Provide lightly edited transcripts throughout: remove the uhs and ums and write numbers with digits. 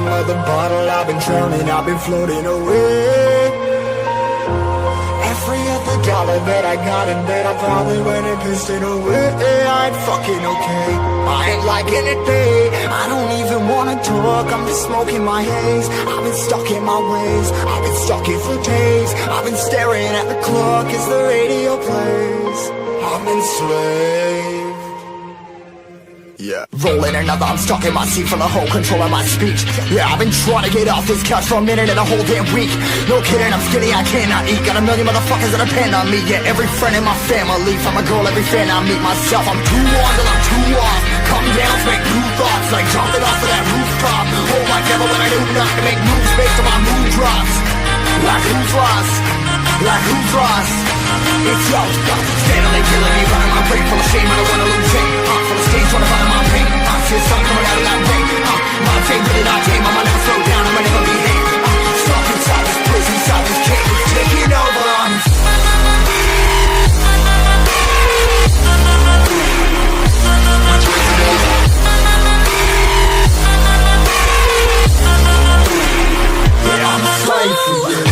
bottom of the bottle, I've been drowning, I've been floating away. Every other dollar that I got in bed, I probably went and pissed it away. I ain't fucking okay, I ain't liking it, babe. I don't even wanna talk, I'm just smoking my haze. I've been stuck in my ways, I've been stuck here for days. I've been staring at the clock as the radio plays. I'm enslaved. Yeah, rolling another, I'm stuck in my seat for the whole control of my speech. Yeah, I've been trying to get off this couch for a minute and a whole damn week. No kidding, I'm skinny, I cannot eat. Got a million motherfuckers that depend on me. Yeah, every friend in my family, from a girl, every fan I meet myself. I'm too on till I'm too off. Come down, make new thoughts, like jumping off of that rooftop. Oh my devil, when I knew not to make moves based on my mood drops. Like who's lost? Like who's lost? It's yo, steadily killing me, running my brain full of shame, I don't wanna lose it. Full of stage, trying to find my pain. See the sun coming out of that rain. My pain really not tame, I'ma never slow down, I'ma never be late. Stuck inside this prison, inside this cage, it's taking over on me. Yeah, I'm a slave for you.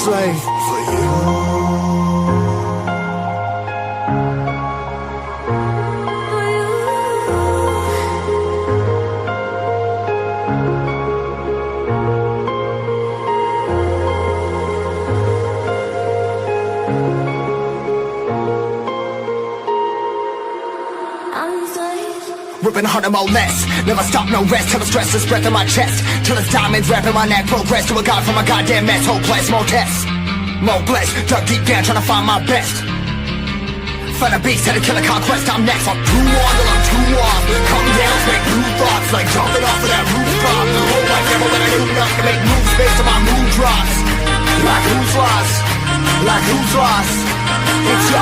Slave for you. Ripping harder, more less. Never stop, no rest. Till the stress is breath in my chest. Till it's diamonds wrapping my neck. Progress to a god from a goddamn mess. Hopeless, more tests, more blessed. Dug deep down, trying to find my best. Find a beast, had to kill a conquest. I'm next. I'm too on till I'm too off. Come down, make new thoughts, like jumping off of that rooftop. Oh my devil, when I knew not to make moves based on my mood drops. Like who's lost? Like who's lost? It's yo,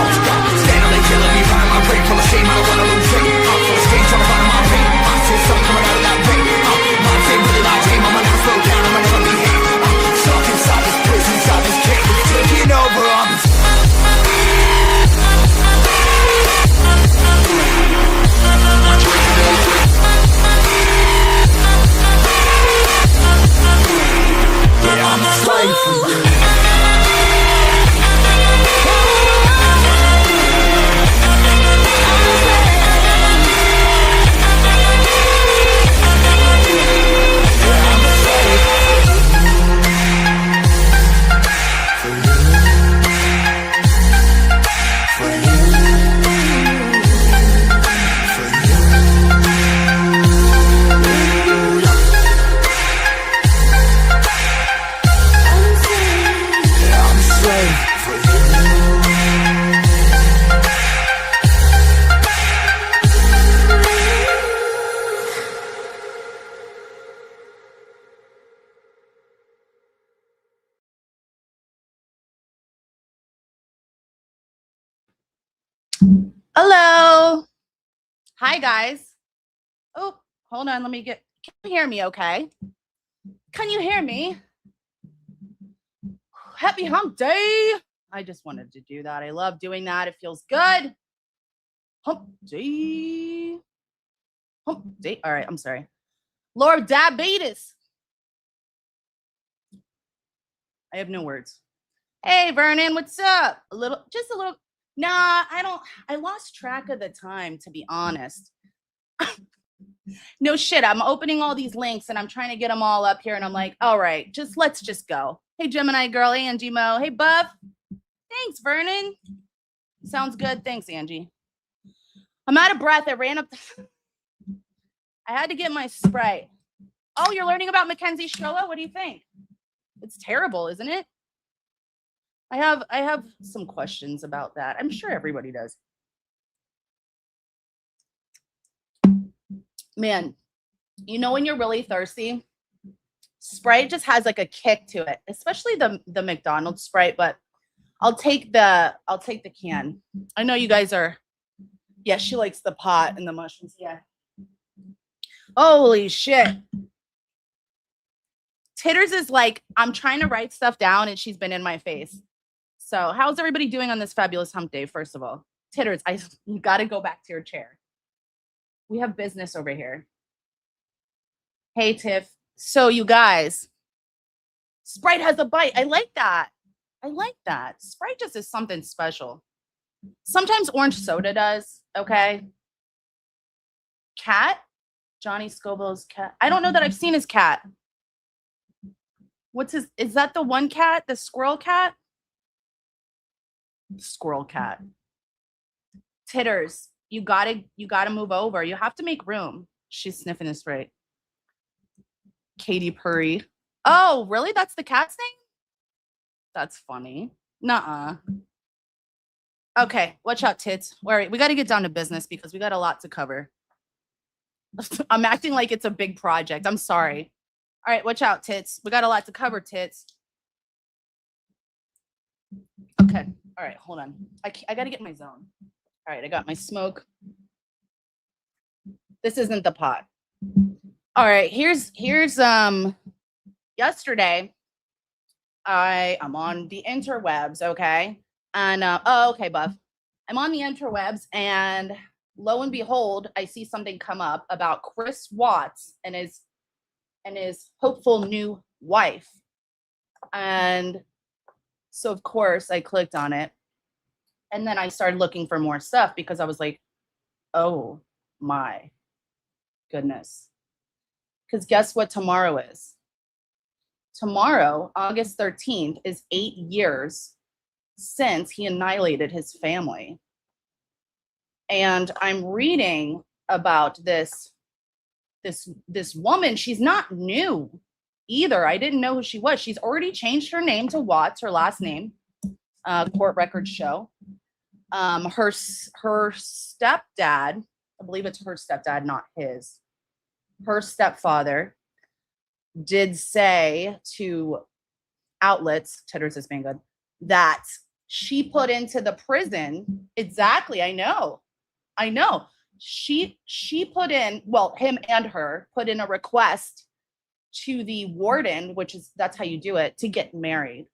steadily killing me, running my brain full of shame, I don't wanna lose it. Full of stage, trying to find my pain. I see the sun coming out of that rain. My pain really not tame, I'ma never slow down, I'ma never be hate. Stuck inside this prison, inside this cage, it's taking over on me. Yeah, I'm a slave for you. Hello. Hi, guys. Oh, hold on. Can you hear me okay? Can you hear me? Happy hump day. I just wanted to do that. I love doing that. It feels good. Hump day. Hump day. All right. I'm sorry. Lord Diabetes. I have no words. Hey, Vernon, what's up? Just a little. Nah, I lost track of the time, to be honest. No shit. I'm opening all these links and I'm trying to get them all up here. And I'm like, all right, let's just go. Hey, Gemini girl. Hey, Angie Mo. Hey, Buff. Thanks, Vernon. Sounds good. Thanks, Angie. I'm out of breath. I ran up. I had to get my Sprite. Oh, you're learning about Mackenzie Showa? What do you think? It's terrible, isn't it? I have some questions about that. I'm sure everybody does. Man, you know when you're really thirsty Sprite just has like a kick to it, especially the McDonald's Sprite, but I'll take the can. I know you guys are, yeah, she likes the pot and the mushrooms. Yeah. Holy shit. Titters is like, I'm trying to write stuff down and she's been in my face. So how's everybody doing on this fabulous hump day, first of all? Titters, you got to go back to your chair. We have business over here. Hey, Tiff. So you guys, Sprite has a bite. I like that. I like that. Sprite just is something special. Sometimes orange soda does, okay? Cat? Johnny Scoville's cat. I don't know that I've seen his cat. What's his, is that the one cat? The squirrel cat? Squirrel cat. Titters, you gotta move over. You have to make room. She's sniffing the Sprite. Katy Perry. Oh, really? That's the cat's name? That's funny. Nuh-uh. Okay, watch out, tits. All right, we got to get down to business because we got a lot to cover. I'm acting like it's a big project. I'm sorry. All right, watch out, tits. We got a lot to cover, tits. Okay. All right, hold on. I got to get my zone. All right, I got my smoke. This isn't the pot. All right, here's yesterday I'm on the interwebs, okay? And oh, okay, Buff. I'm on the interwebs and lo and behold, I see something come up about Chris Watts and his hopeful new wife. And so of course I clicked on it. And then I started looking for more stuff because I was like, oh my goodness. Because guess what tomorrow is? Tomorrow, August 13th, is 8 years since he annihilated his family. And I'm reading about this woman. She's not new either. I didn't know who she was. She's already changed her name to Watts, her last name. Court records show. Her stepdad, I believe it's her stepdad, not his. Her stepfather did say to outlets, Titters is being good, that she put into the prison. Exactly. I know. She put in, well, him and her put in a request to the warden, that's how you do it, to get married.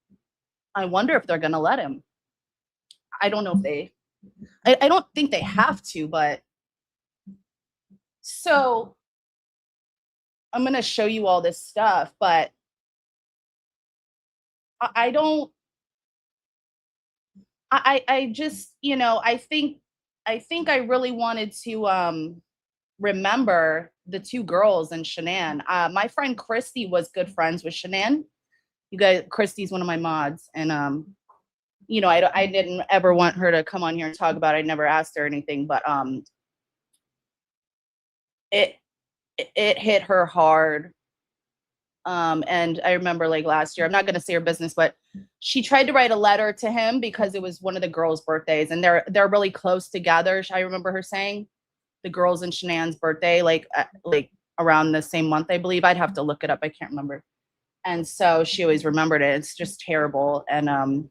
I wonder if they're going to let him. I don't know if I don't think they have to, but so I'm going to show you all this stuff, but I just, I think I really wanted to remember the two girls and Shanann. My friend Christy was good friends with Shanann. You guys, Christy's one of my mods, and I didn't ever want her to come on here and talk about it. I never asked her anything, but it hit her hard. And I remember like last year, I'm not going to say her business, but she tried to write a letter to him because it was one of the girls' birthdays and they're really close together. I remember her saying the girls and Shanann's birthday, like around the same month, I believe. I'd have to look it up. I can't remember. And so she always remembered it. It's just terrible. And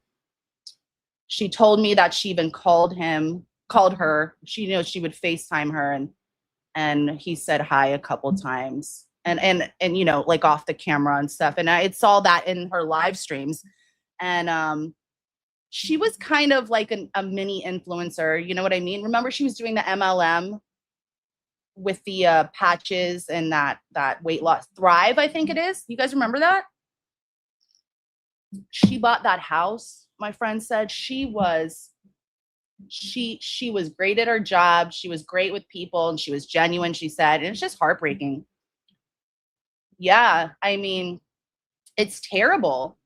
she told me that she even called her. She would FaceTime her and he said hi a couple times. And like off the camera and stuff. And I saw that in her live streams. And she was kind of like a mini influencer. You know what I mean? Remember she was doing the MLM with the patches and that weight loss Thrive, I think it is. You guys remember that? She bought that house. My friend said she was great at her job. She was great with people and she was genuine, she said. And it's just heartbreaking. Yeah, I mean, it's terrible.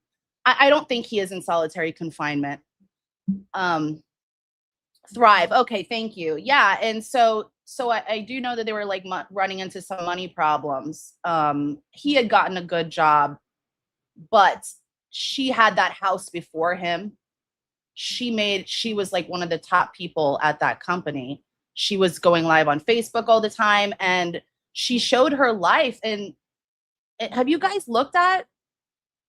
I don't think he is in solitary confinement. Thrive. Okay, thank you. Yeah, and so I do know that they were like running into some money problems. He had gotten a good job, but she had that house before him. She was like one of the top people at that company. She was going live on Facebook all the time, and she showed her life and Have you guys looked at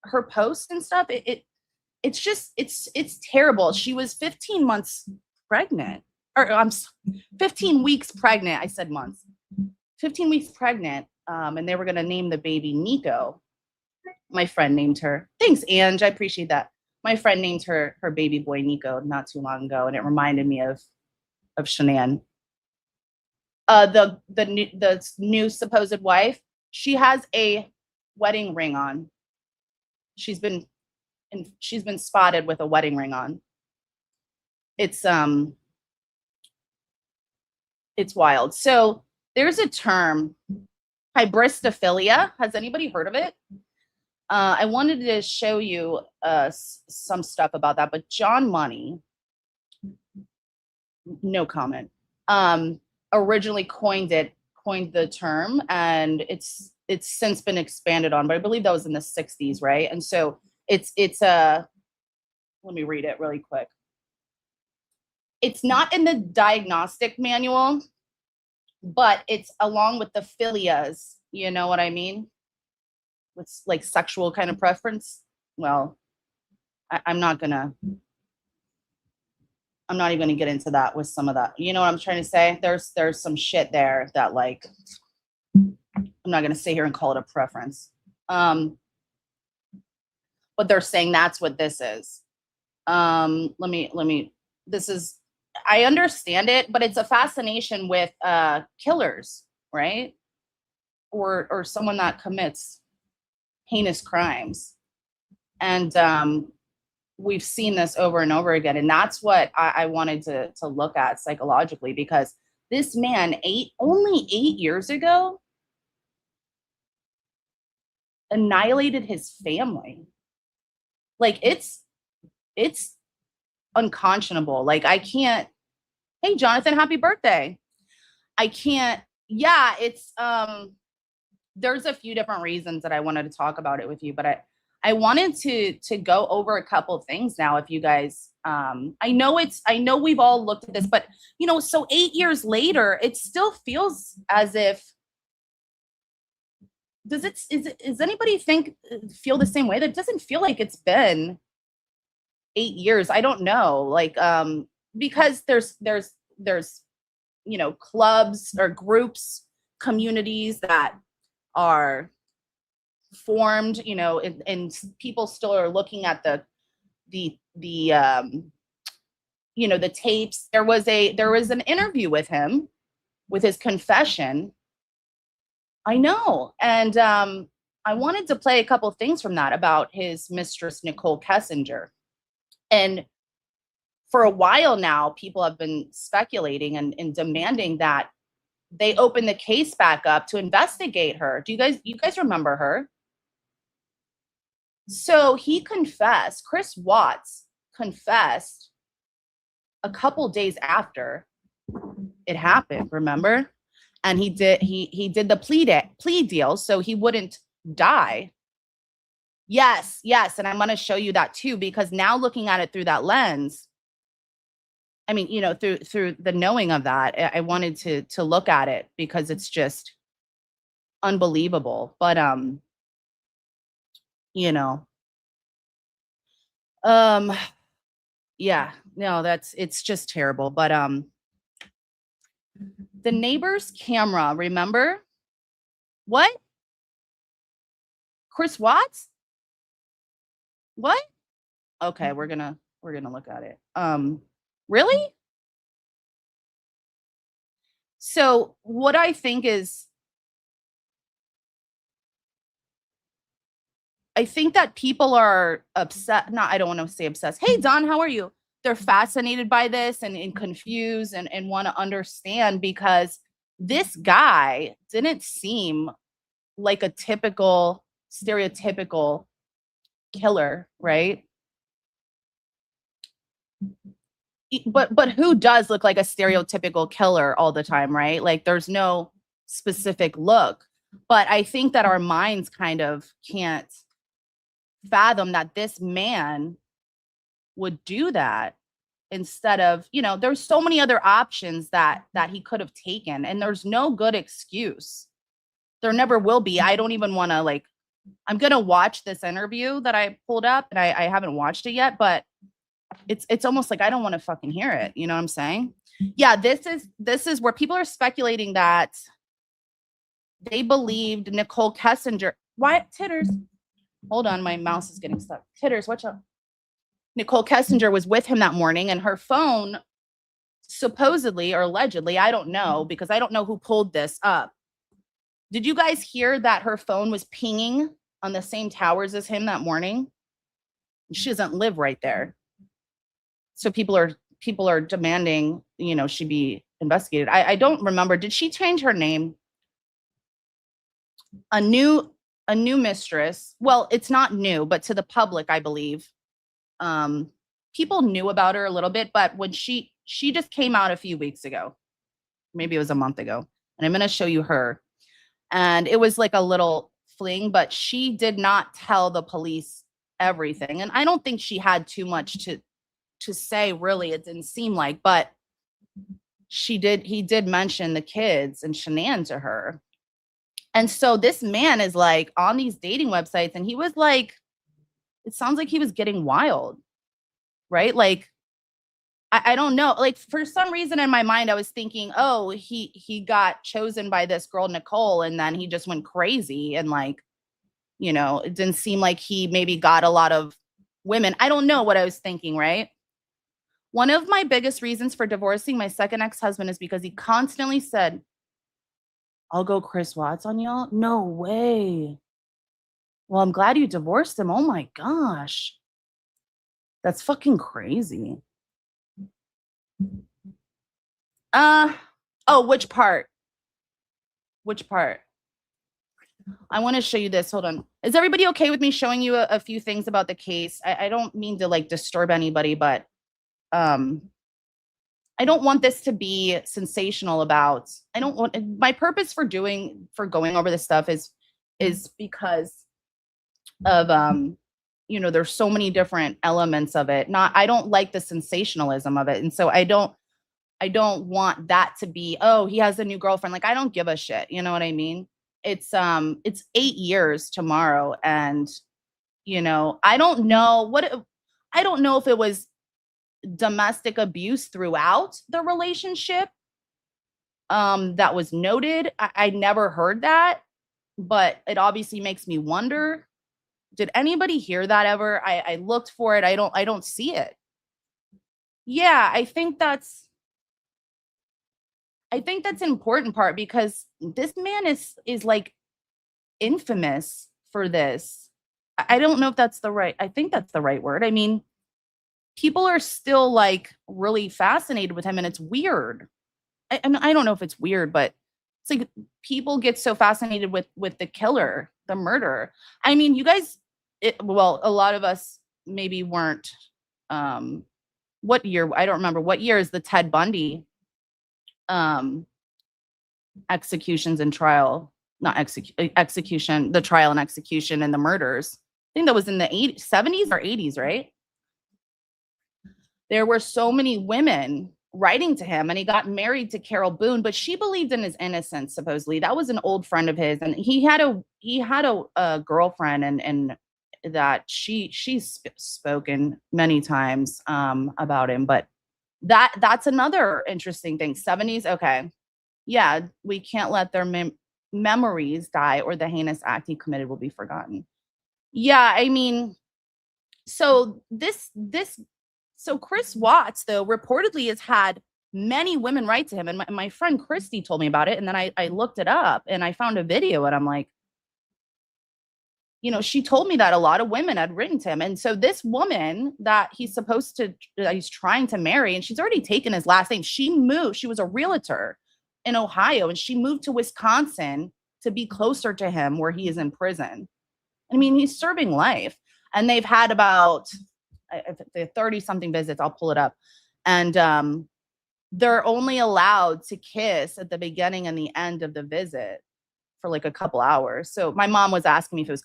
her posts and stuff? It's just it's terrible. She was 15 months pregnant, or 15 weeks pregnant. I said months. 15 weeks pregnant, and they were gonna name the baby Nico. My friend named her. Thanks, Ange. I appreciate that. My friend named her baby boy Nico not too long ago, and it reminded me of Shanann. The new supposed wife, she has a wedding ring on. She's been spotted with a wedding ring on. It's wild. So there's a term, hybristophilia. Has anybody heard of it? I wanted to show you some stuff about that, but John Money, no comment, originally coined the term, and it's since been expanded on, but I believe that was in the 60s, right? And so it's let me read it really quick. It's not in the diagnostic manual, but it's along with the philias, you know what I mean? With like sexual kind of preference. Well, I'm not even gonna get into that with some of that. You know what I'm trying to say? There's some shit there that, like, I'm not gonna sit here and call it a preference. But they're saying that's what this is. This is, I understand it, but it's a fascination with killers, right? Or someone that commits heinous crimes. And we've seen this over and over again. And that's what I wanted to look at psychologically, because this man, only 8 years ago, annihilated his family. Like, it's unconscionable. Like, I can't. Hey, Jonathan, happy birthday. I can't. Yeah, it's there's a few different reasons that I wanted to talk about it with you, but I wanted to go over a couple of things now. If you guys, I know we've all looked at this, but so 8 years later, it still feels as if. Does anybody feel the same way? That doesn't feel like it's been 8 years. I don't know, like, because there's clubs or groups, communities that are formed, and people still are looking at the tapes. There was an interview with him, with his confession. I know. And I wanted to play a couple of things from that about his mistress, Nicole Kessinger. And for a while now, people have been speculating and demanding that they open the case back up to investigate her. You guys remember her? So he confessed, Chris Watts confessed a couple days after it happened, remember? And he did the plea deal so he wouldn't die. Yes, and I'm going to show you that too, because now looking at it through that lens, I mean, through the knowing of that, I wanted to look at it because it's just unbelievable. But yeah, no, it's just terrible. But the neighbor's camera, remember? What? Chris Watts? What? Okay, we're gonna look at it. Really? So what I think is, I think that people are upset. No, I don't want to say obsessed. Hey, Don, how are you? They're fascinated by this and confused and want to understand, because this guy didn't seem like a typical, stereotypical killer, right? But who does look like a stereotypical killer all the time, right? Like, there's no specific look. But I think that our minds kind of can't fathom that this man would do that, instead of, there's so many other options that he could have taken, and there's no good excuse. There never will be. I don't even want to, like, I'm gonna watch this interview that I pulled up, and I haven't watched it yet, but it's almost like I don't want to fucking hear it. You know what I'm saying? Yeah, this is where people are speculating that they believed Nicole Kessinger. Why Titters? Hold on, my mouse is getting stuck. Titters, watch out. Nicole Kessinger was with him that morning, and her phone supposedly or allegedly, I don't know because I don't know who pulled this up. Did you guys hear that her phone was pinging on the same towers as him that morning? She doesn't live right there. So people are demanding, she be investigated. I don't remember. Did she change her name? A new mistress. Well, it's not new, but to the public, I believe. People knew about her a little bit, but when she just came out a few weeks ago, maybe it was a month ago, and I'm going to show you her. And it was like a little fling, but she did not tell the police everything. And I don't think she had too much to say, really. It didn't seem like, but he did mention the kids and Shanann to her. And so this man is like on these dating websites, and he was like, it sounds like he was getting wild, right? Like, I don't know. Like, for some reason in my mind, I was thinking, oh, he got chosen by this girl, Nicole, and then he just went crazy. And like, it didn't seem like he maybe got a lot of women. I don't know what I was thinking, right? One of my biggest reasons for divorcing my second ex-husband is because he constantly said, I'll go Chris Watts on y'all. No way. Well, I'm glad you divorced him. Oh my gosh. That's fucking crazy. Oh, which part? Which part? I want to show you this. Hold on. Is everybody okay with me showing you a few things about the case? I don't mean to like disturb anybody, but I don't want this to be sensational about. I don't want my purpose for going over this stuff is because of there's so many different elements of it. I don't like the sensationalism of it, and so I don't want that to be, oh, he has a new girlfriend. Like, I don't give a shit. You know what I mean? It's 8 years tomorrow. And, I don't know if it was domestic abuse throughout the relationship. That was noted. I never heard that, but it obviously makes me wonder, did anybody hear that ever? I looked for it. I don't see it. Yeah, I think that's an important part, because this man is like infamous for this. I don't know if that's I think that's the right word. I mean, people are still like really fascinated with him, and it's weird. And I don't know if it's weird, but it's like people get so fascinated with the killer, the murderer. I mean, you guys, a lot of us maybe weren't. What year? I don't remember. What year is the Ted Bundy executions and trial, not execution, the trial and execution and the murders? I think that was in the 70s or 80s, right? There were so many women writing to him, and he got married to Carol Boone, but she believed in his innocence. Supposedly, that was an old friend of his, and he had a girlfriend, and that she's spoken many times about him, but that's another interesting thing. 70s, okay. Yeah, we can't let their memories die, or the heinous act he committed will be forgotten. Yeah, I mean, so Chris Watts, though, reportedly has had many women write to him. And my friend Christy told me about it. And then I looked it up and I found a video, and I'm like, she told me that a lot of women had written to him. And so this woman that he's trying to marry, and she's already taken his last name. She was a realtor in Ohio, and she moved to Wisconsin to be closer to him where he is in prison. I mean, he's serving life, and they've had about 30 something visits. I'll pull it up. And they're only allowed to kiss at the beginning and the end of the visit for like a couple hours. So my mom was asking me if it was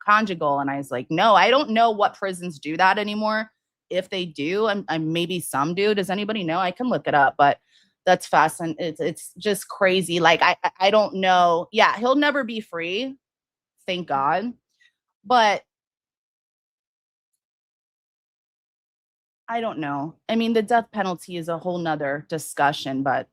conjugal. And I was like, no, I don't know what prisons do that anymore. If they do, maybe some do. Does anybody know? I can look it up, but that's fascinating. It's just crazy. Like, I don't know. Yeah, he'll never be free. Thank God. But I don't know. I mean, the death penalty is a whole nother discussion, but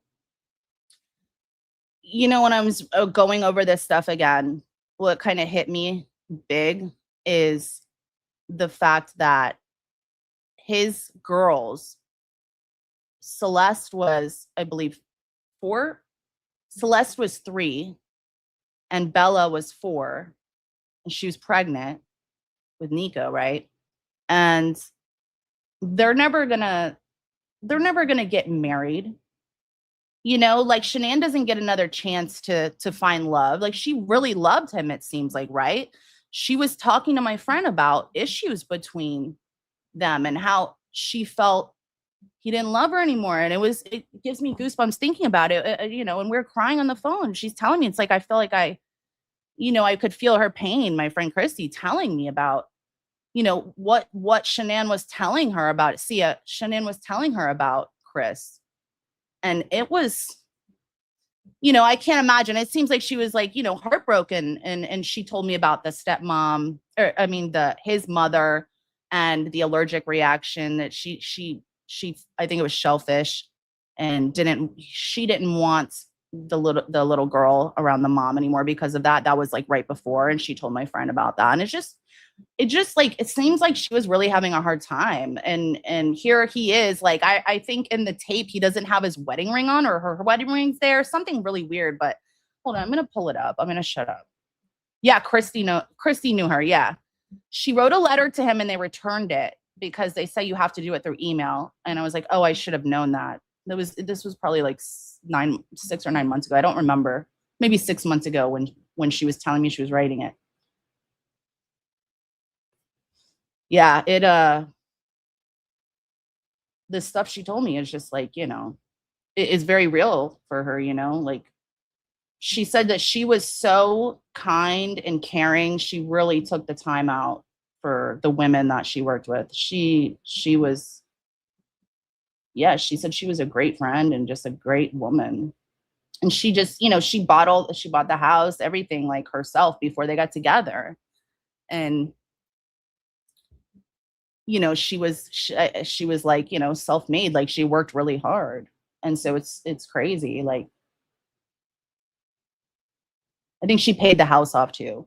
when I was going over this stuff again, what kind of hit me big is the fact that his girls, Celeste was, I believe, 4, Celeste was 3, and Bella was 4, and she was pregnant with Nico, right? And they're never gonna get married. Like Shanann doesn't get another chance to find love. Like she really loved him, it seems like, right? She was talking to my friend about issues between them and how she felt he didn't love her anymore. And it gives me goosebumps thinking about it, and we're crying on the phone. She's telling me, it's like, I feel like I could feel her pain. My friend Christy telling me about, what Shanann was telling her about Sia. Shanann was telling her about Chris. And it was, I can't imagine. It seems like she was like, heartbroken. And she told me about the stepmom, his mother, and the allergic reaction that she I think it was shellfish, and she didn't want the little girl around the mom anymore because of that. That was like right before. And she told my friend about that. And it just like, it seems like she was really having a hard time. And here he is, like, I think in the tape, he doesn't have his wedding ring on, or her wedding ring's there, something really weird. But hold on, I'm going to pull it up. I'm going to shut up. Yeah. Christy knew her. Yeah. She wrote a letter to him and they returned it because they say you have to do it through email. And I was like, oh, I should have known that. This was probably like 6 or 9 months ago. I don't remember. Maybe 6 months ago when she was telling me she was writing it. Yeah, the stuff she told me is just like, it is very real for her, like she said that she was so kind and caring. She really took the time out for the women that she worked with. She was, yeah, she said she was a great friend and just a great woman. And she just, she bought the house, everything, like herself before they got together. And she was like, self-made, like she worked really hard. And so it's crazy. Like, I think she paid the house off too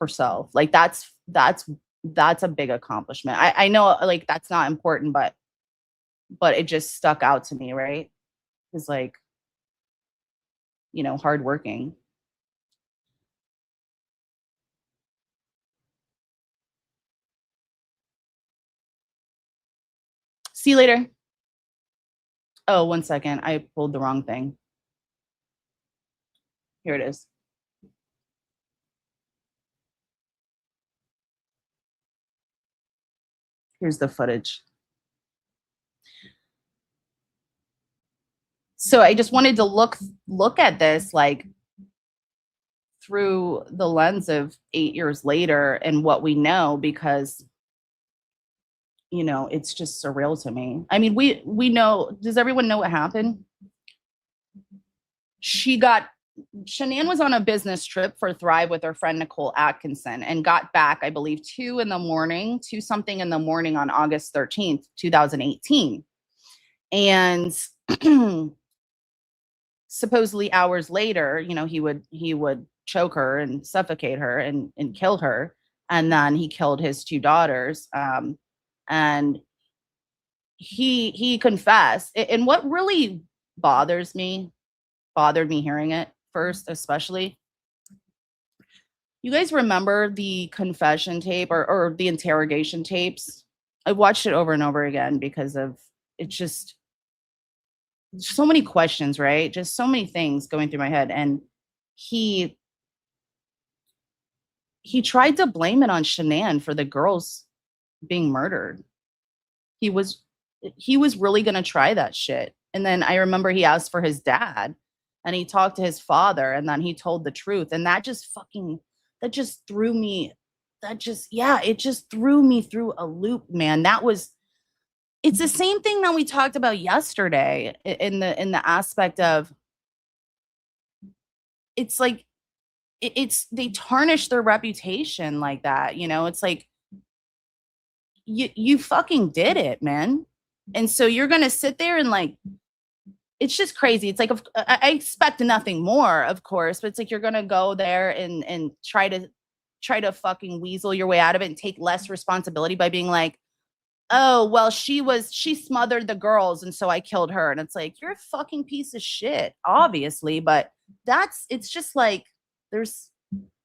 herself. Like that's a big accomplishment. I know, like, that's not important, but it just stuck out to me, right? It's like, hardworking. See you later. Oh, 1 second. I pulled the wrong thing. Here it is. Here's the footage. So I just wanted to look at this like through the lens of 8 years later and what we know, because it's just surreal to me. I mean, we know. Does everyone know what happened? Shanann was on a business trip for Thrive with her friend Nicole Atkinson and got back, I believe, 2 something in the morning on August 13th, 2018. And supposedly hours later, he would choke her and suffocate her and kill her. And then he killed his 2 daughters. And he confessed. And what really bothered me hearing it first, especially, you guys remember the confession tape or the interrogation tapes? I watched it over and over again because of it's just so many questions, right? Just so many things going through my head. And he tried to blame it on Shanann for the girls being murdered. He was really going to try that shit. And then I remember he asked for his dad and he talked to his father and then he told the truth. And it just threw me through a loop, man. It's the same thing that we talked about yesterday in the aspect of, it's like it's they tarnish their reputation like that. You know, it's like you fucking did it, man. And so you're gonna sit there and like, it's just crazy. It's like I expect nothing more, of course, but it's like you're gonna go there and try to fucking weasel your way out of it and take less responsibility by being like, oh well, she smothered the girls and so I killed her. And it's like, you're a fucking piece of shit, obviously, but it's just like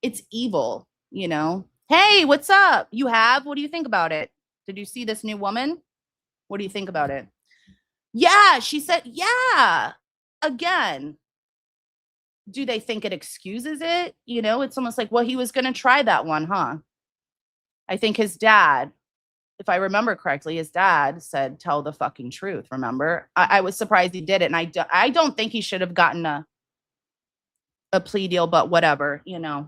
it's evil, you know. Hey, what's up? What do you think about it? Did you see this new woman? What do you think about it? Yeah, she said, yeah. Again, do they think it excuses it? You know, it's almost like, well, he was going to try that one, huh? I think his dad, if I remember correctly, his dad said, tell the fucking truth. Remember? I was surprised he did it. And I don't think he should have gotten a plea deal, but whatever, you know.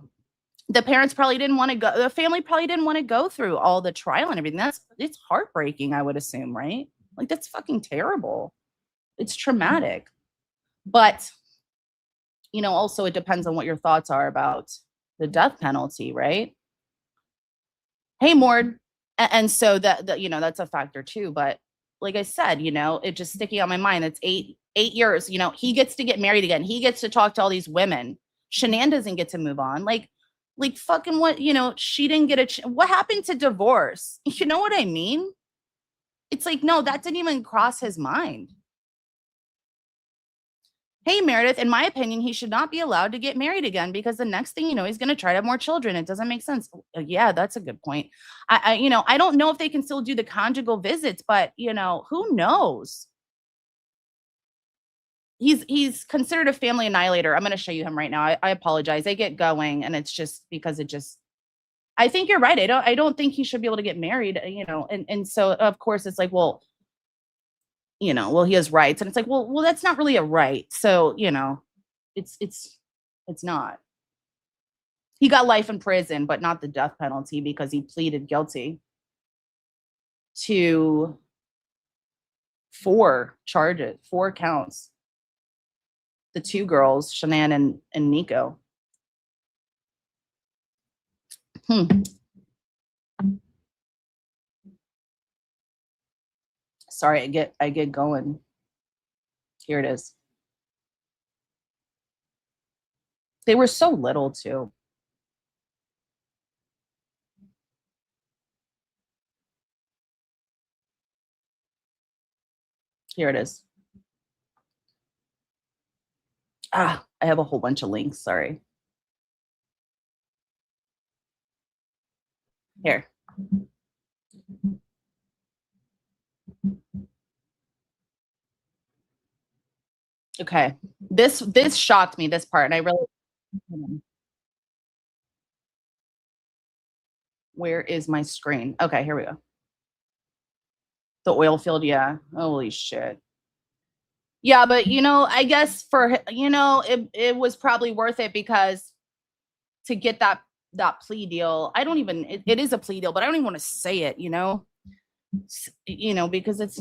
The parents probably didn't want to go. The family probably didn't want to go through all the trial and everything. It's heartbreaking, I would assume, right? Like, that's fucking terrible. It's traumatic. But, you know, also it depends on what your thoughts are about the death penalty, right? Hey, Mord. And so that, you know, that's a factor too. But like I said, you know, it just sticking on my mind. It's 8 years, you know, he gets to get married again. He gets to talk to all these women. Shanann doesn't get to move on. Like fucking what, you know, she didn't get what happened to divorce? You know what I mean? It's like, no, that didn't even cross his mind. Hey, Meredith, in my opinion, he should not be allowed to get married again because the next thing you know, he's going to try to have more children. It doesn't make sense. Yeah, that's a good point. You know, I don't know if they can still do the conjugal visits, but, you know, who knows? He's considered a family annihilator. I'm going to show you him right now. I apologize. I get going, and it's just because I think you're right. I don't think he should be able to get married, you know, and so of course it's like, well, you know, well, he has rights. And it's like, well, that's not really a right. So, you know, it's not. He got life in prison, but not the death penalty because he pleaded guilty to 4 charges, 4 counts. The 2 girls, Shanann and Nico. Sorry, I get going. Here it is. They were so little too. Here it is. I have a whole bunch of links. Sorry. Here. Okay. This shocked me, this part, and I really. Where is my screen? Okay, here we go. The oil field, yeah. Holy shit. Yeah, but you know, I guess for, you know, it was probably worth it because to get that plea deal, I don't even it is a plea deal, but I don't even want to say it, you know. You know, because it's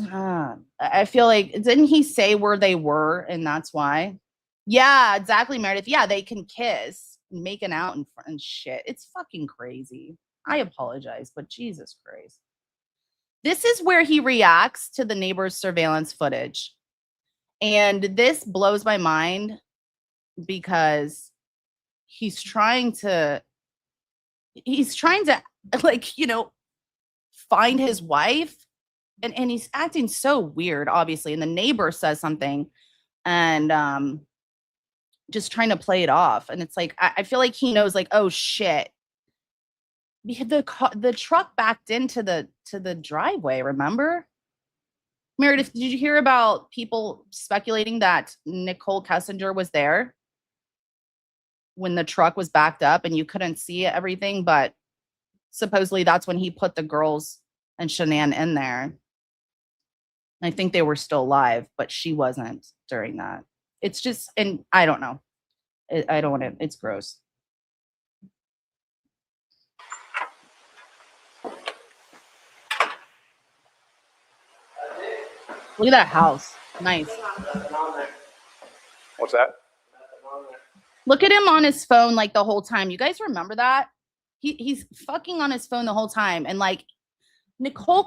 I feel like, didn't he say where they were and that's why? Yeah, exactly, Meredith. Yeah, they can kiss, making out in front and shit. It's fucking crazy. I apologize, but Jesus Christ. This is where he reacts to the neighbor's surveillance footage. And this blows my mind because he's trying to like, you know, find his wife, and he's acting so weird, obviously. And the neighbor says something and just trying to play it off. And it's like, I feel like he knows, like, oh shit, the truck backed into the driveway, remember? Meredith, did you hear about people speculating that Nicole Kessinger was there when the truck was backed up and you couldn't see everything? But supposedly that's when he put the girls and Shanann in there. I think they were still alive, but she wasn't during that. It's just, and I don't know. I don't want to, it's gross. Look at that house. Nice. What's that? Look at him on his phone like the whole time. You guys remember that? He's fucking on his phone the whole time. And like Nicole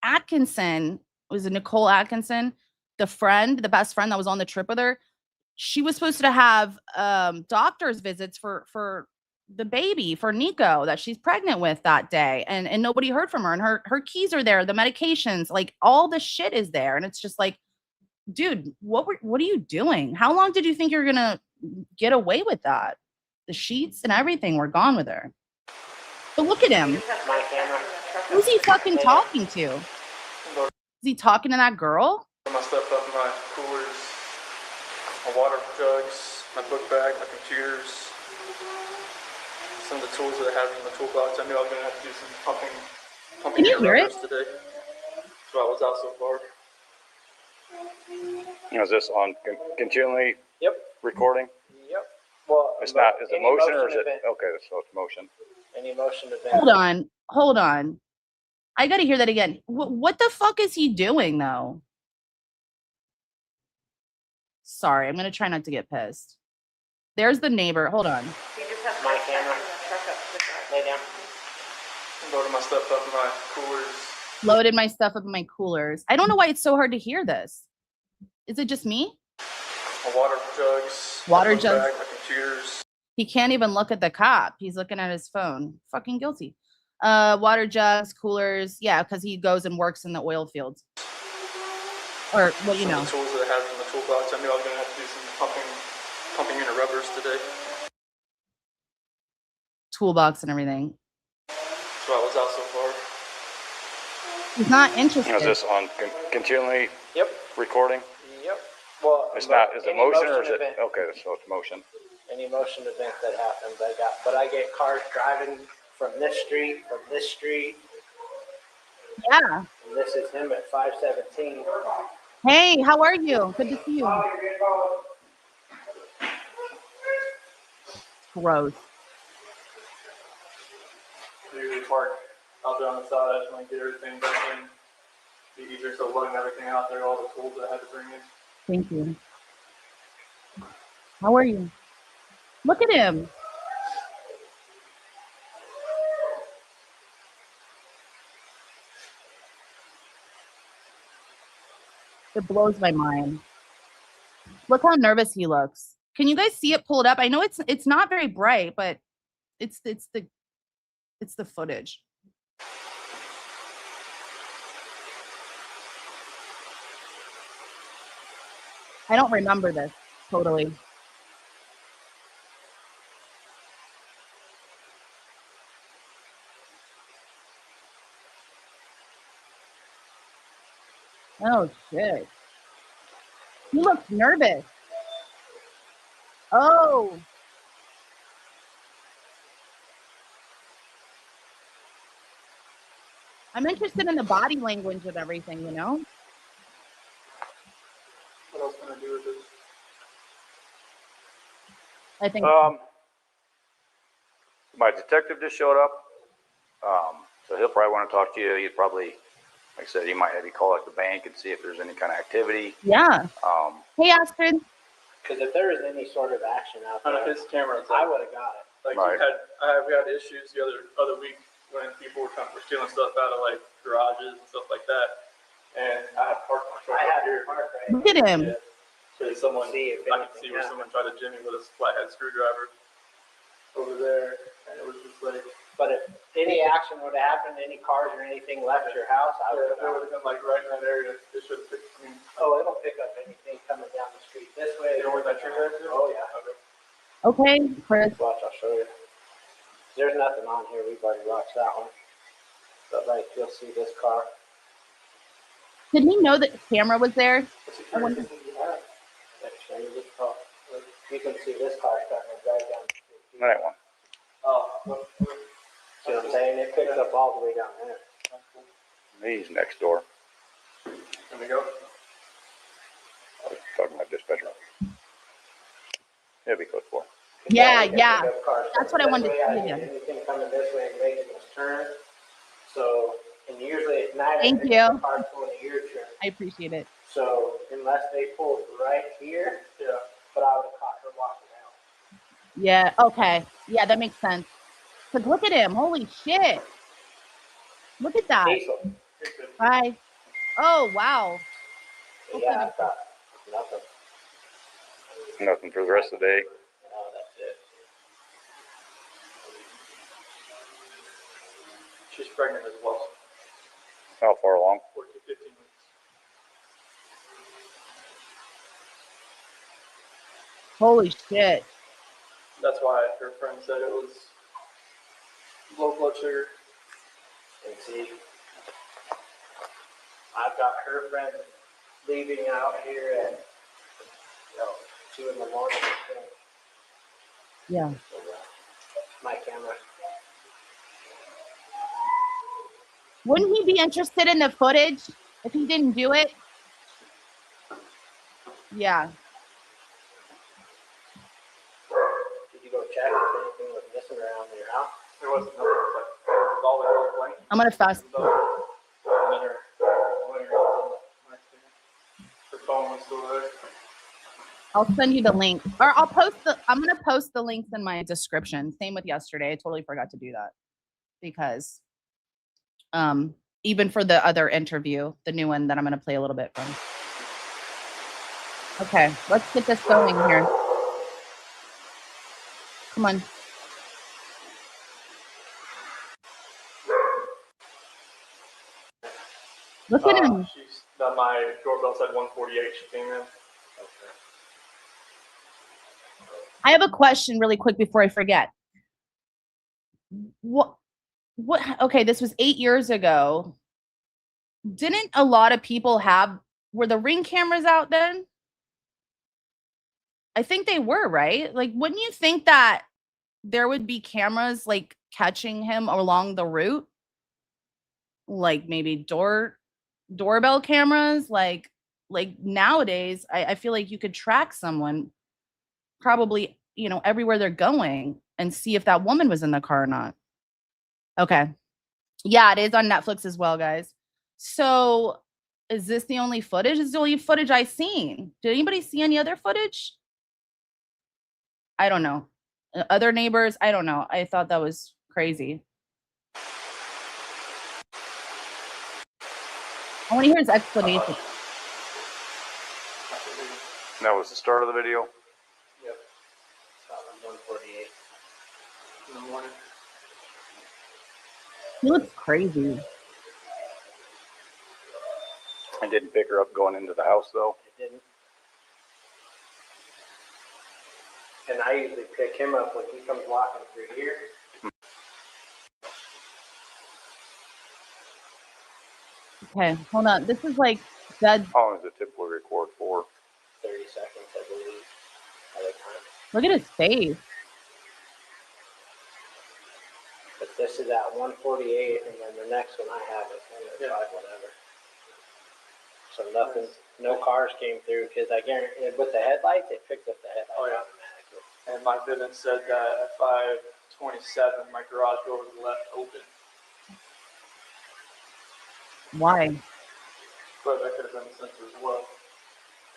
Atkinson, was it Nicole Atkinson? The best friend that was on the trip with her. She was supposed to have doctor's visits for the baby, for Nico, that she's pregnant with that day. And nobody heard from her. And her keys are there, the medications, like all the shit is there. And it's just like, dude, what are you doing? How long did you think you're gonna get away with that? The sheets and everything were gone with her. But look at him. Who's he fucking talking to? Is he talking to that girl? My stuff up in my coolers, my water jugs, my book bag, my computers, some of the tools that I have in the toolbox. I knew I was gonna have to do some pumping. Can you hear it? Today. That's why I was out so far. Is this on continually recording? Yep. Well, it's not. Is it motion or is it? Okay, so it's motion. Any motion event. Hold on. I got to hear that again. What the fuck is he doing though? Sorry, I'm going to try not to get pissed. There's the neighbor. Hold on. My camera. Lay down. Loading my stuff up in my coolers. Loaded my stuff up in my coolers. I don't know why it's so hard to hear this. Is it just me? My water jugs. Water my book jugs. bag, my computers. He can't even look at the cop. He's looking at his phone. Fucking guilty. Water jugs, coolers. Yeah, because he goes and works in the oil fields. Or, well, you know. The tools that I have in the toolbox. I knew I was going to have to do some pumping unit rubbers today. Toolbox and everything. So I was out so far. He's not interested. Is this on continually recording? Yep. Well, it's not. Is it motion or is it? Event. Okay, so it's motion. Any motion event that happens, I get cars driving from this street, Yeah. And this is him at 517. Hey, how are you? Good to see you. Gross. Usually park out there on the side. I just want to get everything back in. Be easier, so lugging everything out there, all the tools that I had to bring in. Thank you. How are you? Look at him. It blows my mind. Look how nervous he looks. Can you guys see it pulled up? I know it's not very bright, but it's the footage. I don't remember this totally. Oh shit. He looks nervous. Oh. I'm interested in the body language of everything, you know? What else can I do with this? I think My detective just showed up. So he'll probably want to talk to you. He'd probably, like I said, he might have you call like the bank and see if there's any kind of activity. Yeah. Hey, Astrid. Because if there is any sort of action out there, On his camera, I would have got it. like Right. we had issues the other week when people were stealing stuff out of like garages and stuff like that. And I had parked my truck I up had here. to park right. Look at him. Yeah. So someone, See if I could anything see where happened. someone tried to jimmy with a flathead screwdriver over there, and it was just like, But if any action would have happened, any cars or anything left your house, I would it have. would have been like right in that area. It should have picked. I mean, Oh, it'll pick up anything coming down the street this way. you know where that tree is? Oh yeah. Okay. Okay, Chris. Watch, I'll show you. There's nothing on here. We've already watched that one. But like, you'll see this car. Did he know that the camera was there? I wonder. Yeah. Show you this car. You can see this car starting to drive down the street. That one. Oh, See what I'm saying? It picks up all the way down there. He's next door. Here we go. I was talking about dispatcher. It'll be close for. Yeah, You can yeah. pick up cars That's what I this wanted to way, see I again. get anything coming this way and making this turn. So, and usually at night, Thank I pick you. up cars pulling a U turn. I appreciate it. So unless they pulled right here, Yeah. but I would have caught her while Yeah. Okay. Yeah, that makes sense. Cause look at him. Holy shit. Look at that. Diesel. Bye. Oh wow. Yeah, I've got nothing. Nothing for the rest of the day. No, that's it. She's pregnant as well. How far along? 14, 15 weeks. Holy shit. That's why her friend said it was low blood sugar. And see, I've got her friend leaving out here at 2 in the morning. Yeah. My camera. Wouldn't he be interested in the footage if he didn't do it? Yeah. Did you go check if anything was missing around your house? There wasn't nothing, but it was all the blank. I'm gonna fast. And then her phone was still there. I'll send you the link, or I'm gonna post the links in my description. Same with yesterday. I totally forgot to do that because, even for the other interview, the new one that I'm gonna play a little bit from. Okay, let's get this going here. Come on. Look at him. She's done my doorbell said 148. She came in. I have a question really quick before I forget. What, okay, this was 8 years ago. Didn't a lot of people were the Ring cameras out then? I think they were, right? Like, wouldn't you think that there would be cameras like catching him along the route? Like maybe doorbell cameras? Like nowadays, I feel like you could track someone probably, everywhere they're going and see if that woman was in the car or not. Okay. Yeah, it is on Netflix as well, guys. So is this the only footage? This is the only footage I seen. Did anybody see any other footage? I don't know. Other neighbors? I don't know. I thought that was crazy. I want to hear his explanation. That was the start of the video. Yep. 148. In the morning. He looks crazy. I didn't pick her up going into the house though. It didn't. And I usually pick him up when he comes walking through here. Okay, hold on. This is like dead. How long does it typically record for? 30 seconds, I believe, at a time. Look at his face. But this is at 148, and then the next one I have is 105, whatever. So nothing, no cars came through, because I guarantee, with the headlights, it picked up the headlights automatically. And my Vivint said that at 5:27, my garage door was left open. Why? But that could have been the sensor as well.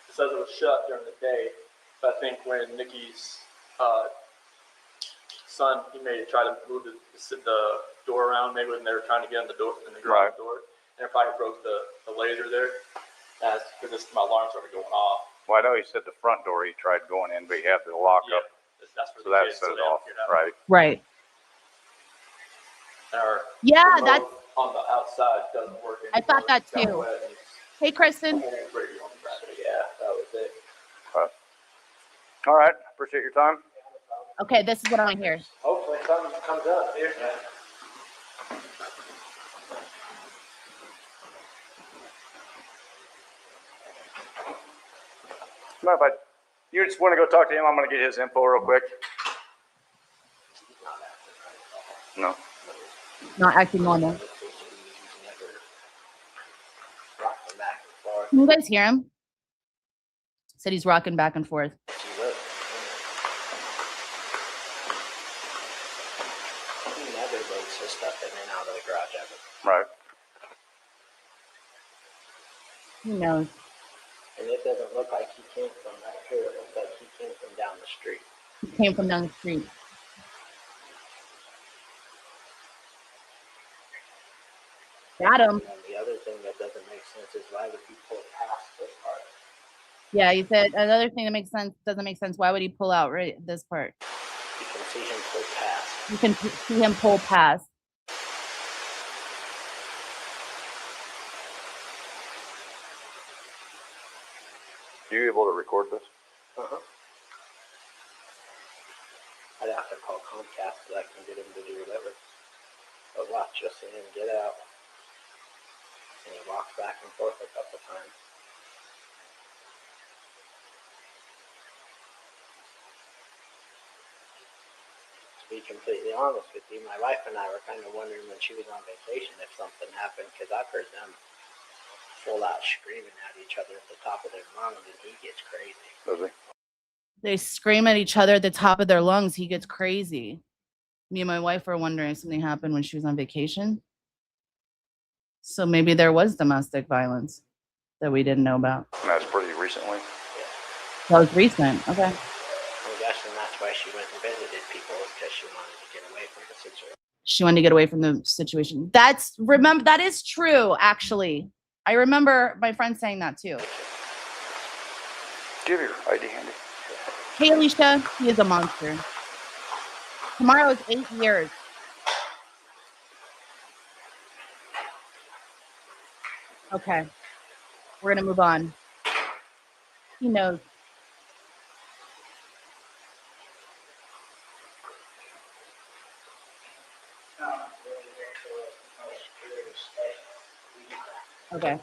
It says it was shut during the day, but I think when Nikki's son, he try to move the door around, maybe when they were trying to get in the garage door, and it probably broke the laser there. That's because my alarm started going off. Well, I know he said the front door he tried going in, but he had the lock up, That's for so the that kids, set it they don't off. get out. Right. Right. Or Yeah, the that's. remote on the outside doesn't work anymore. I thought that It's got too. wet and it's Hey, Kristen. radio on the back. So yeah, that was it. All right. Appreciate your time. Okay, this is what I want to hear. Hopefully something comes up here. No, if you just want to go talk to him, I'm going to get his info real quick. No. Not acting normal. Rocking back and forth. Can you guys hear him? Said he's rocking back and forth. He never brings his stuff in and out of the garage ever. Right. Who knows? And it doesn't look like he came from back here. It looks like he came from down the street. He came from down the street. Got him. And then the other thing that doesn't make sense is why would he pull past this part? Yeah, you said another thing that makes sense doesn't make sense. Why would he pull out right this part? You can see him pull past. You can see him pull past. Are you able to record this? Uh-huh. I'd have to call Comcast so I can get him to do whatever. But watch, you'll see him get out. And he walks back and forth a couple times. To be completely honest with you, my wife and I were kind of wondering when she was on vacation if something happened, because I've heard them full out screaming at each other at the top of their lungs, and he gets crazy. Does he? They scream at each other at the top of their lungs. He gets crazy. Me and my wife were wondering if something happened when she was on vacation. So maybe there was domestic violence that we didn't know about. And that's pretty recently. That was recent. Okay. I'm guessing that's why she went and visited people, because she wanted to get away from the situation. She wanted to get away from the situation. That is true, actually. I remember my friend saying that too. Give your ID handy. Hey, Alicia, he is a monster. Tomorrow is 8 years. Okay. We're going to move on. He knows. Okay.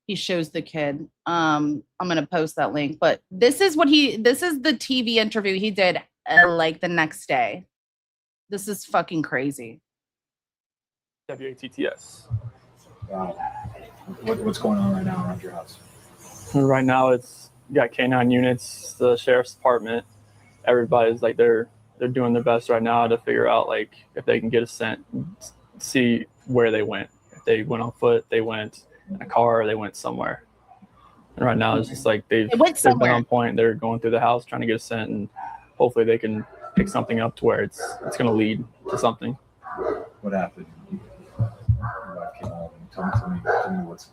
He shows the kid. I'm gonna post that link, but this is the TV interview he did like the next day. This is fucking crazy. WATTS. Wow. What's going on right now around your house? Right now, it's got K9 units, the sheriff's department. Everybody's like they're doing their best right now to figure out like if they can get a scent, see where they went. If they went on foot, they went in a car, or they went somewhere. And right now, it's just like they've been on point. They're going through the house trying to get a scent, and hopefully they can pick something up to where it's going to lead to something. What happened? Your wife came home. Tell me what's.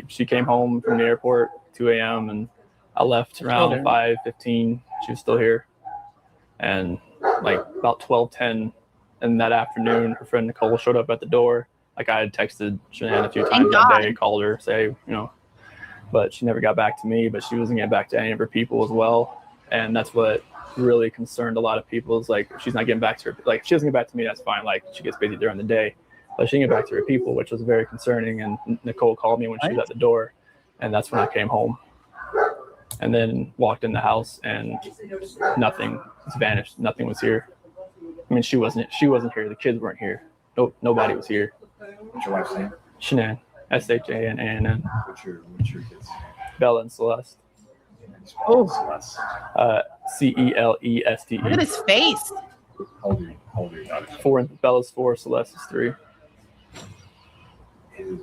She came home from the airport 2 a.m. and I left around 5:15. She was still here, and like about 12:10 in that afternoon, her friend Nicole showed up at the door. Like I had texted Shanann a few times that day, called her, say but she never got back to me. But she wasn't getting back to any of her people as well, and that's what really concerned a lot of people. Is like if she's not getting back to her, like if she doesn't get back to me, that's fine. Like she gets busy during the day. But she didn't get back to her people, which was very concerning. And Nicole called me when she was at the door, and that's when I came home. And then walked in the house, and nothing was vanished. Nothing was here. I mean, she wasn't here. The kids weren't here. Nope, nobody was here. What's your wife's name? Shanann, SHANANN. What's your kids? Bella and Celeste. Oh. Celeste. CELESTE. Look at his face. How old are your daughters? 4. Bella's 4. Celeste is 3.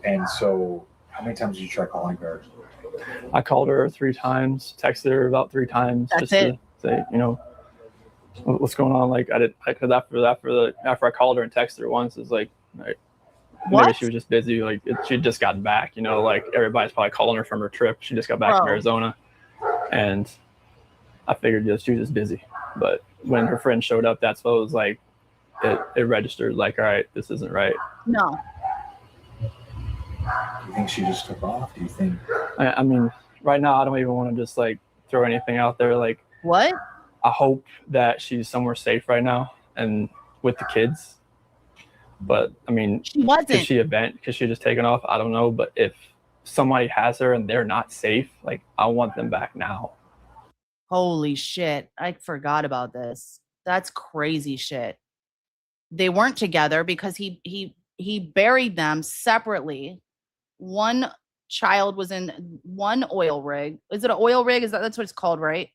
And so, how many times did you try calling her? I called her 3 times, texted her about 3 times, That's it. to say, what's going on. Like because after I called her and texted her once, it's like maybe she was just busy. Like she'd just gotten back. Like everybody's probably calling her from her trip. She just got back from Arizona, and I figured she was just busy. But when her friend showed up, that's what it was like. It registered like, all right, this isn't right. No. Do you think she just took off? Do you think? I mean, right now, I don't even want to just like throw anything out there. Like, what? I hope that she's somewhere safe right now and with the kids. But I mean, she wasn't. Could she just taken off? I don't know. But if somebody has her and they're not safe, like I want them back now. Holy shit. I forgot about this. That's crazy shit. They weren't together because he buried them separately. One child was in one oil rig. Is it an oil rig? That's what it's called, right?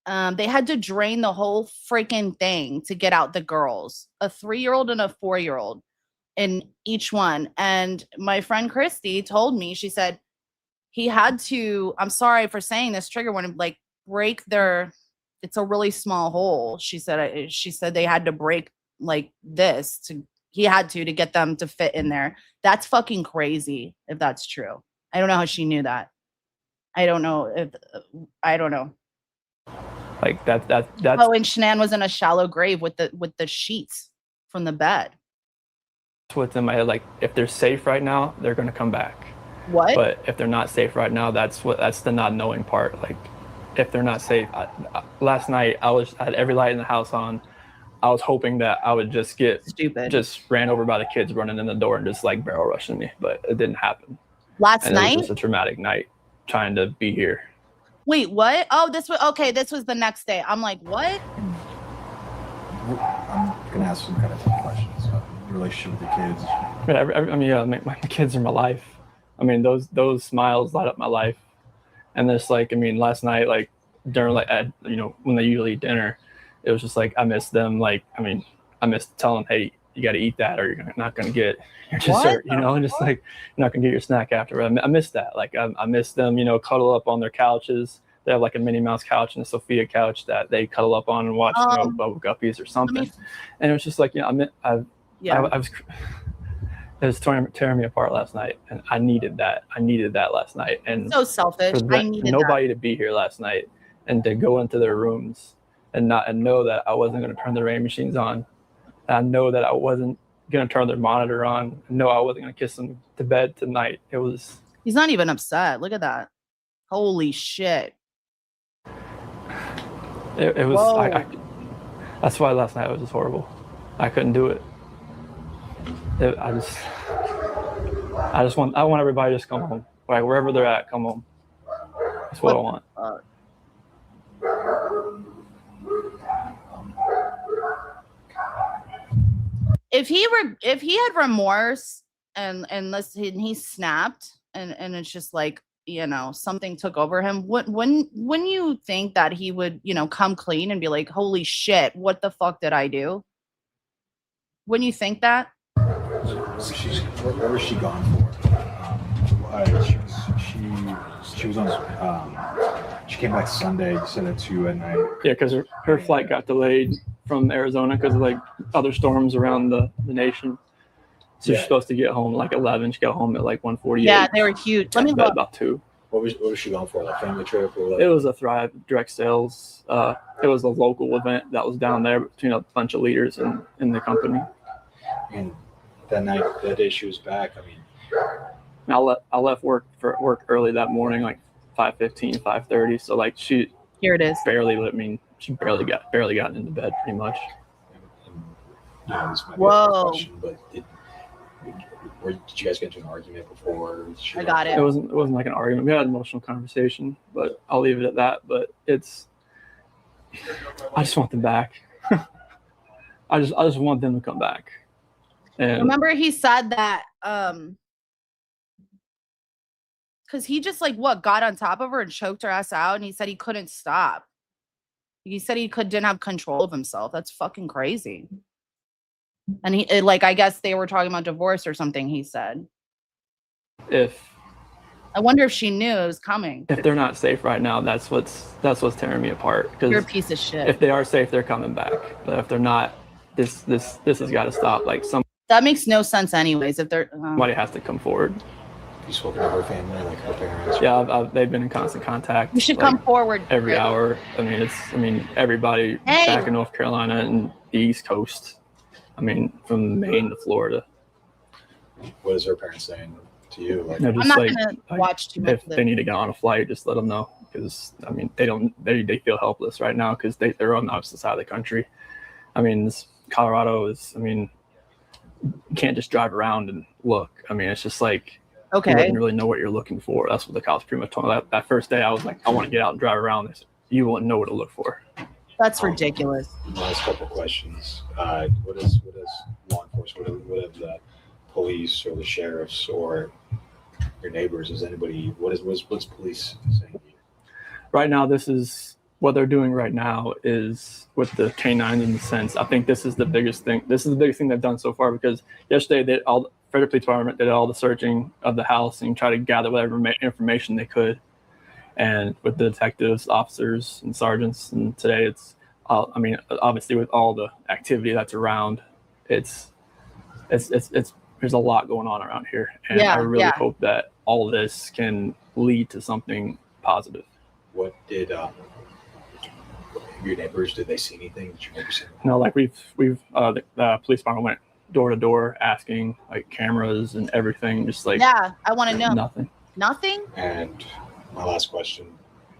They had to drain the whole freaking thing to get out the girls, a 3-year-old and a 4-year-old. in each one. And my friend Christy told me, she said he had to, I'm sorry for saying this trigger warning, like break their, it's a really small hole. She said they had to break like this he had to get them to fit in there. That's fucking crazy if that's true. I don't know how she knew that. I don't know. Like that's Oh, and Shanann was in a shallow grave with the sheets from the bed. what's in my head. Like if they're safe right now, they're gonna come back. What? But if they're not safe right now, that's the not knowing part. Like if they're not safe, last night I had every light in the house on. I was hoping that I would just get just ran over by the kids running in the door and just like barrel rushing me, but it didn't happen. Last night? It was just a traumatic night trying to be here. Wait, what? Oh, this was the next day. I'm like, what? I'm gonna ask some kind of tough questions about your relationship with the kids. I mean, yeah, my kids are my life. I mean, those smiles light up my life. And it's like, I mean, last night, like during when they usually eat dinner, it was just like I miss them. Like, I mean, I miss telling them, hey, you got to eat that, or you're not gonna get your dessert. And just like you're not gonna get your snack after. I miss that. Like I miss them. Cuddle up on their couches. They have like a Minnie Mouse couch and a Sophia couch that they cuddle up on and watch Bubble Guppies or something. And it was just like, I was. It was tearing me apart last night, and I needed that. I needed that last night, and so selfish. I needed nobody to be here last night, and to go into their rooms and know that I wasn't going to turn the rain machines on. And I know that I wasn't going to turn their monitor on. I know I wasn't going to kiss them to bed tonight. It was. He's not even upset. Look at that. Holy shit. It was. That's why last night was just horrible. I couldn't do it. I want everybody to just come home. Like wherever they're at, come home. That's what I want. If he had remorse and he snapped and it's just like, something took over him, when you think that he would, come clean and be like, holy shit, what the fuck did I do? Wouldn't you think that? Where was she gone for? She was on. She came back Sunday. You said at 2 at night. Yeah, because her flight got delayed from Arizona because of like other storms around the nation. So she's supposed to get home like 11. She got home at like 1:48. Yeah, they were huge. Let me look. About 2. What was she going for? Like family trip or like? It was a Thrive direct sales. It was a local event that was down there between a bunch of leaders in the company. And that day she was back. I mean, I left work early that morning, like 5:15, 5:30. So like here it is. She barely gotten into bed pretty much. And, this might be a question, but did you guys get into an argument before? I got it. It wasn't like an argument. We had an emotional conversation, but I'll leave it at that. But I just want them back. I just want them to come back. And remember he said that because he just got on top of her and choked her ass out, and he said he couldn't stop. He said he didn't have control of himself. That's fucking crazy. And I guess they were talking about divorce or something, he said. I wonder if she knew it was coming. If they're not safe right now, that's what's tearing me apart. You're a piece of shit. If they are safe, they're coming back. But if they're not, this has got to stop. Like that makes no sense anyways. If they're somebody has to come forward. You spoken to her family, like her parents? Yeah, they've been in constant contact. You should come forward every hour. I mean, everybody back in North Carolina and the East Coast. I mean, from Maine to Florida. What is her parents saying to you? Like, I'm not gonna watch too much. If they need to get on a flight, just let them know, because I mean, they feel helpless right now because they're on the opposite side of the country. I mean, Colorado is. I mean, you can't just drive around and look. I mean, it's just like. Okay. You wouldn't really know what you're looking for. That's what the cops pretty much told me. That first day, I was like, I want to get out and drive around. They said, you wouldn't know what to look for. That's ridiculous. Last couple of questions. What is law enforcement? What have the police or the sheriffs or your neighbors? Is anybody? What's police saying to you? Right now, this is what they're doing right now is with the canines in the sense. I think this is the biggest thing. This is the biggest thing they've done so far because yesterday Frederick Police Department did all the searching of the house and try to gather whatever information they could. And with the detectives, officers, and sergeants, and today it's, I mean, obviously with all the activity that's around, it's there's a lot going on around here, and I really hope that all of this can lead to something positive. What did your neighbors, did they see anything? Did your neighbors see anything? No, like we've the police department went door to door asking, like, cameras and everything, just like, yeah, I want to know. Nothing. And my last question,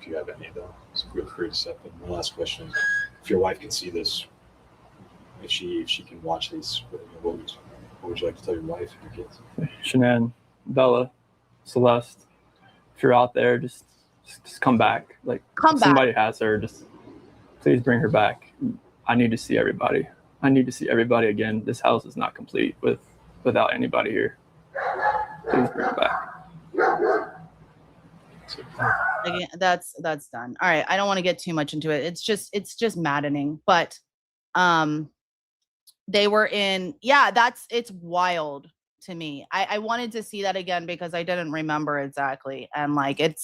if you have any of those, feel free to step in. My last question is, if your wife can see this, if she can watch these, what would you like to tell your wife and your kids? Shanann, Bella, Celeste, if you're out there, just come back. Like, Come if back. somebody has her, just please bring her back. I need to see everybody. I need to see everybody again. This house is not complete without anybody here. Please bring her back. Again, that's done. All right, I don't want to get too much into it. It's just maddening. But they were in, it's wild to me. I wanted to see that again because I didn't remember exactly. And like, I'm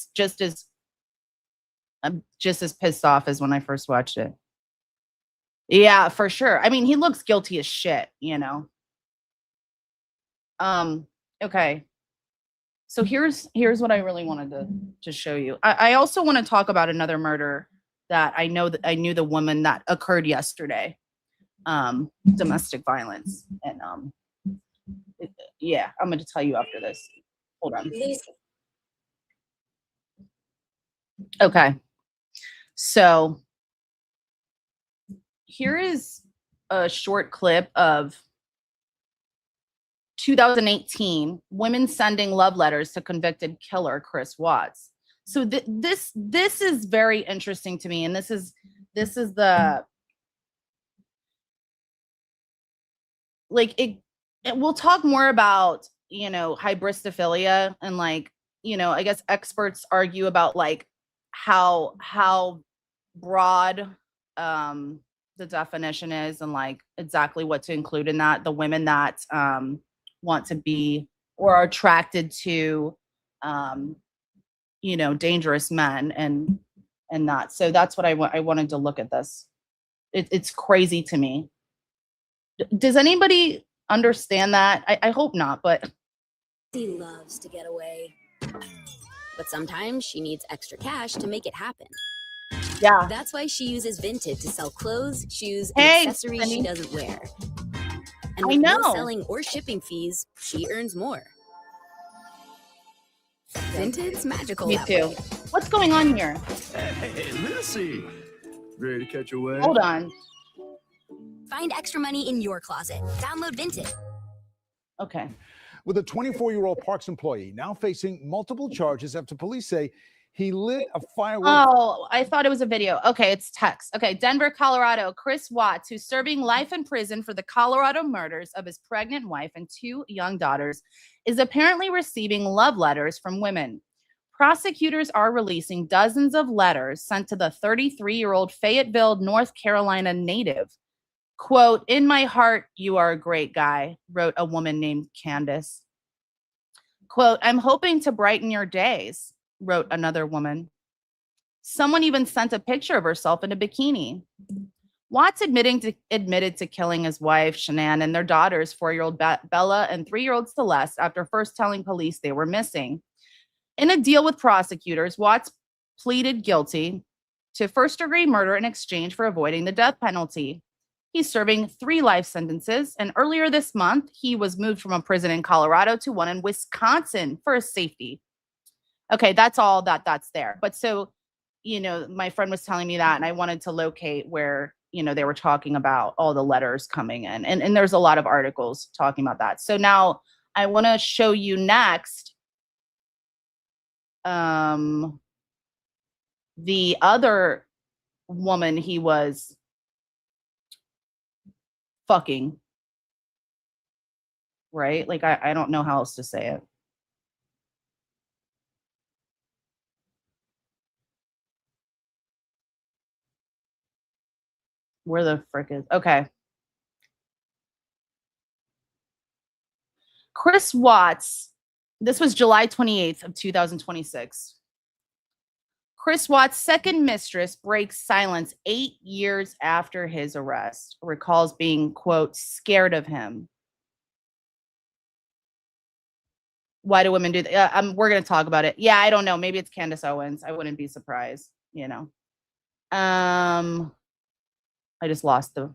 just as pissed off as when I first watched it. Yeah, for sure. I mean, he looks guilty as shit, you know. Okay. So here's what I really wanted to show you. I also want to talk about another murder that I knew the woman that occurred yesterday. Domestic violence. And I'm going to tell you after this. Hold on. Okay. So here is a short clip of 2018 women sending love letters to convicted killer Chris Watts. So this is very interesting to me, and this is the, like, it we'll talk more about, you know, hybristophilia, and like, you know, I guess experts argue about like how broad the definition is, and like exactly what to include in that. The women that want to be or are attracted to you know, dangerous men and that. So that's what I wanted to look at this. It's crazy to me. Does anybody understand that? I hope not, but She loves to get away. But sometimes she needs extra cash to make it happen. yeah. That's why she uses Vinted to sell clothes, shoes, Hey, and accessories she Cindy. doesn't wear. And I with no know. selling or shipping fees, she earns more. Vinted's magical Me that too. way. What's going on here? Hey, Lucy. Ready to catch a wave? Hold on. Find extra money in your closet. Download Vinted. Okay. With a 24-year-old Parks employee now facing multiple charges after police say he lit a firework. Oh, I thought it was a video. Okay, it's text. Okay, Denver, Colorado. Chris Watts, who's serving life in prison for the Colorado murders of his pregnant wife and 2 young daughters, is apparently receiving love letters from women. Prosecutors are releasing dozens of letters sent to the 33-year-old Fayetteville, North Carolina native. Quote, "In my heart, you are a great guy," wrote a woman named Candace. Quote, "I'm hoping to brighten your days," wrote another woman. Someone even sent a picture of herself in a bikini. Watts admitted to killing his wife, Shanann, and their daughters, 4-year-old Bella and 3-year-old Celeste, after first telling police they were missing. In a deal with prosecutors, Watts pleaded guilty to first-degree murder in exchange for avoiding the death penalty. He's serving 3 life sentences, and earlier this month, he was moved from a prison in Colorado to one in Wisconsin for his safety. Okay, that's all that's there. But so, you know, my friend was telling me that, and I wanted to locate where, you know, they were talking about all the letters coming in. And there's a lot of articles talking about that. So now I want to show you next the other woman he was fucking, right? Like, I don't know how else to say it. Where the frick is? Okay. Chris Watts. This was July 28th of 2026. Chris Watts' second mistress breaks silence 8 years after his arrest, recalls being, quote, scared of him. Why do women do that? We're going to talk about it. Yeah, I don't know. Maybe it's Candace Owens. I wouldn't be surprised, you know. I just lost the...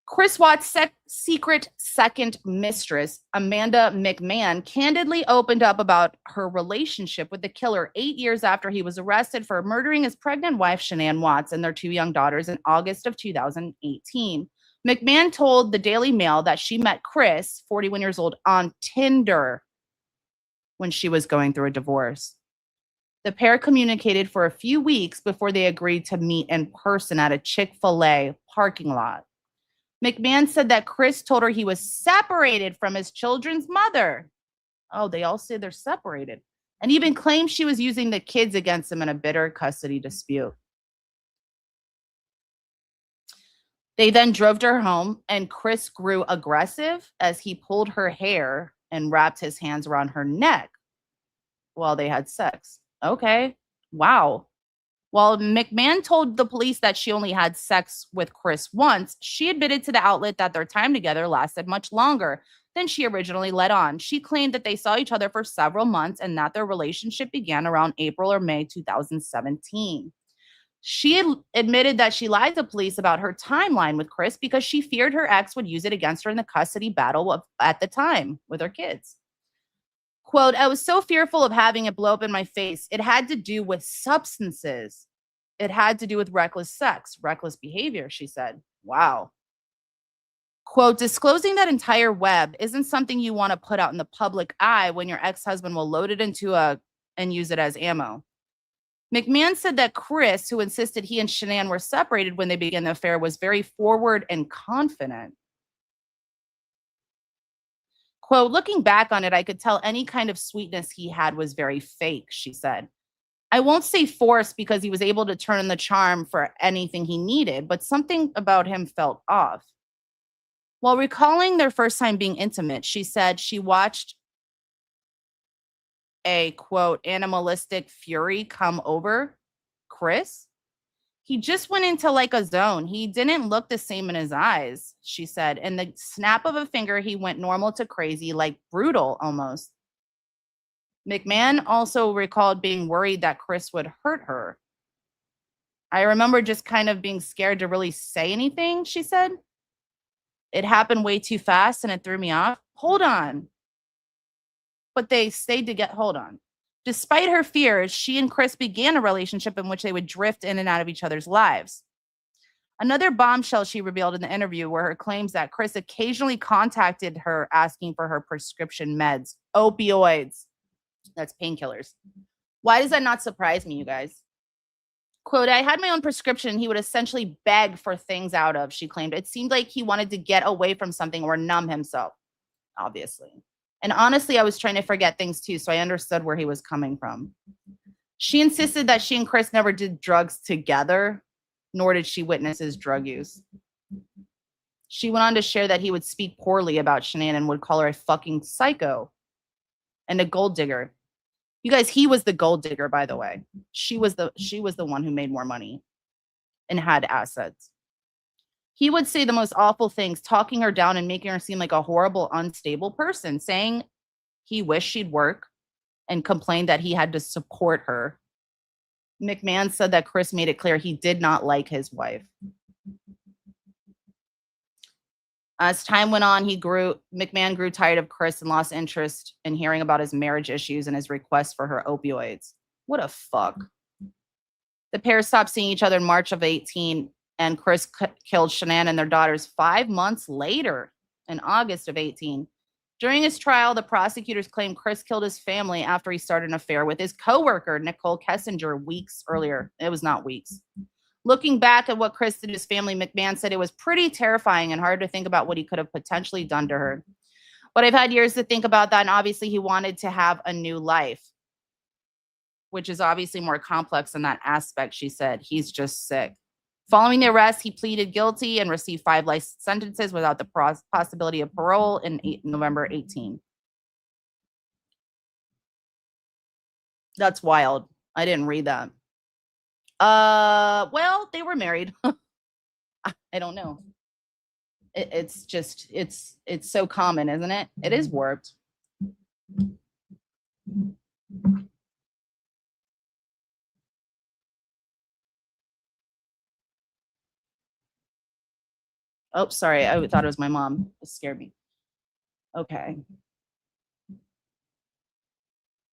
Chris Watts' secret second mistress, Amanda McMahon, candidly opened up about her relationship with the killer 8 years after he was arrested for murdering his pregnant wife, Shanann Watts, and their 2 young daughters in August of 2018. McMahon told the Daily Mail that she met Chris, 41 years old, on Tinder when she was going through a divorce. The pair communicated for a few weeks before they agreed to meet in person at a Chick-fil-A parking lot. McMahon said that Chris told her he was separated from his children's mother. Oh, they all say they're separated. And even claimed she was using the kids against him in a bitter custody dispute. They then drove to her home, and Chris grew aggressive as he pulled her hair and wrapped his hands around her neck while they had sex. Okay. Wow. While McMahon told the police that she only had sex with Chris once, she admitted to the outlet that their time together lasted much longer than she originally let on. She claimed that they saw each other for several months and that their relationship began around April or May 2017. She admitted that she lied to police about her timeline with Chris because she feared her ex would use it against her in the custody battle at the time with her kids. Quote, I was so fearful of having it blow up in my face. It had to do with substances. It had to do with reckless sex, reckless behavior, she said. Wow. Quote, disclosing that entire web isn't something you want to put out in the public eye when your ex-husband will load it into and use it as ammo. McMahon said that Chris, who insisted he and Shanann were separated when they began the affair, was very forward and confident. Quote, looking back on it, I could tell any kind of sweetness he had was very fake, she said. I won't say forced because he was able to turn the charm for anything he needed, but something about him felt off. While recalling their first time being intimate, she said she watched a, quote, animalistic fury come over Chris. He just went into like a zone. He didn't look the same in his eyes, she said. In the snap of a finger, he went normal to crazy, like brutal almost. McMahon also recalled being worried that Chris would hurt her. I remember just kind of being scared to really say anything, she said. It happened way too fast and it threw me off. Hold on. But they stayed to get, hold on. Despite her fears, she and Chris began a relationship in which they would drift in and out of each other's lives. Another bombshell she revealed in the interview were her claims that Chris occasionally contacted her asking for her prescription meds, opioids. That's painkillers. Why does that not surprise me, you guys? Quote, I had my own prescription. He would essentially beg for things out of, she claimed. It seemed like he wanted to get away from something or numb himself, obviously. And honestly, I was trying to forget things too, so I understood where he was coming from. She insisted that she and Chris never did drugs together, nor did she witness his drug use. She went on to share that he would speak poorly about Shanann and would call her a fucking psycho and a gold digger. You guys, he was the gold digger, by the way. She was the one who made more money and had assets. He would say the most awful things, talking her down and making her seem like a horrible, unstable person, saying he wished she'd work and complained that he had to support her. McMahon said that Chris made it clear he did not like his wife. As time went on, McMahon grew tired of Chris and lost interest in hearing about his marriage issues and his request for her opioids. What a fuck. The pair stopped seeing each other in March of 18, and Chris killed Shanann and their daughters 5 months later, in August of 18. During his trial, the prosecutors claimed Chris killed his family after he started an affair with his coworker, Nicole Kessinger, weeks earlier. It was not weeks. Looking back at what Chris did to his family, McMahon said it was pretty terrifying and hard to think about what he could have potentially done to her. But I've had years to think about that, and obviously he wanted to have a new life, which is obviously more complex in that aspect, she said. He's just sick. Following the arrest, he pleaded guilty and received 5 life sentences without the possibility of parole in November 18. That's wild. I didn't read that. Well, they were married. I don't know. It's just, it's so common, isn't it? It is warped. Oh, sorry. I thought it was my mom. It scared me. Okay.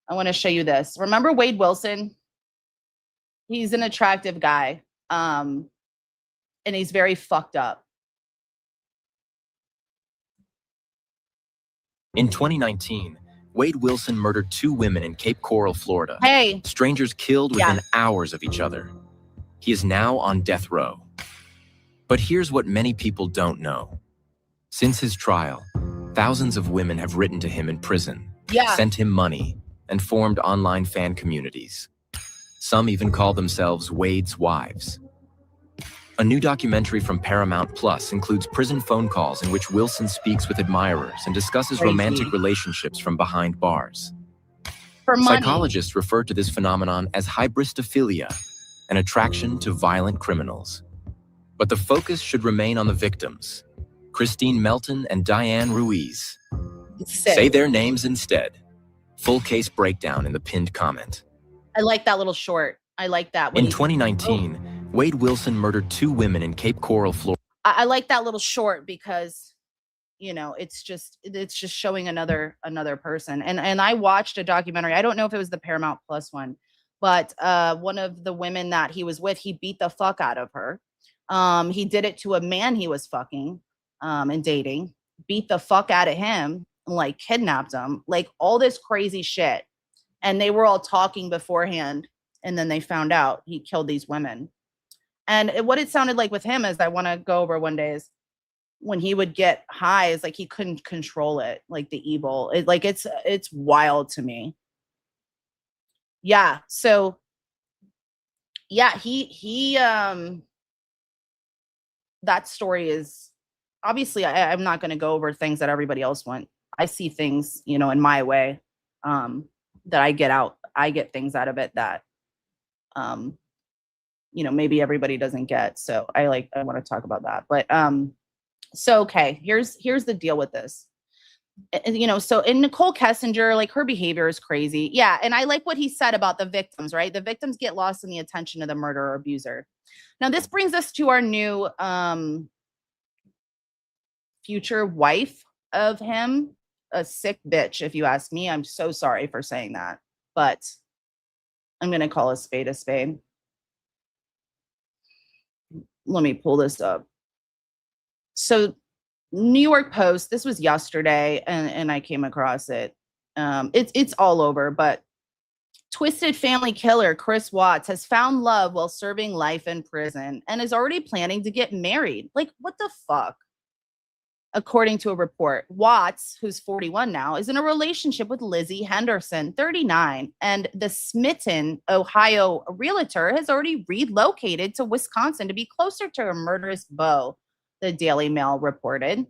I want to show you this. Remember Wade Wilson? He's an attractive guy. And he's very fucked up. In 2019, Wade Wilson murdered 2 women in Cape Coral, Florida. Hey. Strangers killed within hours of each other. He is now on death row. But here's what many people don't know. Since his trial, thousands of women have written to him in prison, sent him money, and formed online fan communities. Some even call themselves Wade's wives. A new documentary from Paramount Plus includes prison phone calls in which Wilson speaks with admirers and discusses romantic relationships from behind bars. For money. Psychologists refer to this phenomenon as hybristophilia, an attraction to violent criminals. But the focus should remain on the victims, Christine Melton and Diane Ruiz. Say their names instead. Full case breakdown in the pinned comment. I like that little short. I like that. In 2019, Wade Wilson murdered 2 women in Cape Coral, Florida. I like that little short because, you know, it's just showing another person. And I watched a documentary. I don't know if it was the Paramount Plus one, but one of the women that he was with, he beat the fuck out of her. He did it to a man he was fucking and dating, beat the fuck out of him, like kidnapped him, like all this crazy shit. And they were all talking beforehand. And then they found out he killed these women. And what it sounded like with him, as I want to go over one day, is when he would get high, is like he couldn't control it, like the evil. It's wild to me. Yeah. So yeah, he that story is obviously I'm not going to go over things that everybody else went. I see things, you know, in my way, that I get things out of it that, you know, maybe everybody doesn't get. So I want to talk about that. But, so, okay, here's the deal with this. You know, so in Nicole Kessinger, like her behavior is crazy. Yeah. And I like what he said about the victims, right? The victims get lost in the attention of the murderer or abuser. Now, this brings us to our new future wife of him, a sick bitch, if you ask me. I'm so sorry for saying that, but I'm going to call a spade a spade. Let me pull this up. So New York Post, this was yesterday, and I came across it. It's all over, but twisted family killer Chris Watts has found love while serving life in prison and is already planning to get married. Like, what the fuck? According to a report, Watts, who's 41 now, is in a relationship with Lizzie Henderson, 39, and the smitten Ohio realtor has already relocated to Wisconsin to be closer to her murderous beau, the Daily Mail reported.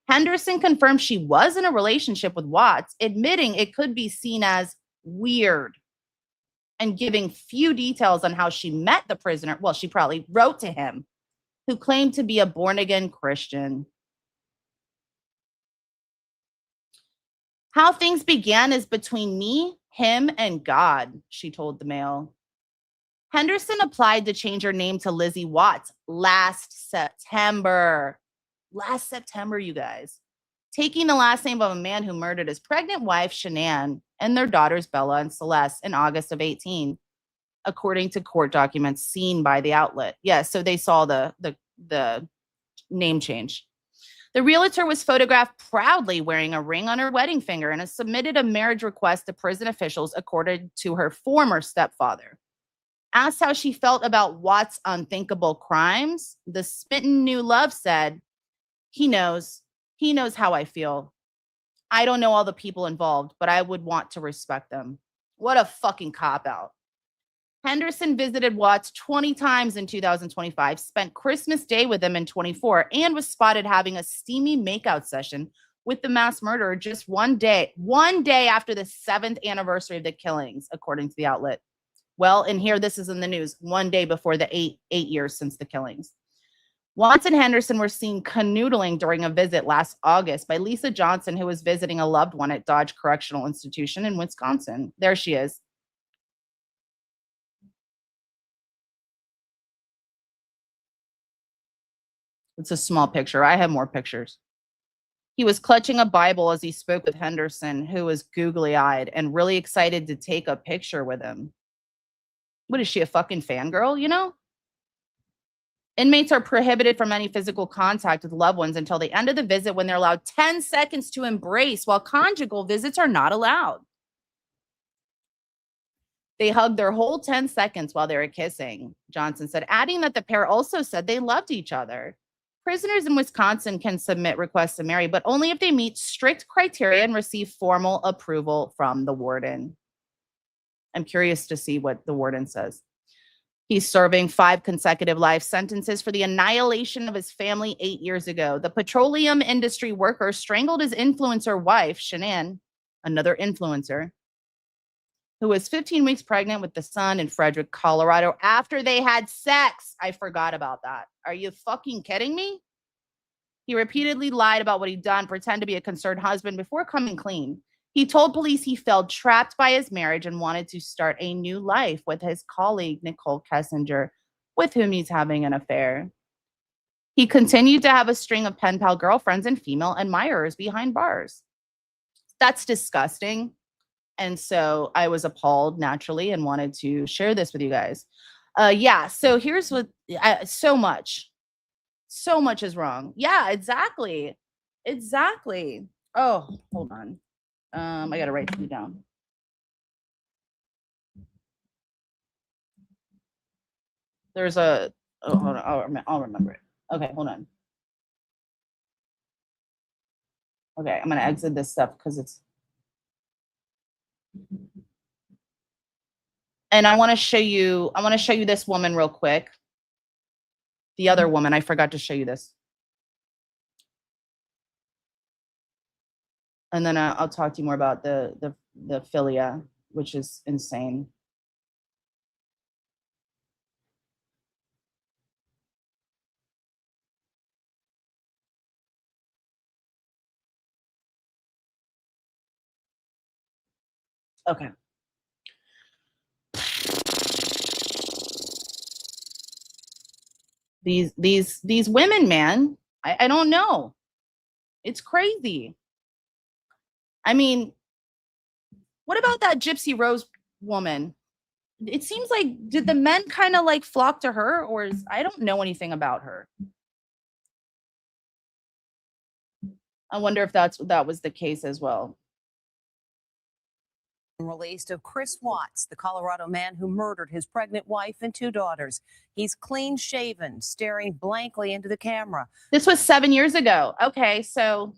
Henderson confirmed she was in a relationship with Watts, admitting it could be seen as weird and giving few details on how she met the prisoner. Well, she probably wrote to him, who claimed to be a born-again Christian. How things began is between me, him, and God, she told the Mail. Henderson applied to change her name to Lizzie Watts last September. Last September, you guys. Taking the last name of a man who murdered his pregnant wife, Shanann, and their daughters, Bella and Celeste, in August of 18, according to court documents seen by the outlet. Yeah, so they saw the name change. The realtor was photographed proudly wearing a ring on her wedding finger and has submitted a marriage request to prison officials, according to her former stepfather. Asked how she felt about Watts' unthinkable crimes, the smitten new love said, He knows how I feel. I don't know all the people involved, but I would want to respect them. What a fucking cop-out. Henderson visited Watts 20 times in 2025, spent Christmas Day with him in 24, and was spotted having a steamy makeout session with the mass murderer just one day after the 7th anniversary of the killings, according to the outlet. Well, and here this is in the news, one day before the eight years since the killings. Watts and Henderson were seen canoodling during a visit last August by Lisa Johnson, who was visiting a loved one at Dodge Correctional Institution in Wisconsin. There she is. It's a small picture. I have more pictures. He was clutching a Bible as he spoke with Henderson, who was googly-eyed and really excited to take a picture with him. What is she, a fucking fangirl, you know? Inmates are prohibited from any physical contact with loved ones until the end of the visit, when they're allowed 10 seconds to embrace, while conjugal visits are not allowed. They hugged their whole 10 seconds while they were kissing, Johnson said, adding that the pair also said they loved each other. Prisoners in Wisconsin can submit requests to marry, but only if they meet strict criteria and receive formal approval from the warden. I'm curious to see what the warden says. He's serving 5 consecutive life sentences for the annihilation of his family 8 years ago. The petroleum industry worker strangled his influencer wife, Shanann, another influencer, who was 15 weeks pregnant with the son in Frederick, Colorado, after they had sex. I forgot about that. Are you fucking kidding me? He repeatedly lied about what he'd done, pretended to be a concerned husband before coming clean. He told police he felt trapped by his marriage and wanted to start a new life with his colleague, Nicole Kessinger, with whom he's having an affair. He continued to have a string of pen pal girlfriends and female admirers behind bars. That's disgusting. And so I was appalled naturally and wanted to share this with you guys. Yeah, so here's what, so much is wrong. Yeah, exactly. Oh, hold on. I got to write something down. There's a, oh, hold on, I'll remember it. Okay, hold on. Okay, I'm going to exit this stuff because it's, and I want to show you this woman real quick. The other woman, I forgot to show you this. And then I'll talk to you more about the philia, which is insane. Okay. These women, man, I don't know. It's crazy. I mean, what about that Gypsy Rose woman? It seems like, did the men kind of like flock to her, or I don't know anything about her. I wonder if that was the case as well. Released of Chris Watts, the Colorado man who murdered his pregnant wife and 2 daughters. He's clean shaven, staring blankly into the camera. This was 7 years ago. Okay, so,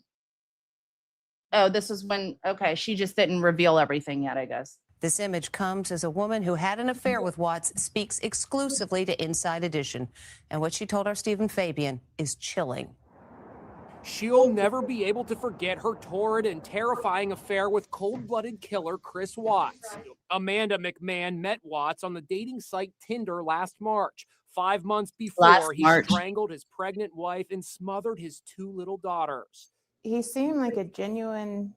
oh, this was when, okay, she just didn't reveal everything yet, I guess. This image comes as a woman who had an affair with Watts speaks exclusively to Inside Edition. And what she told our Stephen Fabian is chilling. She'll never be able to forget her torrid and terrifying affair with cold-blooded killer Chris Watts. Amanda McMahon met Watts on the dating site Tinder last March, 5 months before he strangled his pregnant wife and smothered his 2 little daughters. He seemed like a genuine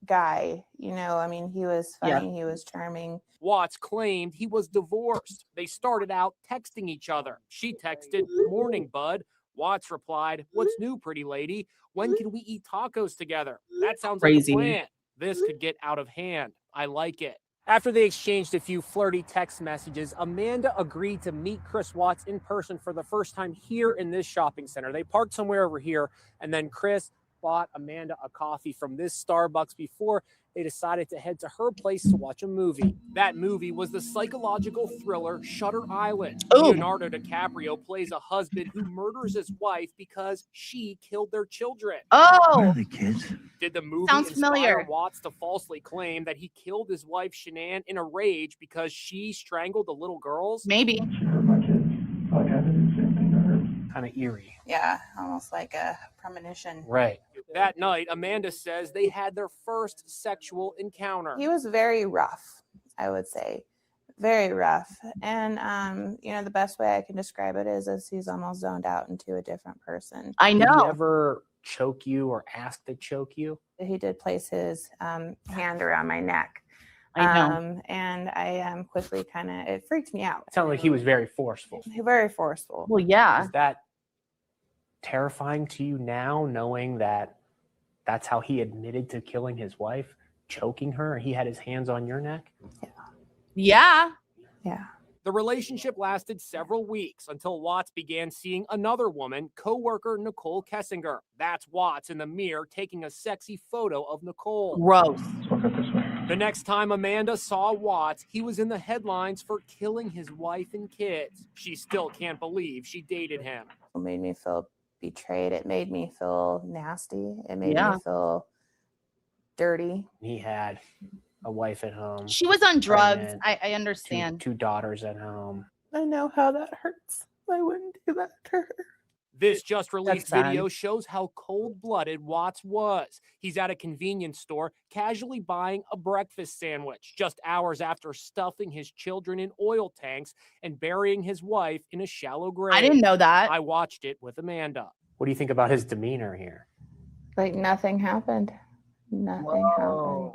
guy, you know, I mean, he was funny, he was charming. Watts claimed he was divorced. They started out texting each other. She texted, "Morning, bud." Watts replied, "What's new, pretty lady? When can we eat tacos together?" That sounds crazy. Like a plan. This could get out of hand. I like it. After they exchanged a few flirty text messages, Amanda agreed to meet Chris Watts in person for the first time here in this shopping center. They parked somewhere over here, and then Chris bought Amanda a coffee from this Starbucks before they decided to head to her place to watch a movie. That movie was the psychological thriller Shutter Island. Ooh. Leonardo DiCaprio plays a husband who murders his wife because she killed their children. Oh, Did the movie sounds inspire familiar. Watts to falsely claim that he killed his wife Shanann in a rage because she strangled the little girls? Maybe. Kind of eerie. Yeah, almost like a premonition. Right. That night, Amanda says they had their first sexual encounter. He was very rough, I would say. Very rough. And the best way I can describe it is as he's almost zoned out into a different person. I Did he know. ever choke you or ask to choke you? He did place his hand around my neck. I know. And I quickly it freaked me out. It sounded like he was very forceful. Very forceful. Well, yeah. Is that terrifying to you now, knowing that that's how he admitted to killing his wife, choking her? He had his hands on your neck? Yeah. Yeah. The relationship lasted several weeks until Watts began seeing another woman, co-worker Nicole Kessinger. That's Watts in the mirror taking a sexy photo of Nicole. Gross. The next time Amanda saw Watts, he was in the headlines for killing his wife and kids. She still can't believe she dated him. It made me feel betrayed. It made me feel nasty. It made Yeah. me feel dirty. He had a wife at home. She was on drugs. pregnant, I understand. two daughters at home. I know how that hurts. I wouldn't do that to her. This just released That's sad. video shows how cold-blooded Watts was. He's at a convenience store casually buying a breakfast sandwich just hours after stuffing his children in oil tanks and burying his wife in a shallow grave. I didn't know that. I watched it with Amanda. What do you think about his demeanor here? Like nothing happened. Nothing happened.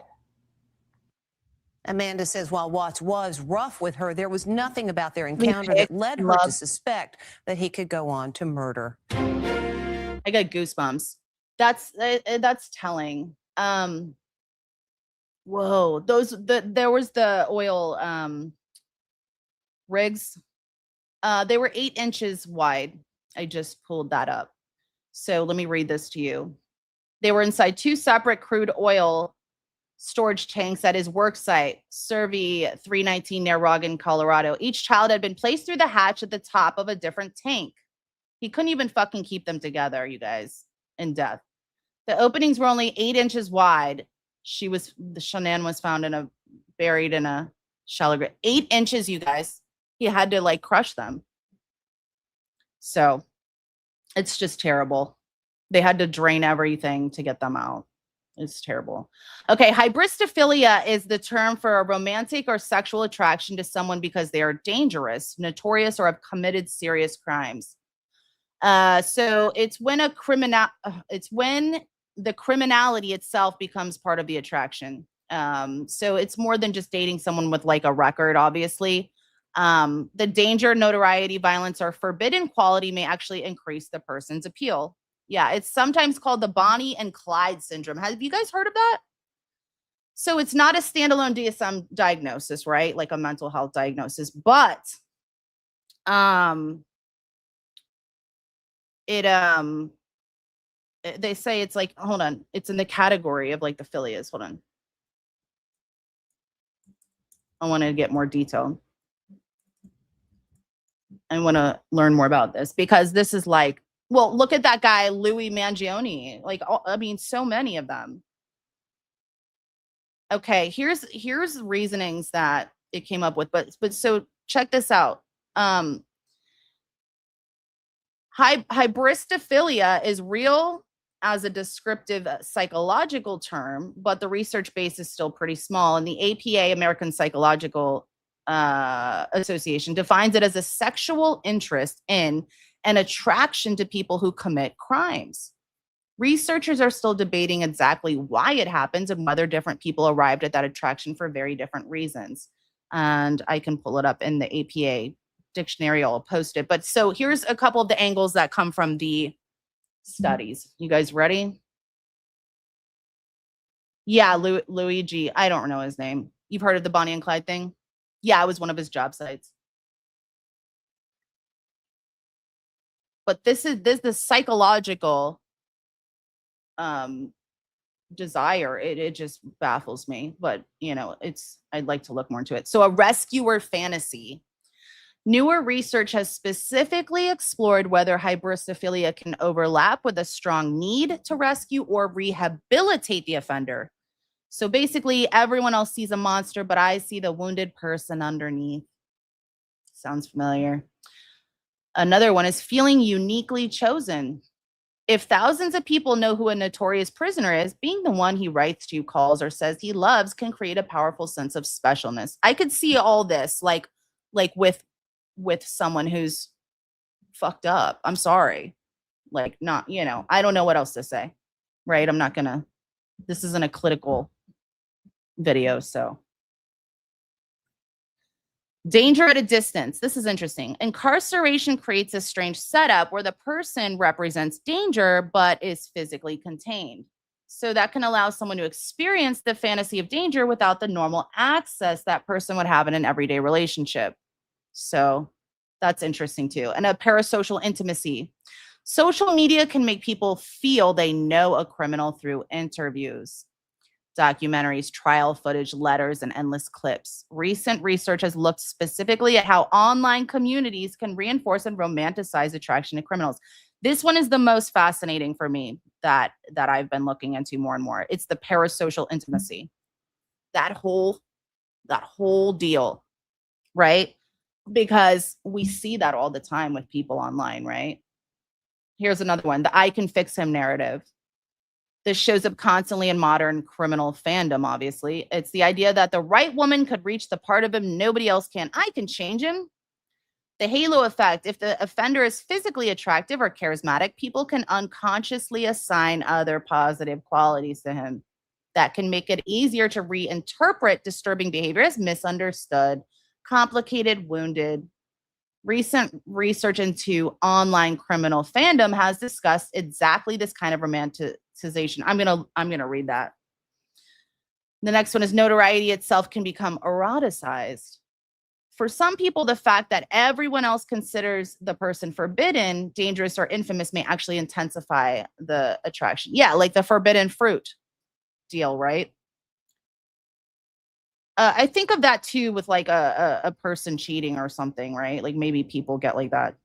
Amanda says while Watts was rough with her, there was nothing about their encounter that led her to suspect that he could go on to murder. I got goosebumps. That's telling. Whoa, there was the oil rigs. They were 8 inches wide. I just pulled that up. So let me read this to you. They were inside 2 separate crude oil storage tanks at his work site, Survey 319 near Roggen, Colorado. Each child had been placed through the hatch at the top of a different tank. He couldn't even fucking keep them together, you guys, in death. The openings were only 8 inches wide. Shanann was found buried in a shallow grave. 8 inches, you guys. He had to crush them. So it's just terrible. They had to drain everything to get them out. It's terrible. Okay, hybristophilia is the term for a romantic or sexual attraction to someone because they are dangerous, notorious, or have committed serious crimes. So it's when the criminality itself becomes part of the attraction. So it's more than just dating someone with a record, obviously. The danger, notoriety, violence, or forbidden quality may actually increase the person's appeal. Yeah, it's sometimes called the Bonnie and Clyde syndrome. Have you guys heard of that? So it's not a standalone DSM diagnosis, right? Like a mental health diagnosis, but they say it's hold on, it's in the category of the philias. Hold on. I want to get more detail. I want to learn more about this because this is well, look at that guy, Louis Mangione. So many of them. Okay, here's reasonings that it came up with, but so check this out. Hybristophilia is real as a descriptive psychological term, but the research base is still pretty small. And the APA, American Psychological Association, defines it as a sexual interest in an attraction to people who commit crimes. Researchers are still debating exactly why it happens and whether different people arrived at that attraction for very different reasons. And I can pull it up in the APA dictionary. I'll post it. But so here's a couple of the angles that come from the studies. You guys ready? Yeah, Luigi. I don't know his name. You've heard of the Bonnie and Clyde thing? Yeah, it was one of his job sites. But this is the psychological desire. It just baffles me, but I'd like to look more into it. So a rescuer fantasy. Newer research has specifically explored whether hybristophilia can overlap with a strong need to rescue or rehabilitate the offender. So basically, everyone else sees a monster, but I see the wounded person underneath. Sounds familiar. Another one is feeling uniquely chosen. If thousands of people know who a notorious prisoner is, being the one he writes to, calls, or says he loves can create a powerful sense of specialness. I could see all this like with someone who's fucked up. I'm sorry. Like, not, I don't know what else to say, right? This isn't a clinical video, so. Danger at a distance. This is interesting. Incarceration creates a strange setup where the person represents danger but is physically contained. So that can allow someone to experience the fantasy of danger without the normal access that person would have in an everyday relationship. So that's interesting too. And a parasocial intimacy. Social media can make people feel they know a criminal through interviews, documentaries, trial footage, letters, and endless clips. Recent research has looked specifically at how online communities can reinforce and romanticize attraction to criminals. This one is the most fascinating for me that I've been looking into more and more. It's the parasocial intimacy. That whole deal, right? Because we see that all the time with people online, right? Here's another one, the I can fix him narrative. This shows up constantly in modern criminal fandom, obviously. It's the idea that the right woman could reach the part of him nobody else can. I can change him. The halo effect. If the offender is physically attractive or charismatic, people can unconsciously assign other positive qualities to him. That can make it easier to reinterpret disturbing behavior as misunderstood, complicated, wounded. Recent research into online criminal fandom has discussed exactly this kind of romanticization. I'm gonna read that. The next one is notoriety itself can become eroticized. For some people, the fact that everyone else considers the person forbidden, dangerous, or infamous may actually intensify the attraction. Yeah, like the forbidden fruit deal, right? I think of that too with like a person cheating or something, right? Like maybe people get like that.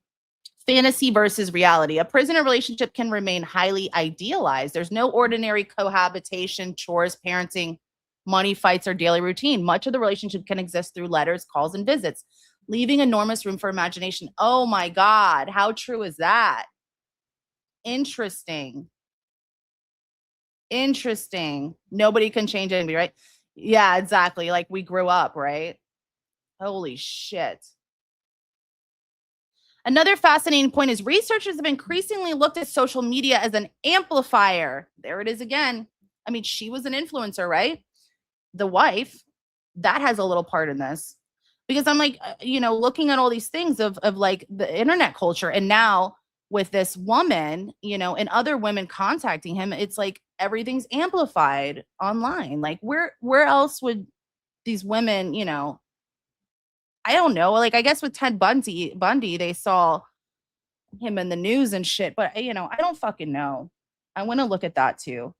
Fantasy versus reality. A prisoner relationship can remain highly idealized. There's no ordinary cohabitation, chores, parenting, money fights, or daily routine. Much of the relationship can exist through letters, calls, and visits, leaving enormous room for imagination. Oh my God, how true is that? Interesting. Nobody can change anybody, right? Yeah, exactly. Like we grew up, right? Holy shit. Another fascinating point is researchers have increasingly looked at social media as an amplifier. There it is again. I mean, she was an influencer, right? The wife, that has a little part in this. Because I'm like, looking at all these things of like the internet culture. And now with this woman, and other women contacting him, it's like everything's amplified online. Like where else would these women, I don't know. Like I guess with Ted Bundy, they saw him in the news and shit, but I don't fucking know. I want to look at that too.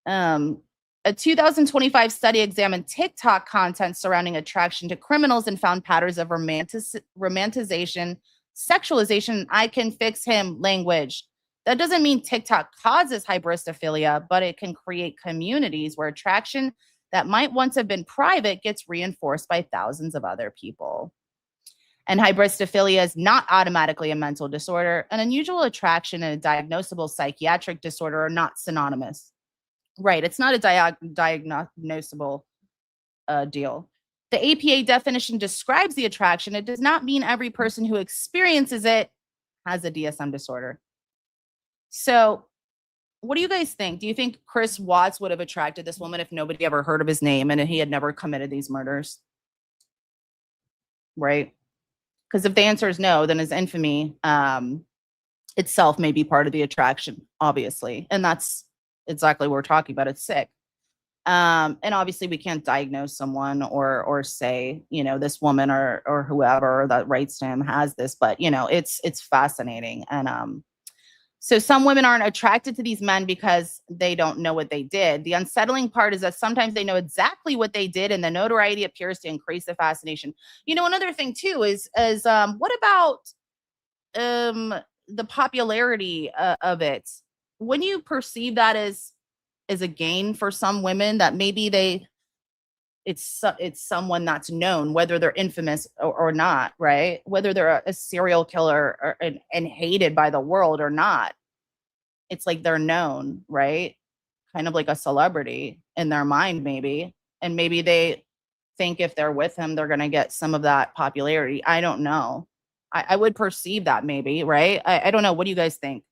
A 2025 study examined TikTok content surrounding attraction to criminals and found patterns of romanticization, sexualization, I can fix him language. That doesn't mean TikTok causes hybristophilia, but it can create communities where attraction that might once have been private gets reinforced by thousands of other people. And hybristophilia is not automatically a mental disorder. An unusual attraction and a diagnosable psychiatric disorder are not synonymous. Right, it's not a diagnosable deal. The APA definition describes the attraction. It does not mean every person who experiences it has a DSM disorder. So what do you guys think? Do you think Chris Watts would have attracted this woman if nobody ever heard of his name and he had never committed these murders? Right? Because if the answer is no, then his infamy itself may be part of the attraction, obviously. And that's exactly what we're talking about. It's sick. And obviously we can't diagnose someone or say, this woman or whoever that writes to him has this, but it's fascinating. And So some women aren't attracted to these men because they don't know what they did. The unsettling part is that sometimes they know exactly what they did, and the notoriety appears to increase the fascination. You know, another thing too is what about the popularity of it? When you perceive that as a gain for some women, that maybe it's someone that's known, whether they're infamous or not, right? Whether they're a serial killer and hated by the world or not. It's like they're known, right? Kind of like a celebrity in their mind, maybe. And maybe they think if they're with him, they're going to get some of that popularity. I don't know. I would perceive that maybe, right? I don't know. What do you guys think?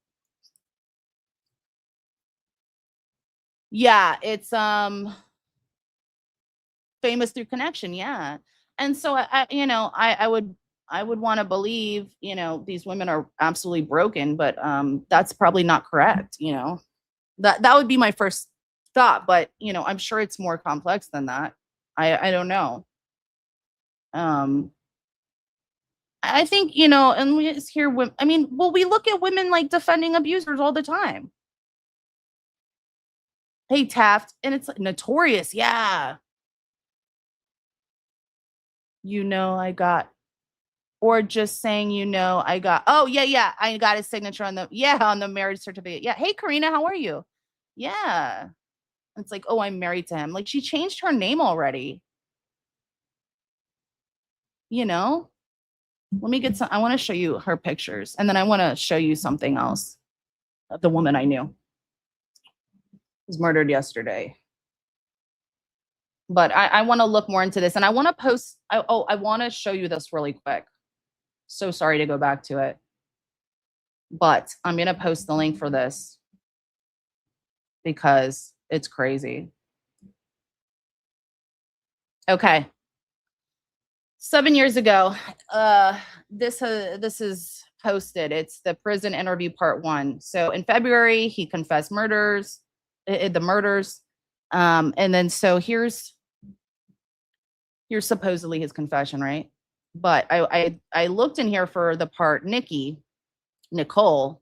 Yeah, it's famous through connection, yeah. And so I would want to believe, these women are absolutely broken, but that's probably not correct, That would be my first thought, but I'm sure it's more complex than that. I don't know. I think, and we just hear women, we look at women like defending abusers all the time. Hey, Taft, and it's like notorious, yeah. I got, or just saying, I got, oh yeah, I got his signature on the marriage certificate. Yeah. Hey, Karina, how are you? Yeah. It's like, oh, I'm married to him. Like, she changed her name already. Let me get I want to show you her pictures, and then I want to show you something else of the woman I knew. Was murdered yesterday. But I want to look more into this, and I want to post. I want to show you this really quick. So sorry to go back to it, but I'm going to post the link for this because it's crazy. Okay. 7 years ago, this is posted. It's the prison interview part 1. So in February, he confessed the murders. And then so here's supposedly his confession, right? But I looked in here for the part Nicole,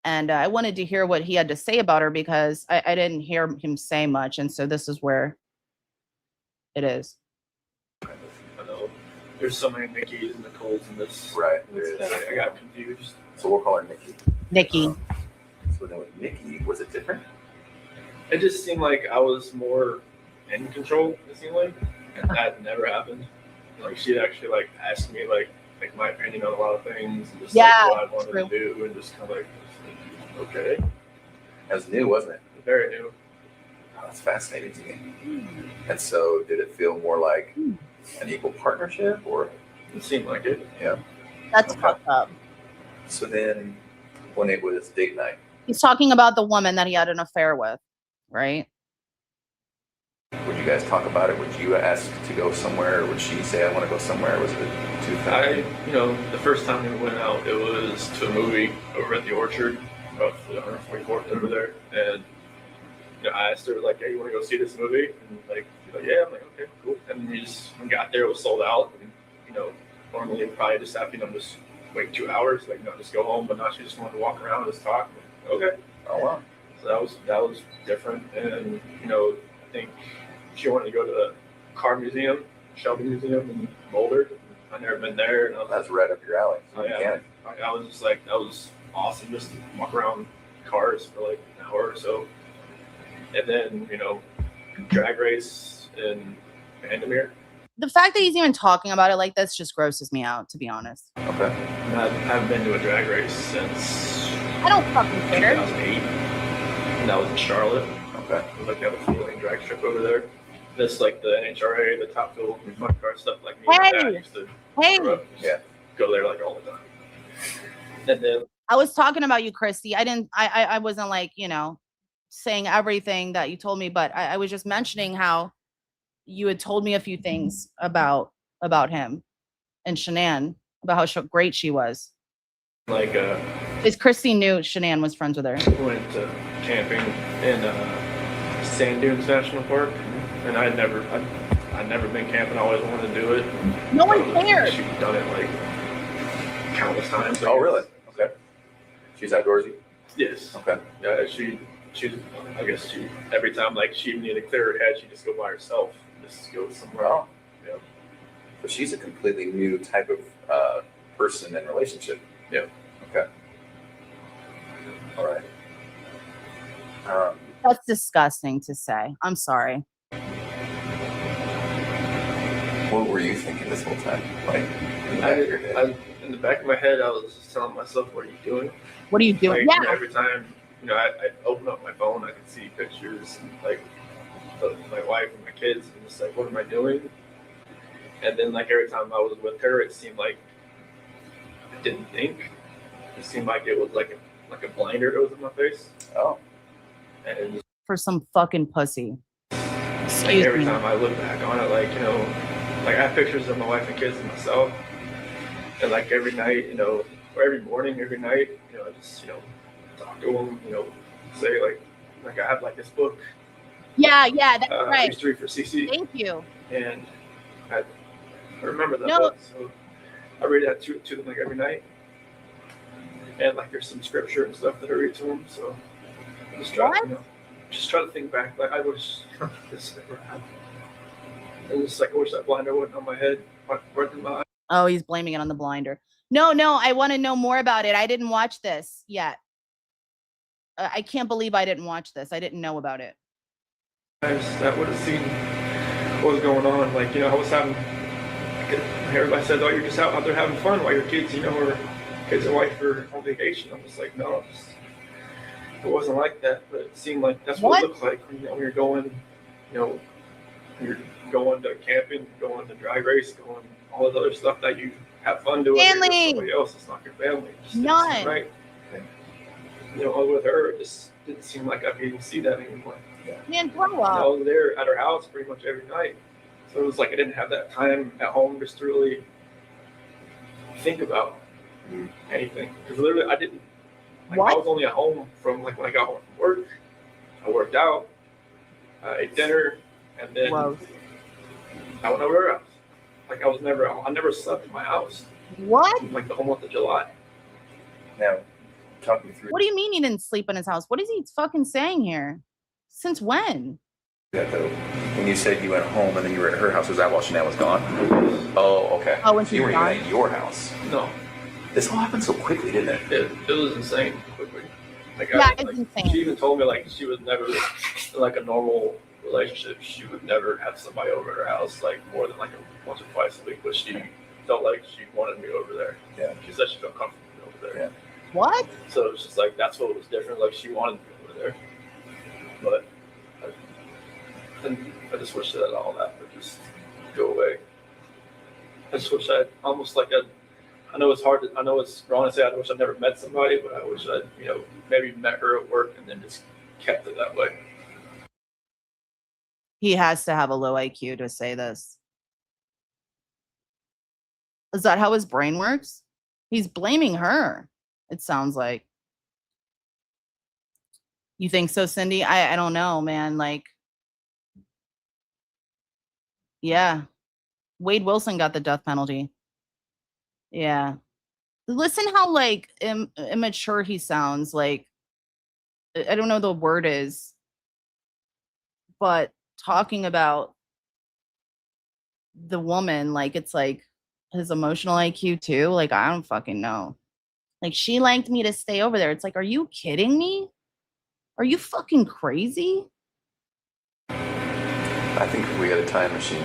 and I wanted to hear what he had to say about her because I didn't hear him say much, and so this is where it is. I know there's so many Nikki's and Nicole's in this. Right. I got confused. So we'll call her Nikki. Nikki. So then with Nikki, was it different? It just seemed like I was more in control, it seemed like. And that never happened. Like, she'd actually ask me my opinion on a lot of things and just what I wanted to do, and just kind of okay. That was new, wasn't it? Very new. Oh, that's fascinating to me. And so did it feel more like an equal partnership, or? It seemed like it. Yeah. That's fucked up. So then when it was date night. He's talking about the woman that he had an affair with, right? Would you guys talk about it? Would you ask to go somewhere? Would she say, I want to go somewhere? Was it too fast? The first time we went out, it was to a movie over at the Orchard, about 144th over there. And I asked her, hey, you want to go see this movie? And yeah, I'm like, okay, cool. And we got there, it was sold out. And, normally it'd probably just have, just wait 2 hours, just go home. But now she just wanted to walk around and just talk. Okay. Oh, wow. So that was different. And, I think she wanted to go to the car museum, Shelby Museum in Boulder. I've never been there. And that's right up your alley. Yeah, I was just that was awesome, just to walk around cars for an hour or so. And then, drag race in Vandermeer. The fact that he's even talking about it like this just grosses me out, to be honest. Okay. I haven't been to a drag race since I don't fucking care. 2008. And that was in Charlotte. Okay. They have a 4-lane drag strip over there. This the NHRA, the Top Fuel, fun car stuff like me. Hey! And Dad used to go there all the time. And then I was talking about you, Christy. I wasn't saying everything that you told me, but I was just mentioning how you had told me a few things about him and Shanann, about how great she was. Is Christy knew Shanann was friends with her? We went to camping in Sand Dunes National Park, and I'd never been camping. I always wanted to do it. No one cared. She'd done it countless times. Oh, really? Okay. She's outdoorsy. Yes. Okay. Yeah, she, I guess she, every time like she needed to clear her head, she just go by herself, just go somewhere. Oh. Yeah. So she's a completely new type of person and relationship. Yeah. Okay. All right. That's disgusting to say. I'm sorry. What were you thinking this whole time? Like, in the back of your head? In the back of my head, I was just telling myself, "What are you doing? What are you doing?" Like, Yeah. Every time, I open up my phone, I can see pictures and like of my wife and my kids, and it's like, what am I doing? And then like every time I was with her, it seemed like I didn't think. It seemed like it was like a blinder that was in my face. Oh. And it was For some fucking pussy. like Excuse every me. time I look back on it, like like I have pictures of my wife and kids and myself, and like every night, or every morning, every night, I just talk to them, say like I have like this book. Yeah, that's right. History for CC. Thank you. And I remember that No. book, so I read that to them like every night. And like there's some scripture and stuff that I read to them, so I just try, just try to think back. Like I wish this never happened. And it's like I wish that blinder wasn't on my head, right in my eye. Oh, he's blaming it on the blinder. No, I want to know more about it. I didn't watch this yet. I can't believe I didn't watch this. I didn't know about it. I would have seen what was going on. Like, I was having, everybody said, oh, you're just out there having fun while your kids, or kids and wife are on vacation. I'm just like, no, it wasn't like that. But it seemed like that's what it looks like when you're going, you're going to camping, going to drag race, going all this other stuff that you have fun doing. With somebody else, it's not your family. It just didn't seem right. With her, it just didn't seem like I could even see that anymore. Man, grow up. I was there at her house pretty much every night. So it was like I didn't have that time at home just to really think about anything. Because literally I didn't. I was only at home from like when I got home from work. I worked out, I ate dinner, and then I went over to her house. Like I never slept in my house. What? Like the whole month of July. Now, talk me through. What do you mean you didn't sleep in his house? What is he fucking saying here? Since when? that though. When you said you went home and then you were at her house, was that while Chanel was gone? Oh, okay. Oh, when so you weren't even at your house. No. This all happened so quickly, didn't it? It was insane quickly. Like, it's insane. She even told me like she was never in like a normal relationship. She would never have somebody over at her house like more than like once or twice a week. But she felt like she wanted me over there. Yeah. She said she felt comfortable over there. Yeah. What? So it's just like that's what was different. Like she wanted me over there, but I just wish that all that would just go away. I just wish I almost like I know it's hard. I know it's wrong to say I wish I'd never met somebody, but I wish I'd maybe met her at work and then just kept it that way. He has to have a low IQ to say this. Is that how his brain works? He's blaming her. It sounds like. You think so, Cindy? I don't know, man. Like, yeah. Wade Wilson got the death penalty. Yeah. Listen how like immature he sounds. Like, I don't know the word is, but talking about the woman, like it's like his emotional IQ too. Like, I don't fucking know. Like, she liked me to stay over there. It's like, are you kidding me? Are you fucking crazy? I think if we had a time machine,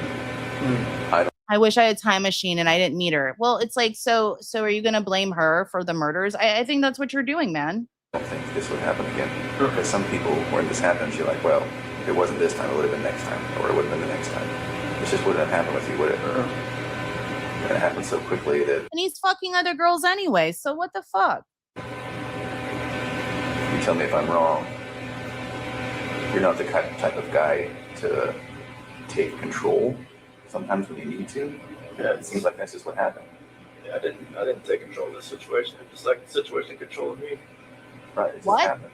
I wish I had a time machine and I didn't meet her. Well, it's like, so are you gonna blame her for the murders? I think that's what you're doing, man. I don't think this would happen again. Because some people, when this happens, you're like, well, if it wasn't this time, it would have been next time, or it would have been the next time. It just wouldn't have happened with you, would it? And it happened so quickly that And he's fucking other girls anyway. So what the fuck? you tell me if I'm wrong. You're not the type of guy to take control sometimes when you need to. Yeah, it seems like that's just what happened. Yeah, I didn't take control of the situation. It was like the situation controlled me. Right. It just What? happened.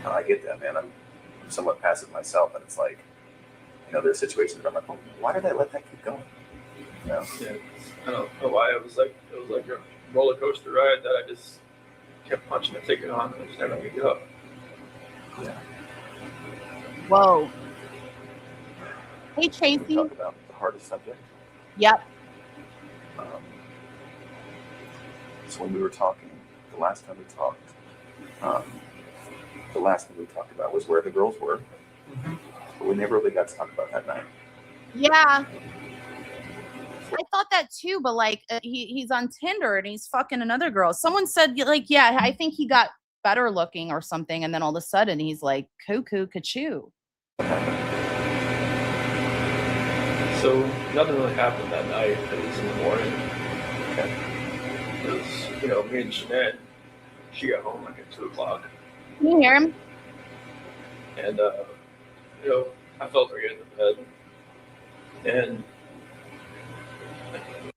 No, I get that, man. I'm somewhat passive myself, and it's like, there's situations where I'm like, oh, why did I let that keep going? Yeah, I don't know why. It was like a roller coaster ride that I just kept punching and taking on, and just never let me get up. Yeah. Whoa. Hey, Can we Tracy. talk about the hardest subject? Yep. So when we were talking, the last thing we talked about was where the girls were. But we never really got to talk about that night. Yeah. I thought that too, but like he's on Tinder and he's fucking another girl. Someone said like, yeah, I think he got better looking or something, and then all of a sudden he's like cuckoo cachoo. So nothing really happened that night. It was in the morning. Because, you know, me and Jeanette, she got home like at 2 o'clock. Can you hear him? And, you know, I felt her get in the bed. And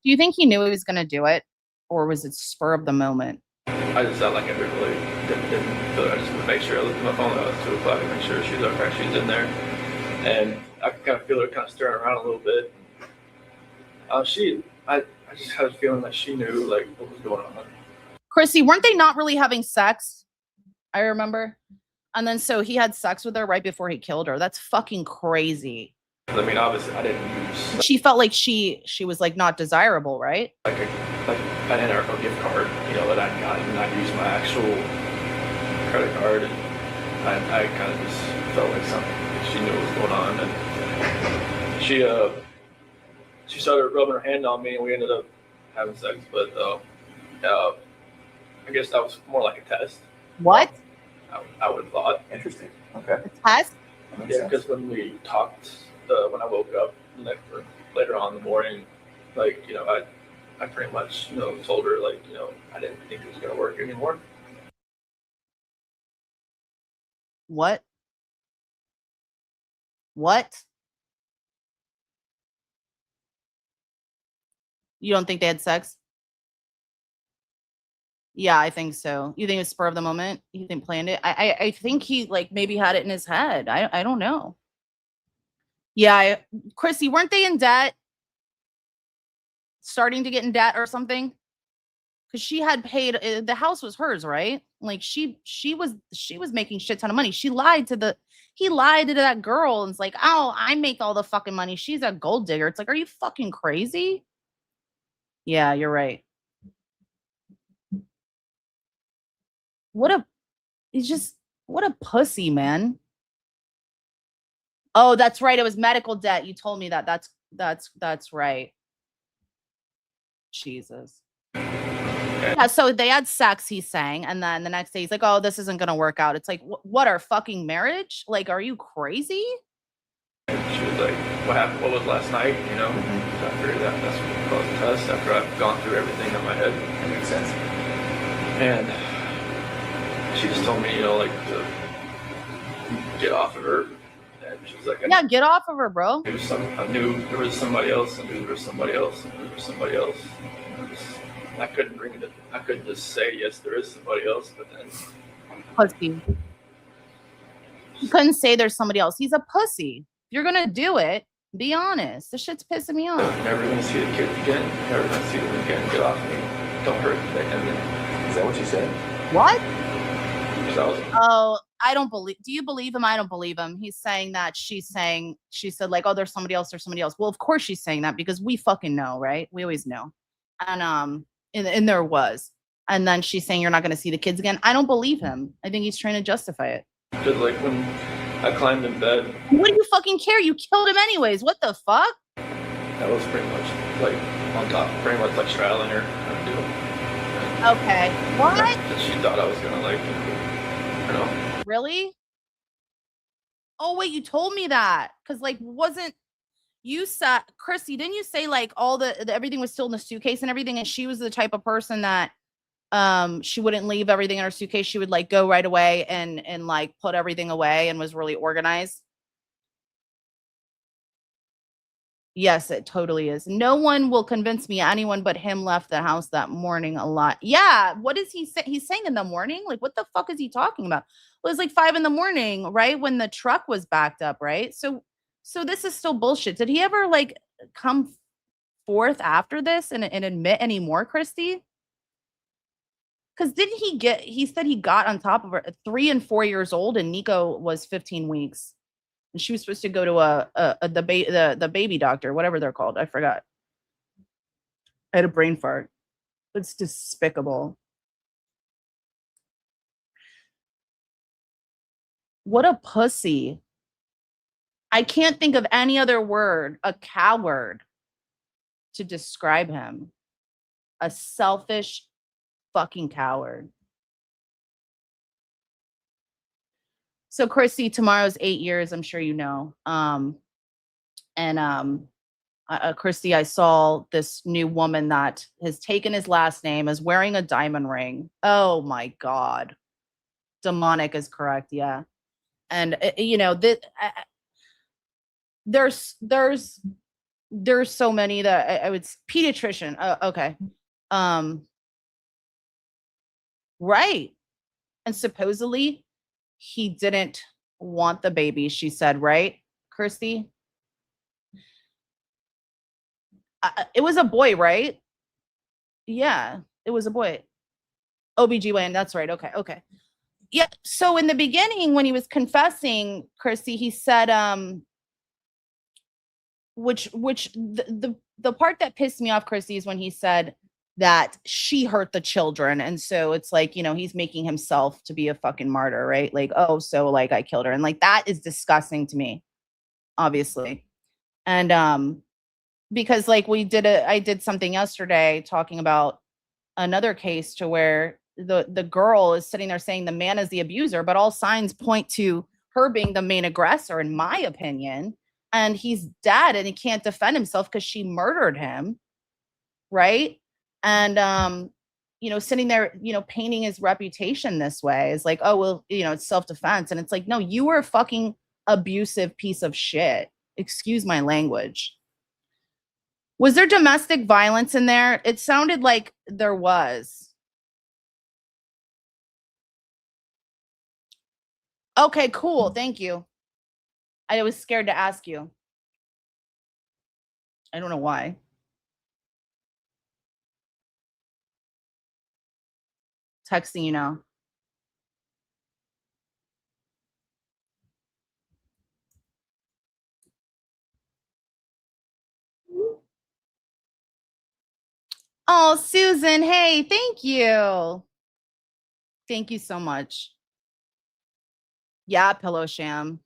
Do you think he knew he was going to do it, or was it spur of the moment? I just felt like I really didn't feel it. I just wanted to make sure I looked at my phone at 2 o'clock and make sure she's okay, she's in there. And I could kind of feel her kind of stirring around a little bit. I just had a feeling like she knew like what was going on. Chrissy, weren't they not really having sex? I remember. And then so he had sex with her right before he killed her. That's fucking crazy. I mean, obviously, I didn't use She felt like she was like not desirable, right? like I didn't have a gift card, you know, that I'd gotten, and I used my actual credit card, and I kind of just felt like something. She knew what was going on, and she started rubbing her hand on me, and we ended up having sex. But I guess that was more like a test. What? I would have thought. Interesting. Okay. A test? Yeah, because when we talked, when I woke up later on in the morning, like, you know, I pretty much, you know, told her, like, you know, I didn't think it was going to work anymore. What? What? You don't think they had sex? Yeah, I think so. You think it was spur of the moment? You think planned it? I think he like maybe had it in his head. I don't know. Yeah, Chrissy, weren't they in debt? Starting to get in debt or something? Because she had paid. The house was hers, right? Like she was making shit ton of money. He lied to that girl and it's like, oh, I make all the fucking money. She's a gold digger. It's like, are you fucking crazy? Yeah, you're right. What a pussy, man. Oh, that's right. It was medical debt. You told me that. That's right. Jesus. Yeah, so they had sex, he's saying, and then the next day he's like, oh, this isn't gonna work out. It's like, what, our fucking marriage? Like, are you crazy? And she was like, what happened? What was last night? You know? So I figured that's what caused the test after I've gone through everything in my head. That makes sense. And she just told me, you know, like, to get off of her. And she was like, Yeah, get off of her, bro. I knew there was somebody else, I knew there was somebody else, I knew there was somebody else. I couldn't bring it. I couldn't just say, yes, there is somebody else, but then. Pussy. He couldn't say there's somebody else. He's a pussy. If you're gonna do it, be honest. This shit's pissing me off. Never gonna see the kids again. Never gonna see them again. Get off me. Don't hurt me. And then, is that what you said? What? Was, oh, I don't believe. Do you believe him? I don't believe him. He's saying that. She said like, oh, there's somebody else. There's somebody else. Well, of course she's saying that because we fucking know, right? We always know. And and there was. And then she's saying you're not gonna see the kids again. I don't believe him. I think he's trying to justify it. Because like when I climbed in bed. What do you fucking care? You killed him anyways. What the fuck? That was pretty much like on top, pretty much like straddling her. Okay. What? That she thought I was gonna like, you know. Really? Oh wait, you told me that because like wasn't you said Chrissy? Didn't you say like all the everything was still in the suitcase and everything, and she was the type of person that she wouldn't leave everything in her suitcase. She would like go right away and like put everything away and was really organized. Yes, it totally is. No one will convince me anyone but him left the house that morning a lot. Yeah, what is he saying? He's saying in the morning? Like, what the fuck is he talking about? Well, it was like 5 a.m, right? When the truck was backed up, right? So this is still bullshit. Did he ever like come forth after this and admit any more, Christy? Because didn't he said he got on top of her at 3 and 4 years old, and Nico was 15 weeks. And she was supposed to go to the baby doctor, whatever they're called. I forgot. I had a brain fart. It's despicable. What a pussy. I can't think of any other word, a coward, to describe him. A selfish fucking coward. So Chrissy, tomorrow's 8 years, I'm sure you know. Christy, I saw this new woman that has taken his last name, is wearing a diamond ring. Oh my God. Demonic is correct. Yeah. And you know, there's so many that I would pediatrician. Okay. Right. And supposedly he didn't want the baby, she said, right, Kirsty? It was a boy, right? Yeah, it was a boy. OBGYN, that's right. Okay. Yeah, so in the beginning when he was confessing, Kirsty, he said, which the part that pissed me off, Kirsty, is when he said that she hurt the children. And so it's like, you know, he's making himself to be a fucking martyr, right? Like, oh, so like I killed her. And like, that is disgusting to me, obviously. And because like I did something yesterday talking about another case to where the girl is sitting there saying the man is the abuser, but all signs point to her being the main aggressor, in my opinion. And he's dead and he can't defend himself because she murdered him. Right. And, you know, sitting there, you know, painting his reputation this way is like, oh, well, you know, it's self-defense. And it's like, no, you were a fucking abusive piece of shit. Excuse my language. Was there domestic violence in there? It sounded like there was. Okay, cool. Thank you. I was scared to ask you. I don't know why. Texting you now. Oh, Susan. Hey, thank you. Thank you so much. Yeah, Pillow Sham.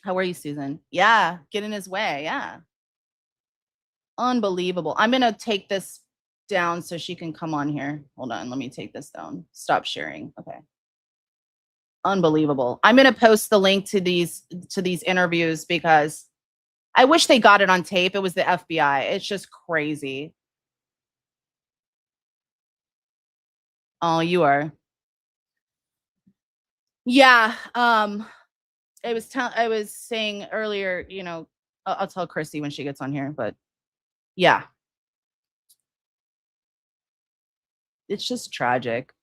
How are you, Susan? Yeah, get in his way. Yeah. Unbelievable. I'm going to take this down so she can come on here. Hold on. Let me take this down. Stop sharing. Okay. Unbelievable. I'm going to post the link to these interviews because I wish they got it on tape. It was the FBI. It's just crazy. Oh, you are. Yeah. I was saying earlier, you know, I'll tell Chrissy when she gets on here, but yeah. It's just tragic.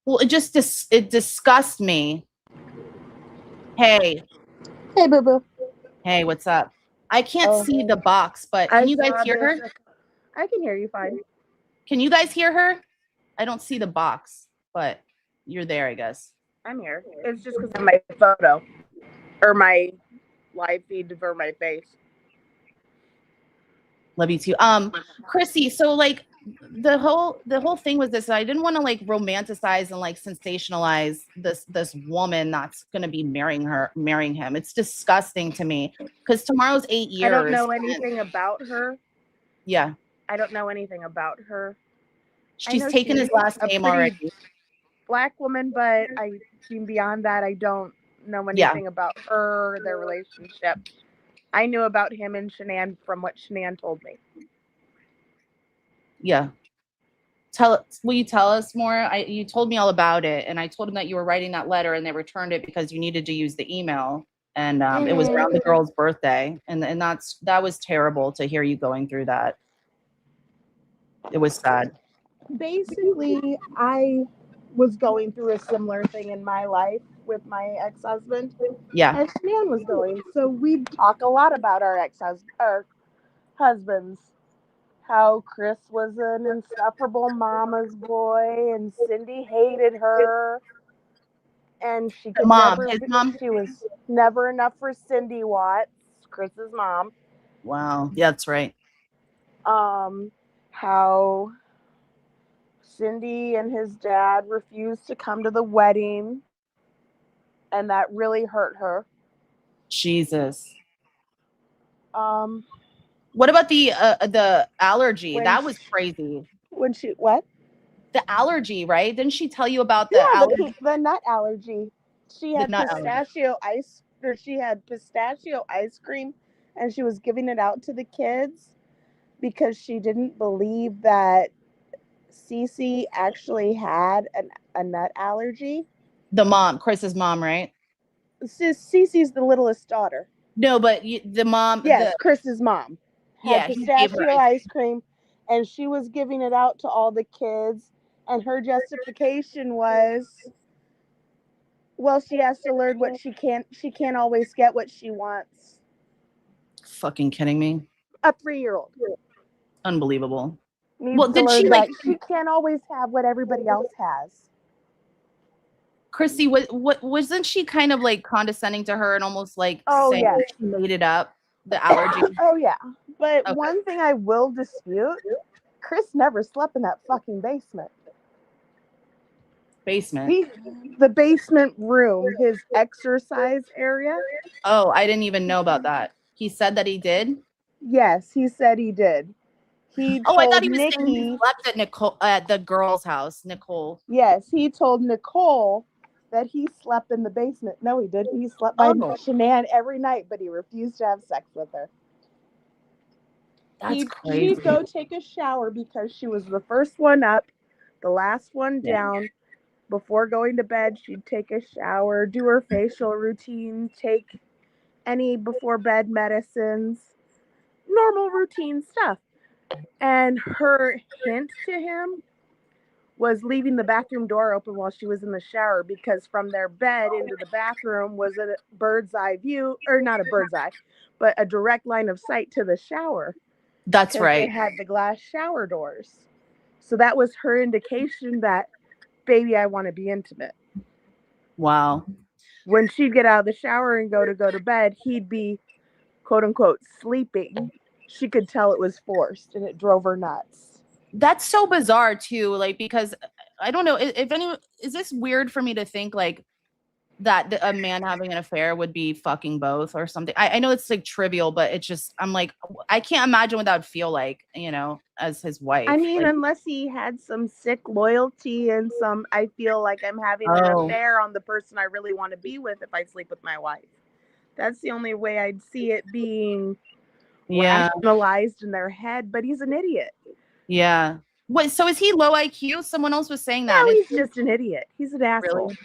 Well, it disgusts me. Hey. Hey, boo boo. Hey, what's up? I can't see the box, but can you guys hear her? I can hear you fine. Can you guys hear her? I don't see the box, but you're there, I guess. I'm here. It's just because of my photo or my live feed for my face. Love you too. Chrissy, so like the whole thing was this. I didn't want to like romanticize and like sensationalize this woman that's gonna be marrying him. It's disgusting to me because tomorrow's 8 years. I don't know anything about her. Yeah. I don't know anything about her. She's taken his last name already. Black woman, but beyond that, I don't know anything about her, their relationship. I knew about him and Shanann from what Shanann told me. Yeah. Will you tell us more? You told me all about it, and I told him that you were writing that letter and they returned it because you needed to use the email. And it was around the girl's birthday. And that was terrible to hear you going through that. It was sad. Basically, I was going through a similar thing in my life with my ex-husband. Yeah. As Shanann was going. So we'd talk a lot about our husbands, how Chris was an insufferable mama's boy and Cindy hated her. And she could His mom. She was never enough for Cindy Watts, Chris's mom. Wow. Yeah, that's right. How Cindy and his dad refused to come to the wedding, and that really hurt her. Jesus. What about the allergy? That was crazy. When she what? The allergy, right? Didn't she tell you about the Yeah, allergy? the nut allergy. She had nut allergy. pistachio ice, or she had pistachio ice cream, and she was giving it out to the kids because she didn't believe that Cece actually had a nut allergy. The mom, Chris's mom, right? Cece's the littlest daughter. No, but the mom. Yes, Chris's mom had he gave her pistachio ice cream, and she was giving it out to all the kids. And her justification was, well, she has to learn what she can't always get what she wants. Fucking kidding me? A 3-year-old. Unbelievable. Well, did she like? She can't always have what everybody else has. Chrissy, what wasn't she kind of like condescending to her and almost like saying yeah. she made it up, the allergy? Oh yeah, but one thing I will dispute: Chris never slept in that fucking basement. The basement room, his exercise area. Oh, I didn't even know about that. He said that he did? Yes, he said he did. I thought he was saying he slept at the girl's house, Nicole. Yes, he told Nicole that he slept in the basement. No, he didn't. He slept by Shanann every night, but he refused to have sex with her. That's crazy. She'd go take a shower because she was the first one up, the last one down. Before going to bed, she'd take a shower, do her facial routine, take any before bed medicines, normal routine stuff. And her hint to him was leaving the bathroom door open while she was in the shower, because from their bed into the bathroom was a bird's eye view, or not a bird's eye, but a direct line of sight to the shower. That's right. They had the glass shower doors. So that was her indication that, baby, I want to be intimate. Wow. When she'd get out of the shower and go to bed, he'd be, quote unquote, sleeping. She could tell it was forced, and it drove her nuts. That's so bizarre too, like, because I don't know if anyone, is this weird for me to think like that a man having an affair would be fucking both or something? I know it's like trivial, but it's just, I'm like, I can't imagine what that would feel like, you know, as his wife. I mean, like, unless he had some sick loyalty and some, I feel like I'm having an affair on the person I really want to be with if I sleep with my wife. That's the only way I'd see it being rationalized in their head, but he's an idiot. Yeah. What? So is he low IQ? Someone else was saying that. No, he's just an idiot. He's an asshole. Really?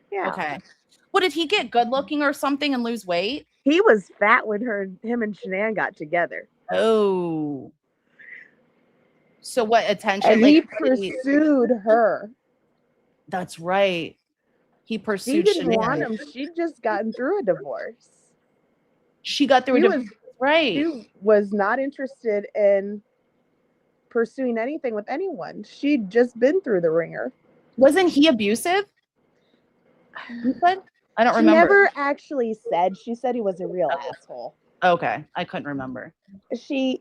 Yeah. Okay. What, did he get good looking or something and lose weight? He was fat when him and Shanann got together. Oh. So what, attention? And like, he pursued her. That's right. He pursued She didn't Shanann. want him. She'd just gotten through a divorce. She got through a divorce. Right. She was not interested in pursuing anything with anyone. She'd just been through the ringer. Wasn't he abusive? You said? I don't She remember. never actually said. She said he was a real asshole. Okay. I couldn't remember. Shanann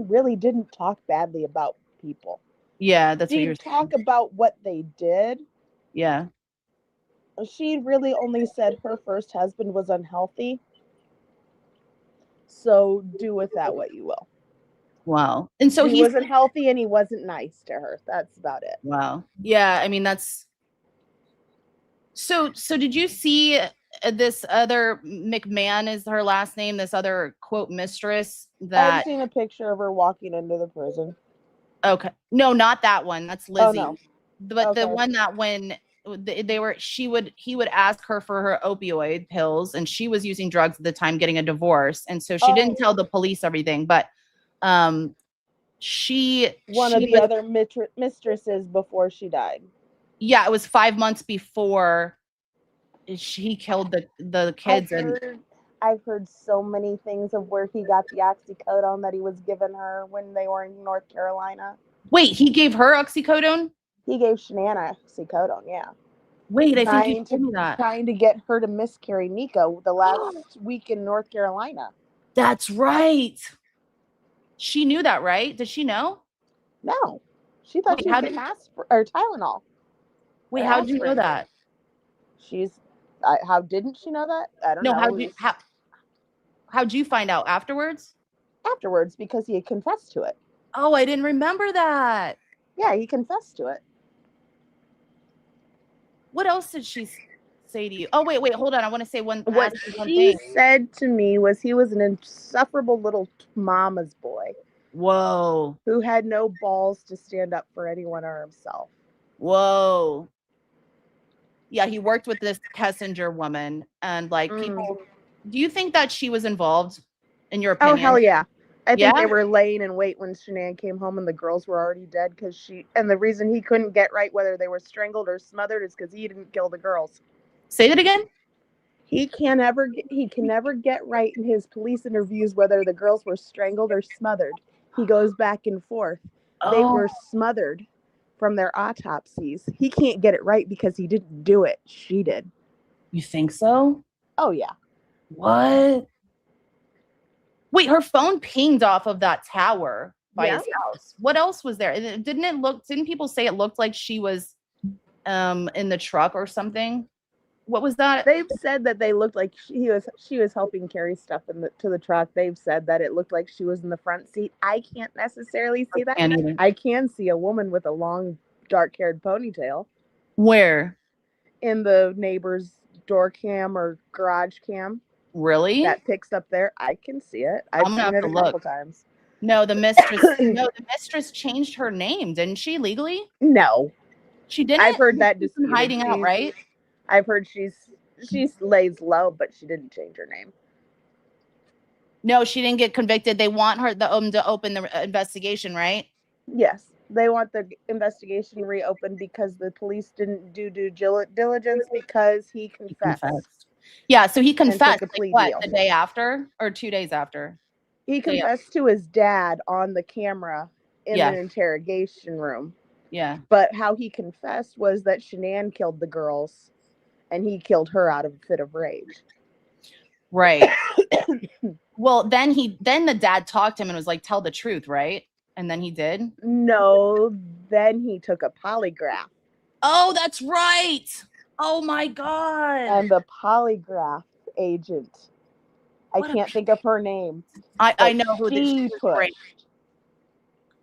really didn't talk badly about people. Yeah, that's what She'd you're talk about what they did. Yeah. She really only said her first husband was unhealthy. So do with that what you will. Wow. And so he wasn't healthy and he wasn't nice to her. That's about it. Wow. Yeah, I mean, that's so did you see this other McMahon is her last name, this other quote mistress that I've seen a picture of her walking into the prison. Okay. No, not that one. That's Lizzie. Oh, no. But the one that when he would ask her for her opioid pills, and she was using drugs at the time, getting a divorce, and so she didn't tell the police everything, but she of the other mistresses before she died. Yeah, it was 5 months before he killed the kids. I've heard so many things of where he got the oxycodone that he was giving her when they were in North Carolina. Wait, he gave her oxycodone? He gave Shanann oxycodone, yeah. Wait, I think you Trying told me that. Trying to get her to miscarry Nico the last week in North Carolina. That's right. She knew that, right? Did she know? No. She thought Wait, she was getting or Tylenol. Wait, Or how did you know aspirin. that? How didn't she know that? I don't No, know. how'd you find out afterwards? Afterwards, because he had confessed to it. Oh, I didn't remember that. Yeah, he confessed to it. What else did she say to you? Oh, wait, hold on. I want to say one What she thing. said to me was he was an insufferable little mama's boy. Whoa. Who had no balls to stand up for anyone or himself. Whoa. Yeah, he worked with this Kessinger woman, and like people. Do you think that she was involved, in your opinion? Oh, hell yeah. I think Yeah? they were laying in wait when Shanann came home and the girls were already dead and the reason he couldn't get right whether they were strangled or smothered is because he didn't kill the girls. Say that again? He can never get right in his police interviews whether the girls were strangled or smothered. He goes back and forth. They were smothered from their autopsies. He can't get it right because he didn't do it. She did. You think so? Oh, yeah. What? Wait, her phone pinged off of that tower by his house. What else was there? Didn't people say it looked like she was in the truck or something? What was that? They've said that they looked like she was helping carry stuff to the truck. They've said that it looked like she was in the front seat. I can't necessarily see that. I can see a woman with a long dark-haired ponytail. Where? In the neighbor's door cam or garage cam. Really? That picks up there. I can see it. I've seen it a couple times. No, the mistress changed her name, didn't she, legally? No. She didn't? I've heard that She's been hiding out, right? I've heard she lays low, but she didn't change her name. No, she didn't get convicted. They want her to open the investigation, right? Yes. They want the investigation reopened because the police didn't do due diligence because he confessed. Yeah, so he confessed took a plea like, deal. the day after or 2 days after? He confessed to his dad on the camera in an interrogation room. Yeah. But how he confessed was that Shanann killed the girls and he killed her out of a fit of rage. Right. Well, then the dad talked to him and was like, tell the truth, right? And then he did? No, then he took a polygraph. Oh, that's right. Oh my God. And the polygraph agent, I can't think of her name. I know who she pushed.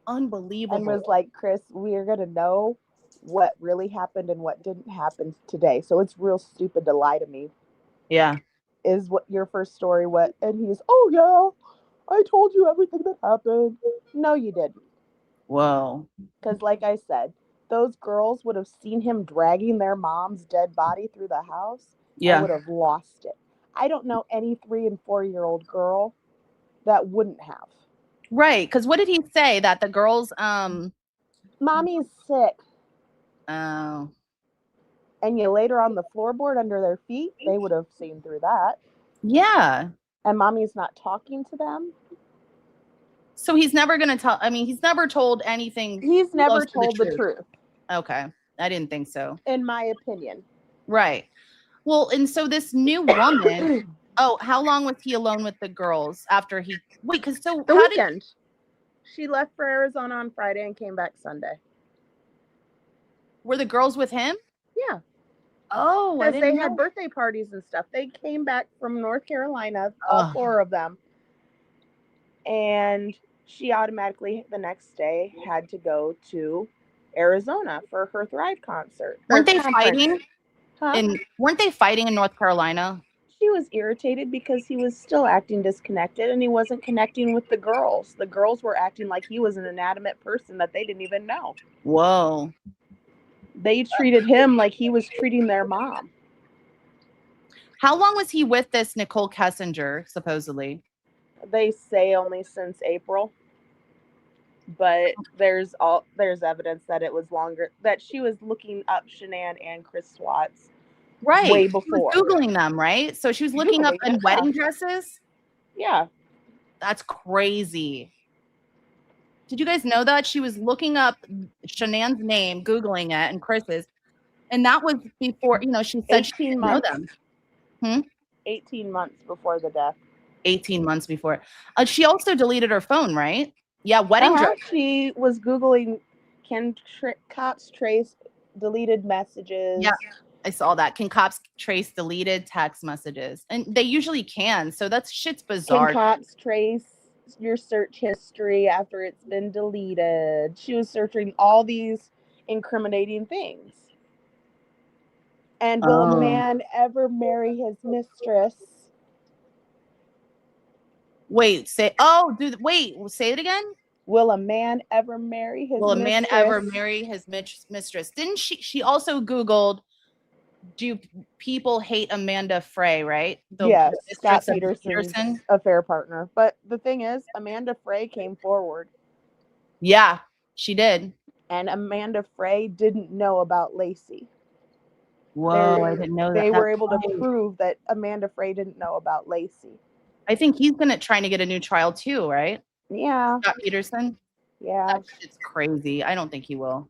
Unbelievable. And was like, Chris, we're going to know what really happened and what didn't happen today. So it's real stupid to lie to me. Yeah. Is what your first story, what? And he's, oh, yeah, I told you everything that happened. No, you didn't. Whoa. Because like I said, those girls would have seen him dragging their mom's dead body through the house. Yeah. And would have lost it. I don't know any 3 and 4-year-old girl that wouldn't have. Right. Because what did he say? That the girls, Mommy's sick. Oh. And you laid her on the floorboard under their feet, they would have seen through that. Yeah. And mommy's not talking to them. So he's never going to tell, he's never told anything. He's never told the truth. Okay. I didn't think so. In my opinion. Right. Well, and so this new woman, how long was he alone with the girls after he, because so the weekend. She left for Arizona on Friday and came back Sunday. Were the girls with him? Yeah. Oh, because they had birthday parties and stuff. They came back from North Carolina, all 4 of them. And she automatically the next day had to go to Arizona for her Thrive concert. Weren't they fighting? Huh? Weren't they fighting in North Carolina? She was irritated because he was still acting disconnected and he wasn't connecting with the girls. The girls were acting like he was an inanimate person that they didn't even know. Whoa. They treated him like he was treating their mom. How long was he with this Nicole Kessinger, supposedly? They say only since April. But there's evidence that it was longer, that she was looking up Shanann and Chris Watts Right. way She was before. Googling them, right? So she was looking up Googling, in yeah. wedding dresses. Yeah. That's crazy. Did you guys know that she was looking up Shanann's name, Googling it, and Chris's, and that was before, you know, she said she 18 didn't know months. them. Hmm? 18 months before the death. 18 months before. She also deleted her phone, right? Yeah, wedding dress. She was Googling, cops trace deleted messages? Yeah, I saw that. Can cops trace deleted text messages? And they usually can. So that's shit's bizarre. Can cops trace your search history after it's been deleted? She was searching all these incriminating things. And will a man ever marry his mistress? Wait, say it again. Will a man ever marry his Will a mistress? man ever marry his mistress? Didn't she also Googled, do people hate Amanda Frey, right? Yes, mistress Scott of Peterson's affair partner. But the thing is, Amanda Frey came forward. Yeah, she did. And Amanda Frey didn't know about Lacey. Whoa, I didn't know that. They were That's able to right. prove that Amanda Frey didn't know about Lacey. I think he's trying to get a new trial too, right? Yeah. Scott Peterson? Yeah. That shit's crazy. I don't think he will.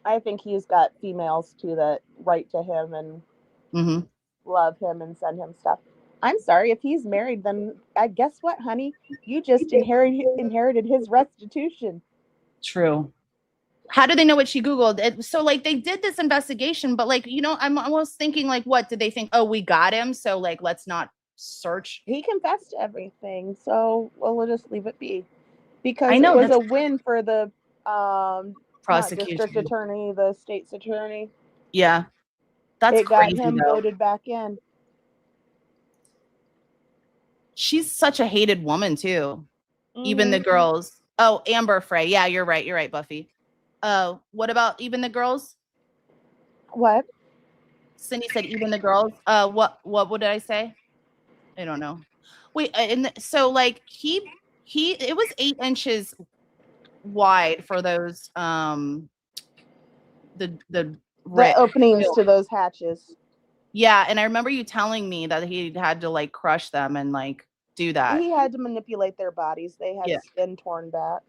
I think he's got females too that write to him and love him and send him stuff. I'm sorry, if he's married, then I guess what, honey? You just inherited his restitution. True. How do they know what she Googled? So like they did this investigation, but like, you know, I'm almost thinking like, what did they think? Oh, we got him. So like, let's not search. He confessed to everything. So we'll just leave it be. Because I know, it was that's a win for the prosecution, district attorney, the state's attorney. Yeah. That's it got crazy, him though. voted back in. She's such a hated woman too. Even the girls. Oh, Amber Frey. Yeah, you're right. You're right, Buffy. What about even the girls? What? Cindy said even the girls. What did I say? I don't know. Wait, and so like it was 8 inches wide for those the openings to those hatches. Yeah, and I remember you telling me that he had to like crush them and like do that. He had to manipulate their bodies. They had skin torn back.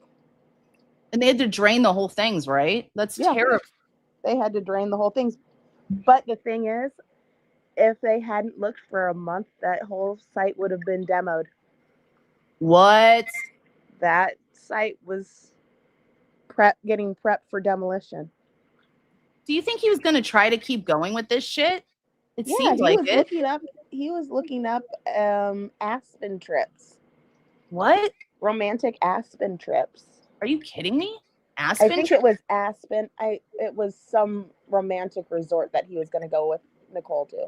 And they had to drain the whole things, right? That's terrible. They had to drain the whole things. But the thing is, if they hadn't looked for a month, that whole site would have been demoed. What? That site was getting prepped for demolition. Do you think he was going to try to keep going with this shit? It seems like it. He was looking up Aspen trips. What? Romantic Aspen trips. Are you kidding me? Aspen? I think it was Aspen. It was some romantic resort that he was going to go with Nicole to.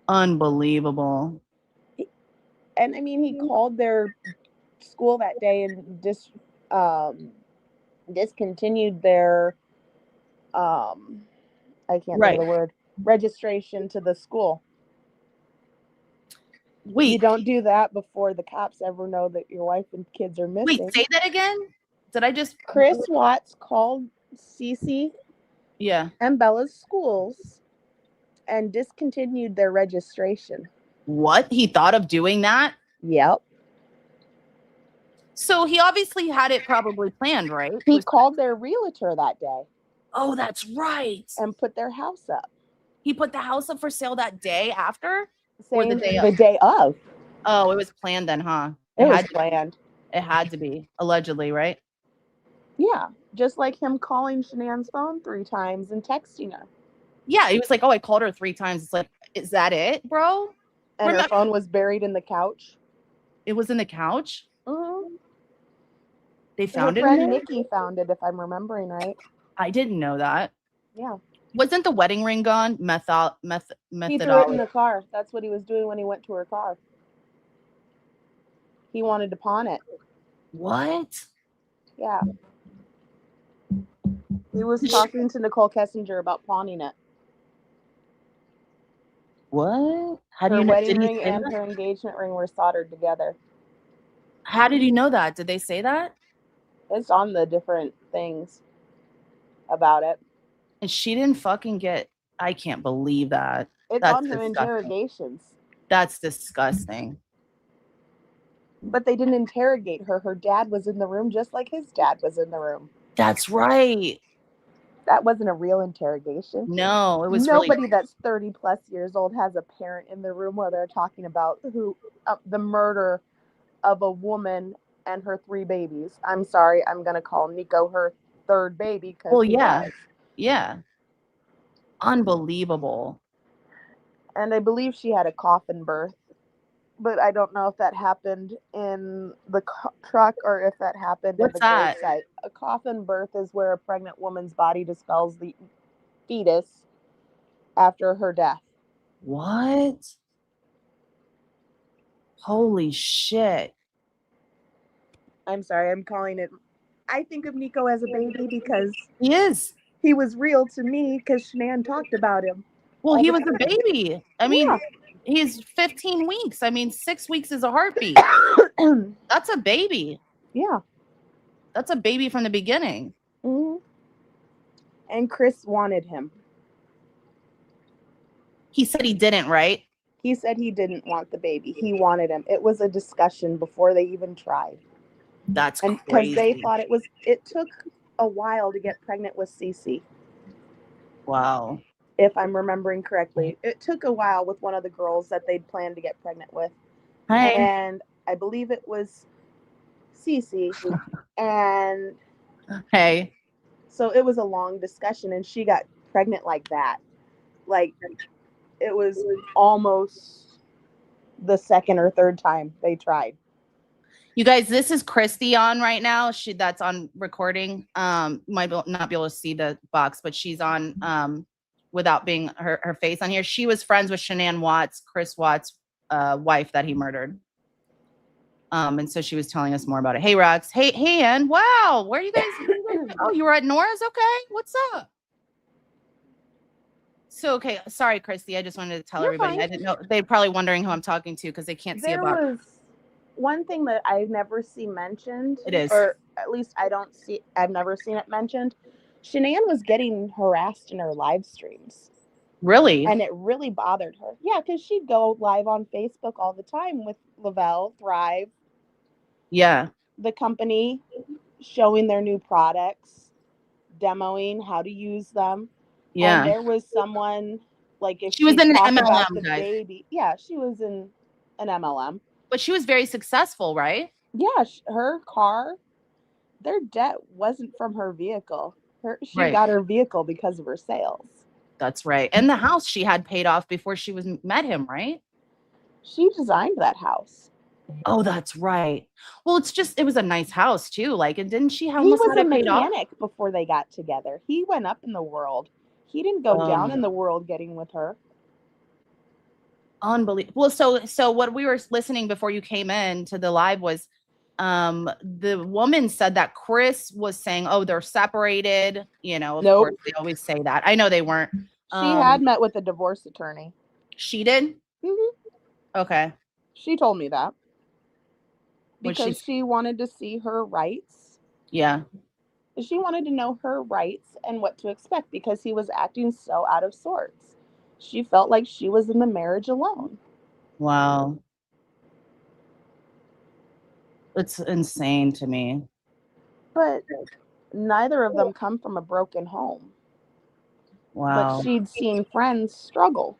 Unbelievable. And I mean, he called their school that day and discontinued their I can't think of the word, registration to the school. Wait, you don't do that before the cops ever know that your wife and kids are missing. Wait, say that again. Did I just? Chris Watts called Cece, and Bella's schools, and discontinued their registration. What? He thought of doing that? Yep. So he obviously had it probably planned, right? He called their realtor that day. Oh, that's right. And put their house up. He put the house up for sale that day after? Or the day of? The day of. Oh, it was planned then, huh? It was planned. It had to be, allegedly, right? Yeah. Just like him calling Shanann's phone 3 times and texting her. Yeah, he was like, oh, I called her 3 times. It's like, is that it, bro? And her phone was buried in the couch. It was in the couch? Mm-hmm. They found her it in friend there? Nikki found it, if I'm remembering right. I didn't know that. Yeah. Wasn't the wedding ring gone? He threw it in Methodology. the car. That's what he was doing when he went to her car. He wanted to pawn it. What? Yeah. He was talking to Nicole Kessinger about pawning it. What? How do Her you know? wedding Did he ring say and that? her engagement ring were soldered together. How did you know that? Did they say that? It's on the different things about it. And she didn't fucking get I can't believe that. It's That's on her disgusting. interrogations. That's disgusting. But they didn't interrogate her. Her dad was in the room just like his dad was in the room. That's right. That wasn't a real interrogation. No, it was Nobody really. that's 30 plus years old has a parent in the room while they're talking about the murder of a woman and her 3 babies. I'm sorry, I'm going to call Nico her 3rd baby. Well, yeah. Yeah. Unbelievable. And I believe she had a coffin birth. But I don't know if that happened in the truck or if that happened What's at the that? gravesite. A coffin birth is where a pregnant woman's body dispels the fetus after her death. What? Holy shit. I'm sorry, I'm calling it. I think of Nico as a baby because he is. He was real to me because Shanann talked about him. Well, all he the was a time. baby. I mean, Yeah. he's 15 weeks. I mean, 6 weeks is a heartbeat. That's a baby. Yeah. That's a baby from the beginning. Mhm. And Chris wanted him. He said he didn't, right? He said he didn't want the baby. He wanted him. It was a discussion before they even tried. That's Because crazy. they thought it took a while to get pregnant with Cece. Wow. If I'm remembering correctly. It took a while with one of the girls that they'd planned to get pregnant with. Hey. And I believe it was Cece. And Hey. so it was a long discussion and she got pregnant like that. Like it was almost the second or third time they tried. You guys, this is Christy on right now. That's on recording. Might not be able to see the box, but she's on without being her face on here. She was friends with Shanann Watts, Chris Watts' wife that he murdered. And so she was telling us more about it. Hey, Rox. Hey, Ann. Wow. Where are you guys? Oh, you were at Nora's? Okay. What's up? So, okay. Sorry, Christy. I just wanted to tell You're everybody. fine. I didn't know. They're probably wondering who I'm talking to because they can't see a There box. was one thing that I never see mentioned. It is. Or at least I've never seen it mentioned. Shanann was getting harassed in her live streams. Really? And it really bothered her. Yeah, because she'd go live on Facebook all the time with Lavelle, Thrive, Yeah. the company, showing their new products, demoing how to use them. Yeah. And there was someone, like if She was in an talked about MLM, the guys. baby. Yeah, she was in an MLM. But she was very successful, right? Yeah, her car, their debt wasn't from her vehicle. She Right. got her vehicle because of her sales. That's right. And the house she had paid off before she met him, right? She designed that house. Oh, that's right. Well, it was a nice house too. Like, and didn't she He almost was had a it paid off? mechanic before they got together. He went up in the world. He didn't go down in the world getting with her. Unbelievable. Well, so what we were listening before you came in to the live was the woman said that Chris was saying, oh, they're separated. You know, of Nope. course they always say that. I know they weren't. She had met with a divorce attorney. She did? Mm-hmm. Okay. She told me that. Was Because she wanted to see her rights. Yeah. She wanted to know her rights and what to expect because he was acting so out of sorts. She felt like she was in the marriage alone. Wow. It's insane to me. But neither of them come from a broken home. Wow. But she'd seen friends struggle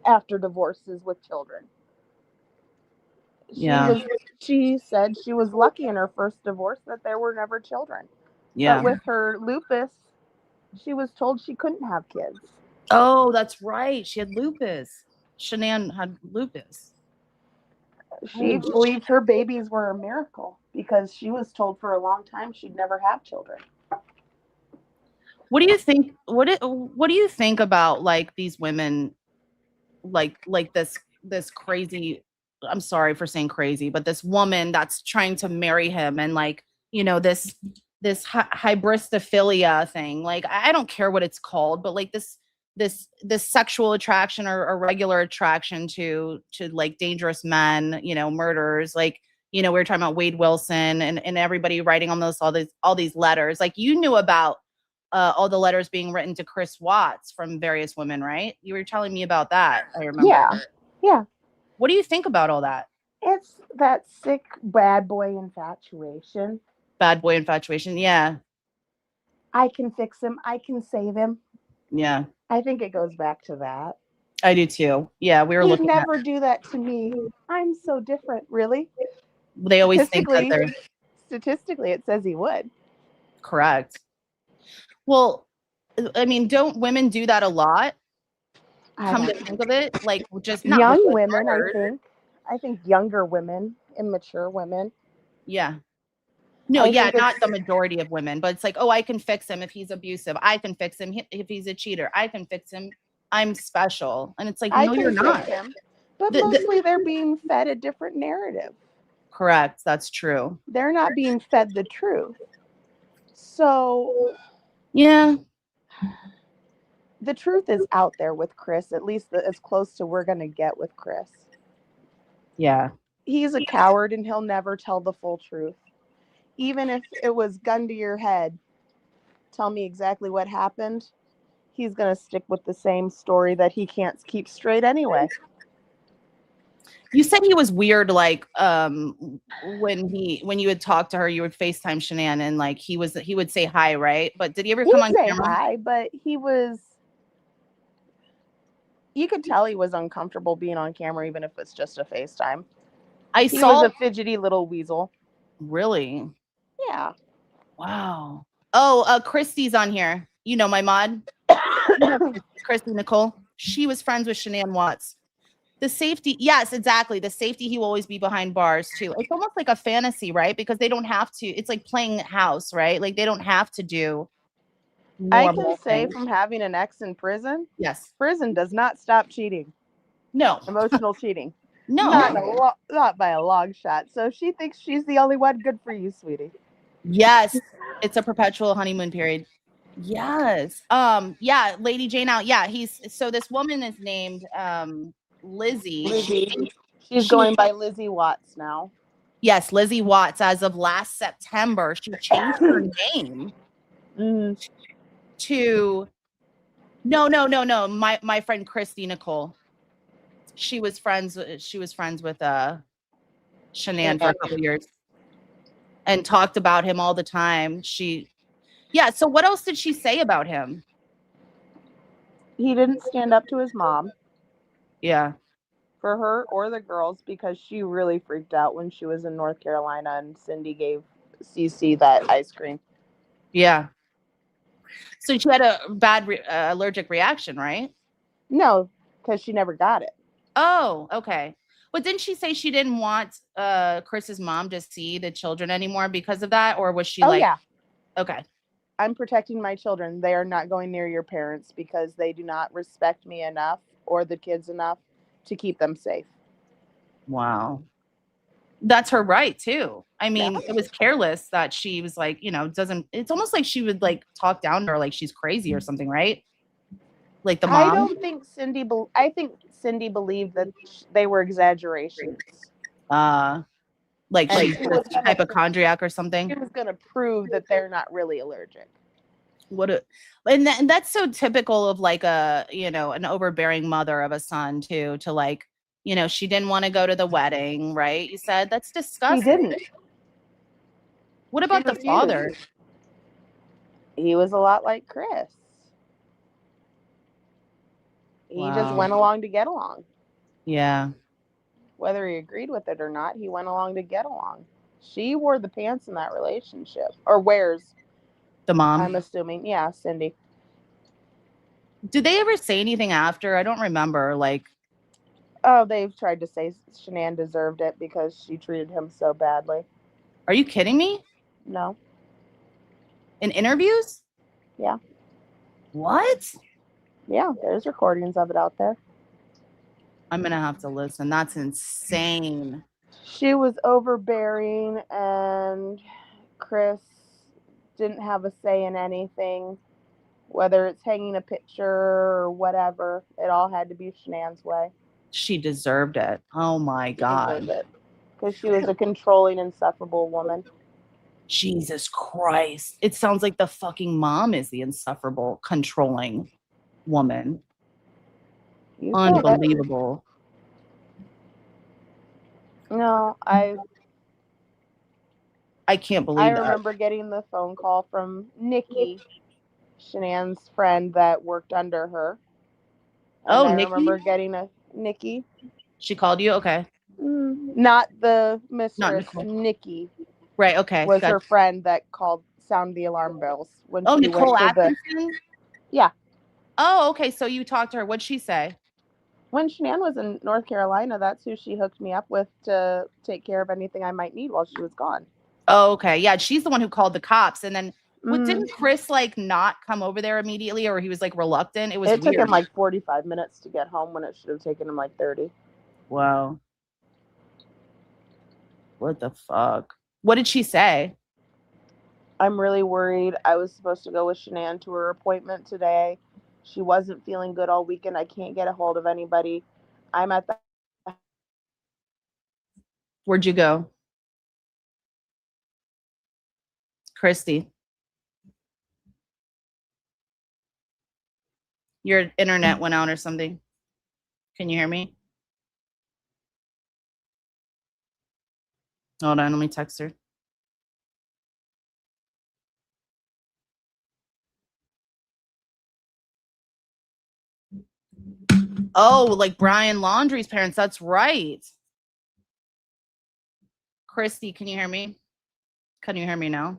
after divorces with children. Yeah. She said she was lucky in her first divorce that there were never children. Yeah. But with her lupus, she was told she couldn't have kids. Oh, that's right. She had lupus. Shanann had lupus. She believed her babies were a miracle because she was told for a long time she'd never have children. What do you think? What do you think about like these women, like this crazy? I'm sorry for saying crazy, but this woman that's trying to marry him and like, you know, this hybristophilia thing. Like, I don't care what it's called, but like this sexual attraction or regular attraction to like dangerous men, you know, murderers. Like, you know, we were talking about Wade Wilson and everybody writing on all these letters. Like, you knew about all the letters being written to Chris Watts from various women, right? You were telling me about that. I remember. Yeah. What do you think about all that? It's that sick bad boy infatuation. Bad boy infatuation. Yeah. I can fix him. I can save him. Yeah. I think it goes back to that. I do too. Yeah. We were He'd looking never do that to me. I'm so different. Really? They always think that they're Statistically, it says he would. correct. Well, I mean, don't women do that a lot? Come to think of it, like just not Young with women, letters. I think younger women, immature women. Yeah. No, I yeah, think not it's- the majority of women, but it's like, oh, I can fix him if he's abusive. I can fix him if he's a cheater. I can fix him. I'm special. And it's like, I no, can you're fix not. him. But mostly they're being fed a different narrative. Correct. That's true. They're not being fed the truth. So, yeah. The truth is out there with Chris, at least as close to we're going to get with Chris. Yeah. He's a coward and he'll never tell the full truth. Even if it was gun to your head, tell me exactly what happened, he's going to stick with the same story that he can't keep straight anyway. You said he was weird, like when you would talk to her, you would FaceTime Shanann, and like he would say hi, right? But did he ever come on say camera? hi, but you could tell he was uncomfortable being on camera, even if it's just a FaceTime. He was a fidgety little weasel. Really? Yeah. Wow. Oh, Christy's on here. You know my mod, Christy Nicole. She was friends with Shanann Watts. The safety, yes, exactly. The safety, he will always be behind bars too. It's almost like a fantasy, right? Because they don't have to. It's like playing house, right? Like they don't have to do. I can normal say things. from having an ex in prison, yes, prison does not stop cheating. No. Emotional cheating. No. Not by a long shot. So if she thinks she's the only one, good for you, sweetie. Yes, it's a perpetual honeymoon period. Yes. Yeah, Lady Jane out. Yeah, so this woman is named Lizzie. She's going by Lizzie Watts now. Yes, Lizzie Watts. As of last September, she changed her name to no. My friend Christy Nicole. She was friends with Shanann for a couple of years and talked about him all the time. So what else did she say about him? He didn't stand up to his mom. Yeah. For her or the girls, because she really freaked out when she was in North Carolina and Cindy gave Cece that ice cream. Yeah. So she had a bad allergic reaction, right? No, because she never got it. Oh, okay. But didn't she say she didn't want Chris's mom to see the children anymore because of that? Or was she yeah. Okay. I'm protecting my children. They are not going near your parents because they do not respect me enough or the kids enough to keep them safe. Wow. That's her right too. I mean, it was careless that she was like, it's almost like she would like talk down to her like she's crazy or something, right? Like the mom. I don't think I think Cindy believed that they were exaggerations. Like she's a hypochondriac or something. She was going to prove that they're not really allergic. And that's so typical of like an overbearing mother of a son too, to like, she didn't want to go to the wedding, right? You said that's disgusting. He didn't. What about the father? He was a lot like Chris. He just went along to get along. Yeah. Whether he agreed with it or not, he went along to get along. She wore the pants in that relationship. Or wears. The mom. I'm assuming. Yeah, Cindy. Did they ever say anything after? I don't remember. Like, oh, they've tried to say Shanann deserved it because she treated him so badly. Are you kidding me? No. In interviews? Yeah. What? Yeah, there's recordings of it out there. I'm going to have to listen. That's insane. She was overbearing and Chris didn't have a say in anything. Whether it's hanging a picture or whatever, it all had to be Shanann's way. She deserved it. Oh my God. Because she was a controlling, insufferable woman. Jesus Christ. It sounds like the fucking mom is the insufferable, controlling woman. You said it. Unbelievable. No, I can't I believe that. remember getting the phone call from Nikki, Shanann's friend that worked under her. And Oh, I Nikki? remember getting a Nikki. She called you? Okay. Not the mistress, Nicole. Nikki. Right, okay. Was Gotcha. her friend that called sound the alarm bells when Oh, she Nicole went to Atkinson? Yeah. Oh, okay. So you talked to her. What'd she say? When Shanann was in North Carolina, that's who she hooked me up with to take care of anything I might need while she was gone. Oh, okay. Yeah, she's the one who called the cops. And then Mm. didn't Chris like not come over there immediately, or he was like reluctant? It was It took weird. him like 45 minutes to get home when it should have taken him like 30. Wow. What the fuck? What did she say? I'm really worried. I was supposed to go with Shanann to her appointment today. She wasn't feeling good all weekend. I can't get a hold of anybody. I'm at the Where'd you go? Christy. Your internet went out or something. Can you hear me? Hold on, let me text her. Oh, like Brian Laundrie's parents. That's right. Christy, can you hear me? Can you hear me now?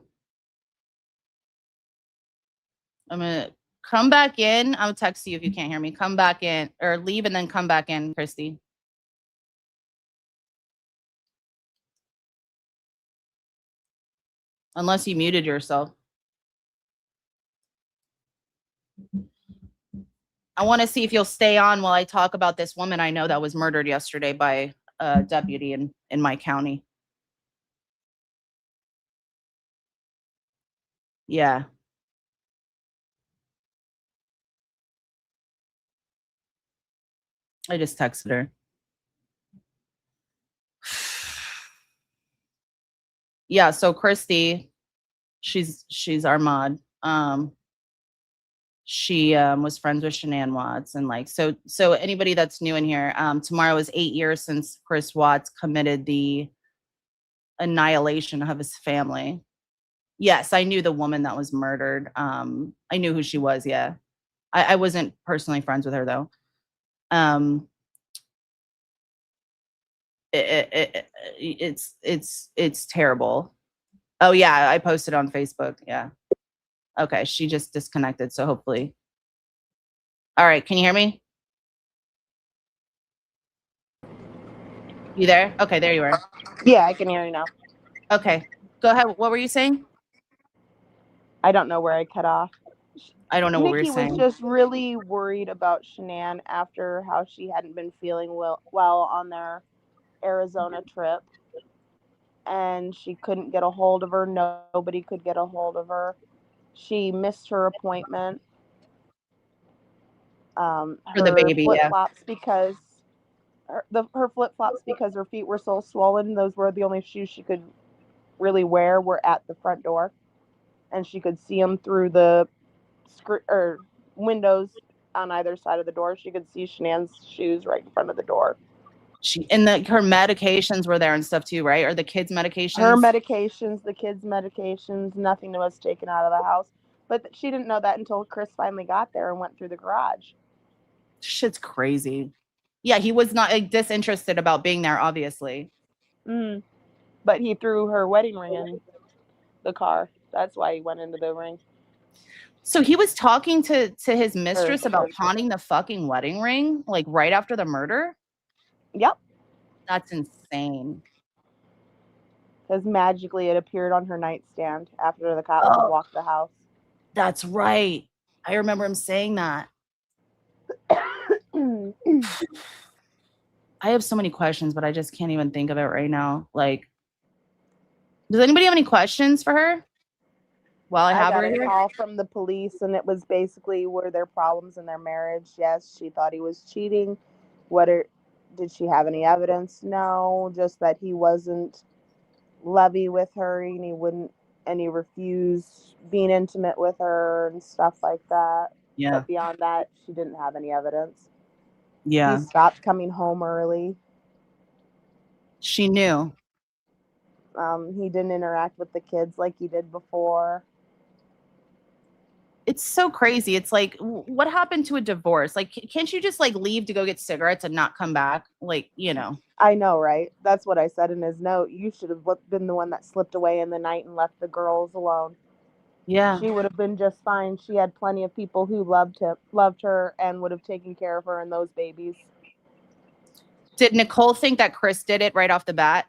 I'm gonna come back in. I'll text you if you can't hear me. Come back in or leave and then come back in, Christy. Unless you muted yourself. I want to see if you'll stay on while I talk about this woman I know that was murdered yesterday by a deputy in my county. Yeah. I just texted her. Yeah, so Christy, she's our mod. She was friends with Shanann Watts, and like so anybody that's new in here, tomorrow is 8 years since Chris Watts committed the annihilation of his family. Yes, I knew the woman that was murdered. I knew who she was. Yeah, I wasn't personally friends with her though. It's terrible. Oh yeah, I posted on Facebook. Yeah. Okay, she just disconnected, so hopefully. All right, can you hear me? You there? Okay, there you are. Yeah, I can hear you now. Okay, go ahead. What were you saying? I don't know where I cut off. I don't know what we Nikki were saying. was just really worried about Shanann after how she hadn't been feeling well on their Arizona trip. And she couldn't get a hold of her. Nobody could get a hold of her. She missed her appointment. For the baby, yeah. flip-flops because her flip-flops because her feet were so swollen. Those were the only shoes she could really wear were at the front door, and she could see them through the windows on either side of the door. She could see Shanann's shoes right in front of the door. Her medications were there and stuff too, right? Or the kids' medications? Her medications, the kids' medications, nothing was taken out of the house. But she didn't know that until Chris finally got there and went through the garage. Shit's crazy. Yeah, he was not like disinterested about being there, obviously. But he threw her wedding ring in the car. That's why he went into the ring. So he was talking to his mistress about pawning the fucking wedding ring, like right after the murder? Yep. That's insane. Because magically it appeared on her nightstand after the cops had walked the house. That's right. I remember him saying that. I have so many questions, but I just can't even think of it right now. Like, does anybody have any questions for her? While I have got her a here? call from the police, and it was basically, were there problems in their marriage? Yes, she thought he was cheating. Did she have any evidence? No, just that he wasn't lovey with her, and and he refused being intimate with her and stuff like that. Yeah. But beyond that, she didn't have any evidence. Yeah. He stopped coming home early. She knew. He didn't interact with the kids like he did before. It's so crazy. It's like, what happened to a divorce? Like, can't you just like leave to go get cigarettes and not come back? Like, you know. I know, right? That's what I said in his note. You should have been the one that slipped away in the night and left the girls alone. Yeah. She would have been just fine. She had plenty of people who loved her, and would have taken care of her and those babies. Did Nicole think that Chris did it right off the bat?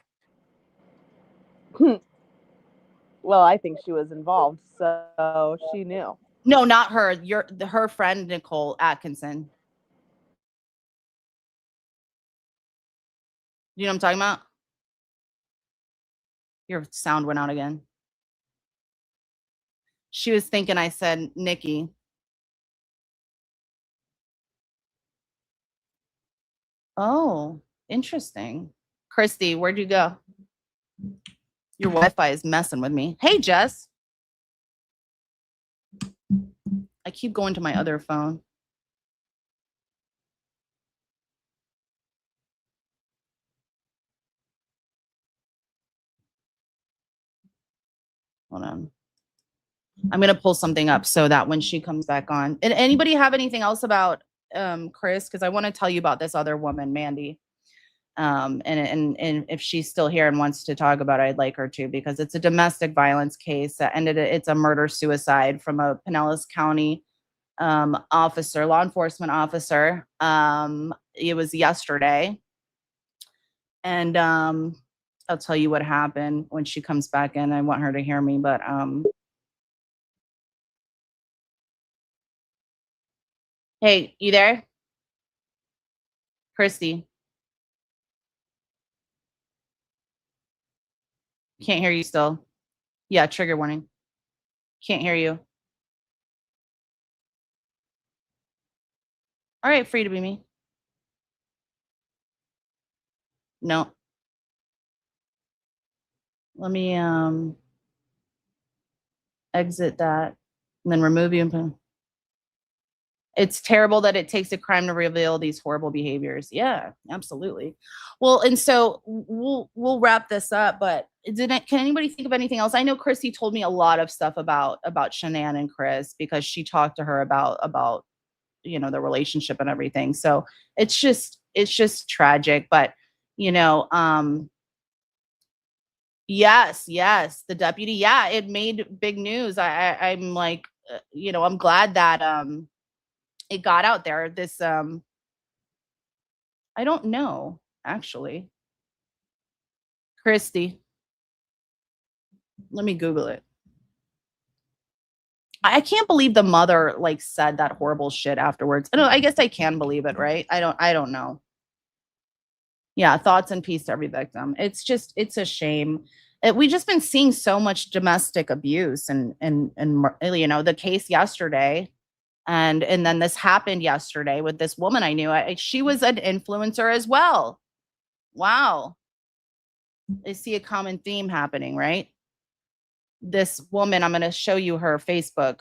Well, I think she was involved, so she knew. No, not her. Her friend Nicole Atkinson. You know what I'm talking about? Your sound went out again. She was thinking I said Nikki. Oh, interesting. Christy, where'd you go? Your Wi-Fi is messing with me. Hey, Jess. I keep going to my other phone. Hold on. I'm going to pull something up so that when she comes back on. And anybody have anything else about Chris? Because I want to tell you about this other woman, Mandy. And if she's still here and wants to talk about it, I'd like her to, because it's a domestic violence case that it's a murder-suicide from a Pinellas County officer, law enforcement officer. It was yesterday. And I'll tell you what happened when she comes back in. I want her to hear me, but hey, you there? Christy. Can't hear you still. Yeah, trigger warning. Can't hear you. All right, free to be me. No. Let me exit that and then remove you. It's terrible that it takes a crime to reveal these horrible behaviors. Yeah, absolutely. Well, and so we'll wrap this up, but can anybody think of anything else? I know Christy told me a lot of stuff about Shanann and Chris, because she talked to her about you know, the relationship and everything. So it's just tragic, but you know, yes, the deputy, yeah, it made big news. I'm like, you know, I'm glad that it got out there. This I don't know, actually. Christy, let me Google it. I can't believe the mother like said that horrible shit afterwards. I guess I can believe it, right? I don't know. Yeah, thoughts and peace to every victim. It's a shame. We just been seeing so much domestic abuse and you know, the case yesterday. And then this happened yesterday with this woman I knew. She was an influencer as well. Wow. I see a common theme happening, right? This woman, I'm going to show you her Facebook.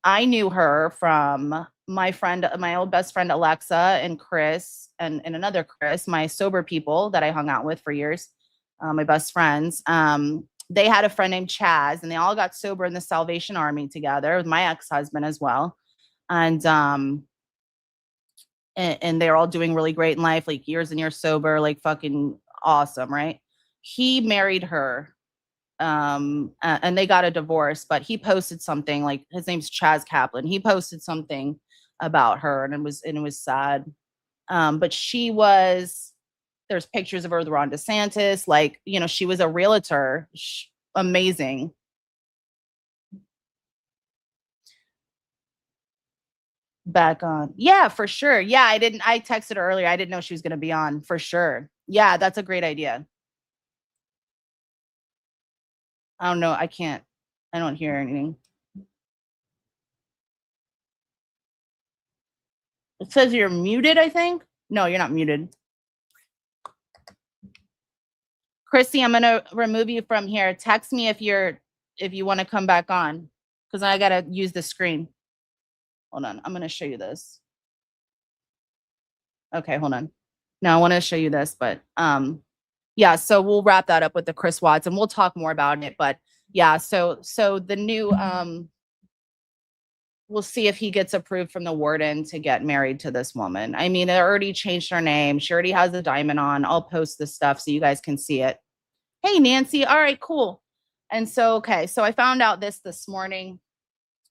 I knew her from my old best friend, Alexa, and Chris, and another Chris, my sober people that I hung out with for years, my best friends. They had a friend named Chaz, and they all got sober in the Salvation Army together with my ex-husband as well. And they're all doing really great in life, like years and years sober, like fucking awesome, right? He married her, and they got a divorce, but he posted something, like, his name's Chaz Kaplan. He posted something about her, and it was sad. But there's pictures of her with Ron DeSantis, like, you know, she was a realtor. Amazing. Back on. Yeah, for sure. Yeah, I texted her earlier. I didn't know she was going to be on, for sure. Yeah, that's a great idea. I don't know. I don't hear anything. It says you're muted, I think. No, you're not muted. Christy, I'm going to remove you from here. Text me if you're if you want to come back on, because I gotta use the screen. Hold on, I'm gonna show you this. Okay, hold on. Now I want to show you this, but yeah, so we'll wrap that up with the Chris Watts and we'll talk more about it. But yeah, so the new we'll see if he gets approved from the warden to get married to this woman. I mean, they already changed her name. She already has the diamond on. I'll post this stuff so you guys can see it. Hey, Nancy. All right, cool. And so, okay, so I found out this morning.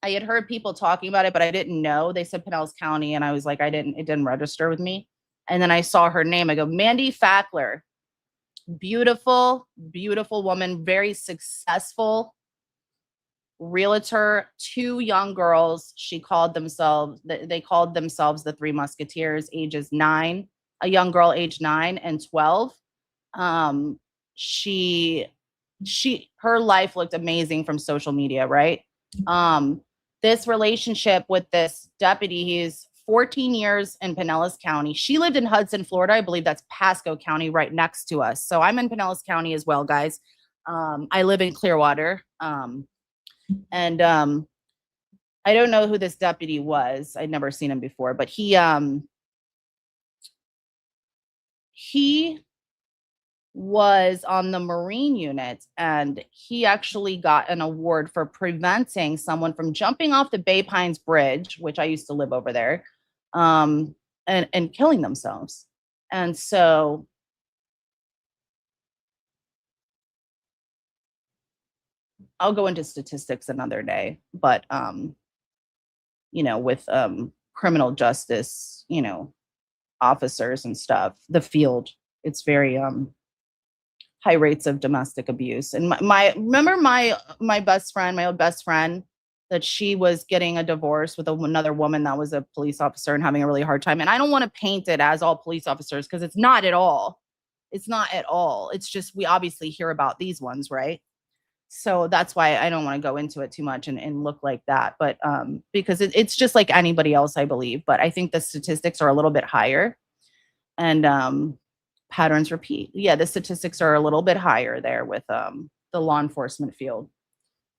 I had heard people talking about it, but I didn't know. They said Pinellas County, and I was like, it didn't register with me. And then I saw her name. I go, Mandy Fackler. Beautiful, beautiful woman, very successful realtor, 2 young girls. They called themselves the Three Musketeers, ages 9, a young girl age 9 and 12. Her life looked amazing from social media, right? This relationship with this deputy, he's 14 years in Pinellas County. She lived in Hudson, Florida. I believe that's Pasco County right next to us. So I'm in Pinellas County as well, guys. I live in Clearwater. And I don't know who this deputy was. I'd never seen him before, but he was on the Marine unit, and he actually got an award for preventing someone from jumping off the Bay Pines Bridge, which I used to live over there, and killing themselves. And so I'll go into statistics another day, but with criminal justice, officers and stuff, the field, it's very high rates of domestic abuse. And remember my best friend, my old best friend, that she was getting a divorce with another woman that was a police officer and having a really hard time. And I don't want to paint it as all police officers, because it's not at all. It's not at all. It's just, we obviously hear about these ones, right? So that's why I don't want to go into it too much and look like that. But because it's just like anybody else, I believe. But I think the statistics are a little bit higher. And patterns repeat. Yeah, the statistics are a little bit higher there with the law enforcement field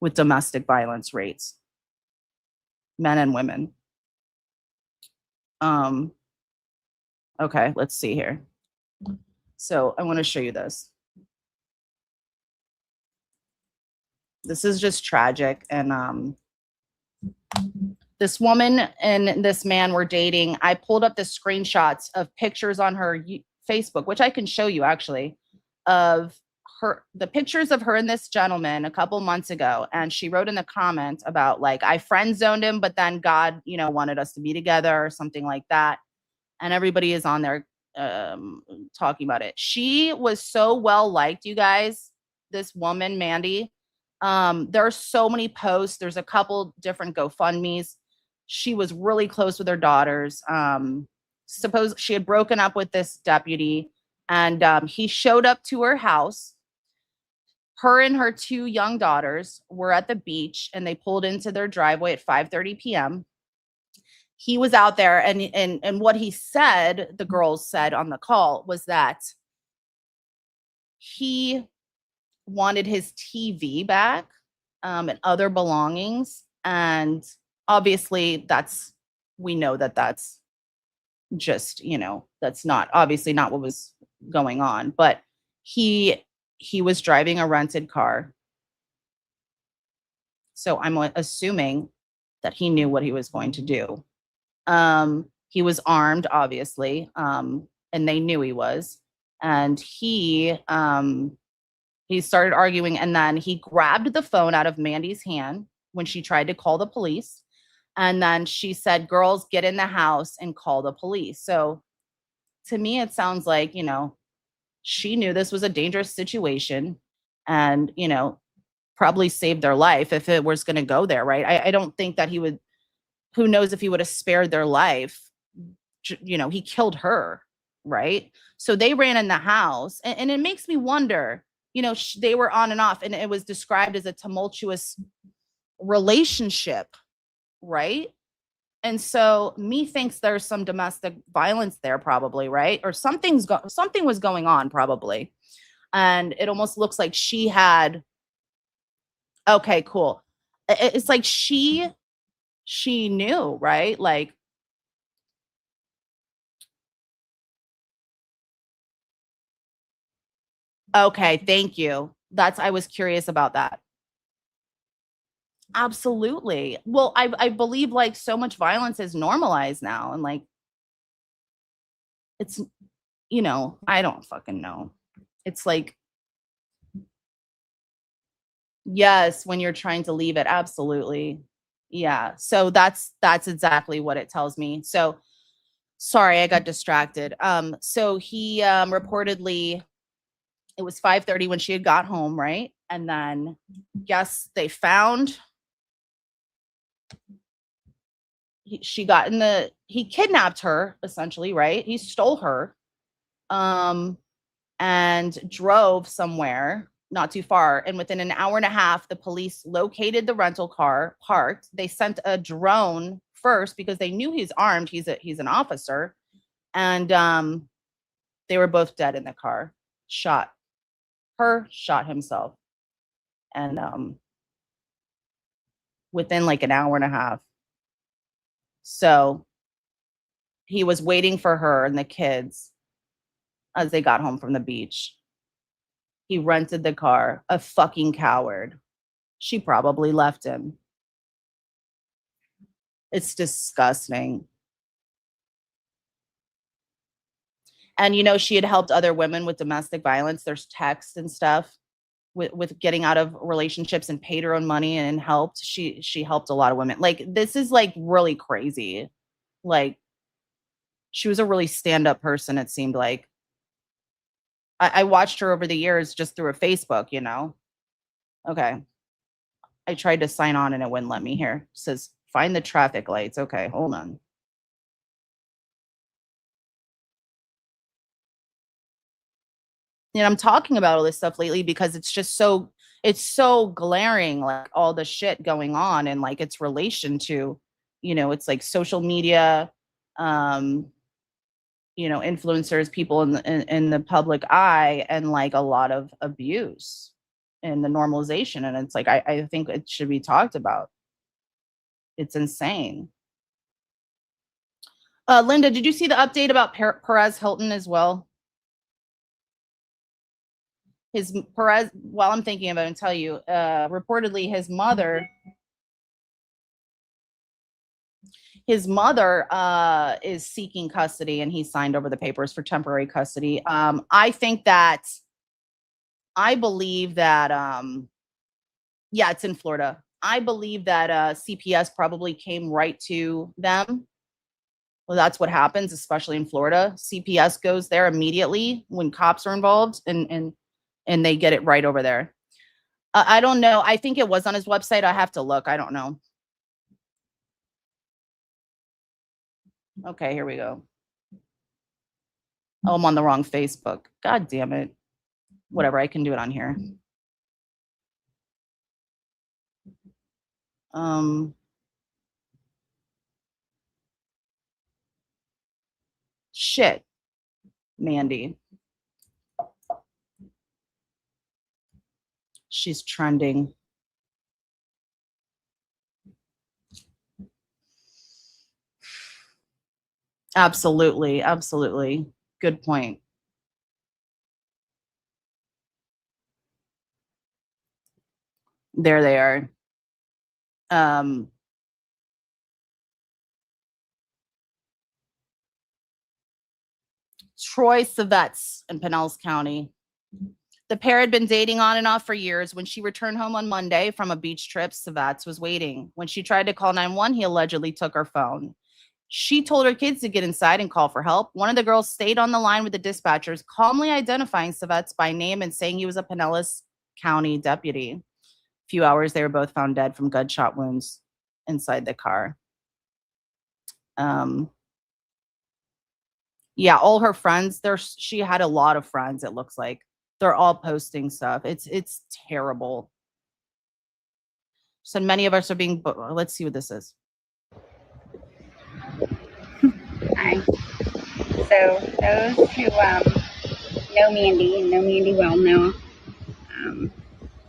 with domestic violence rates, men and women. Okay, let's see here. So I want to show you this. This is just tragic. And this woman and this man were dating. I pulled up the screenshots of pictures on her Facebook, which I can show you actually, of the pictures of her and this gentleman a couple months ago. And she wrote in the comment about, like, I friend zoned him, but then God, wanted us to be together or something like that. And everybody is on there talking about it. She was so well liked, you guys, this woman, Mandy. There are so many posts. There's a couple different GoFundMes. She was really close with her daughters. Suppose she had broken up with this deputy, and he showed up to her house. Her and her 2 young daughters were at the beach, and they pulled into their driveway at 5:30 p.m. He was out there, and what he said, the girls said on the call, was that he wanted his TV back and other belongings. And obviously we know that that's just, that's obviously not what was going on. But he was driving a rented car. So I'm assuming that he knew what he was going to do. He was armed, obviously, and they knew he was. And he started arguing, and then he grabbed the phone out of Mandy's hand when she tried to call the police. And then she said, girls, get in the house and call the police. So to me, it sounds like, she knew this was a dangerous situation and, probably saved their life if it was going to go there, right? I don't think that he would, who knows if he would have spared their life. He killed her, right? So they ran in the house, and it makes me wonder, they were on and off, and it was described as a tumultuous relationship, right? And so me thinks there's some domestic violence there, probably, right? Or something was going on, probably. And it almost looks like she had Okay, cool. It's like she knew, right? Like, okay, thank you. I was curious about that. Absolutely. Well, I believe like so much violence is normalized now, and like it's, I don't fucking know. It's like, yes, when you're trying to leave it, absolutely. Yeah. So that's exactly what it tells me. So sorry, I got distracted. So he reportedly, it was 5:30 when she had got home, right? And then guess they found he kidnapped her essentially, right? He stole her and drove somewhere not too far, and within an hour and a half the police located the rental car parked. They sent a drone first because they knew he's armed. He's an officer, and they were both dead in the car. Shot himself, and within like an hour and a half. So he was waiting for her and the kids as they got home from the beach. He rented the car. A fucking coward. She probably left him. It's disgusting. And she had helped other women with domestic violence. There's texts and stuff with getting out of relationships, and paid her own money and helped. She helped a lot of women. Like, this is like really crazy. Like, she was a really stand-up person, it seemed like. I watched her over the years just through her Facebook, Okay. I tried to sign on and it wouldn't let me here. It says, find the traffic lights. Okay, hold on. And I'm talking about all this stuff lately because it's just it's so glaring, like all the shit going on, and like its relation to, it's like social media, influencers, people in the public eye, and like a lot of abuse and the normalization. And it's like, I think it should be talked about. It's insane. Linda, did you see the update about Perez Hilton as well? While I'm thinking about it, I'll tell you, reportedly his mother is seeking custody, and he signed over the papers for temporary custody. I believe that, yeah, it's in Florida. I believe that CPS probably came right to them. Well, that's what happens, especially in Florida. CPS goes there immediately when cops are involved, and they get it right over there. I don't know. I think it was on his website. I have to look. I don't know. Okay, here we go. Oh, I'm on the wrong Facebook. God damn it. Whatever, I can do it on here. Shit, Mandy. She's trending. Absolutely, absolutely. Good point. There they are. Troy Savets in Pinellas County. The pair had been dating on and off for years. When she returned home on Monday from a beach trip, Savets was waiting. When she tried to call 911, he allegedly took her phone. She told her kids to get inside and call for help. One of the girls stayed on the line with the dispatchers, calmly identifying Savets by name and saying he was a Pinellas County deputy. A few hours, they were both found dead from gunshot wounds inside the car. Yeah, all her friends, she had a lot of friends, it looks like. They're all posting stuff. It's terrible. So many of us are being, let's see what this is. Hi. So those who know Mandy well know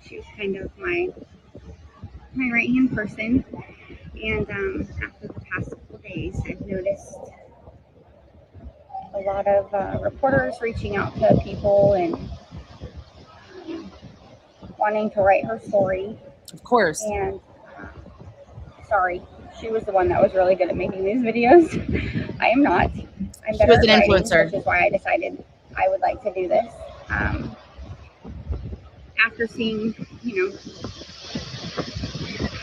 she was kind of my my right hand person, and after the past couple days, I've noticed a lot of reporters reaching out to people and wanting to write her story. Of course. And sorry, she was the one that was really good at making these videos. I am not. I'm She better was an at writing, influencer. which is why I decided I would like to do this. After seeing,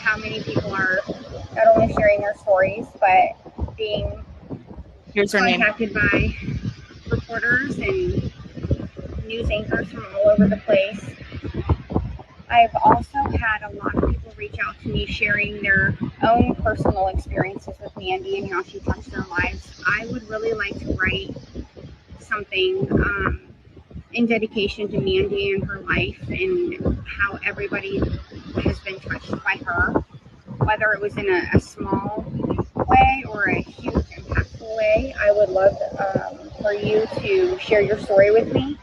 how many people are not only sharing their stories, but being Here's her name. contacted by reporters and news anchors from all over the place. I've also had a lot of people reach out to me sharing their own personal experiences with Mandy and how she touched their lives. I would really like to write something in dedication to Mandy and her life and how everybody has been touched by her, whether it was in a small way or a huge impactful way. I would love for you to share your story with me.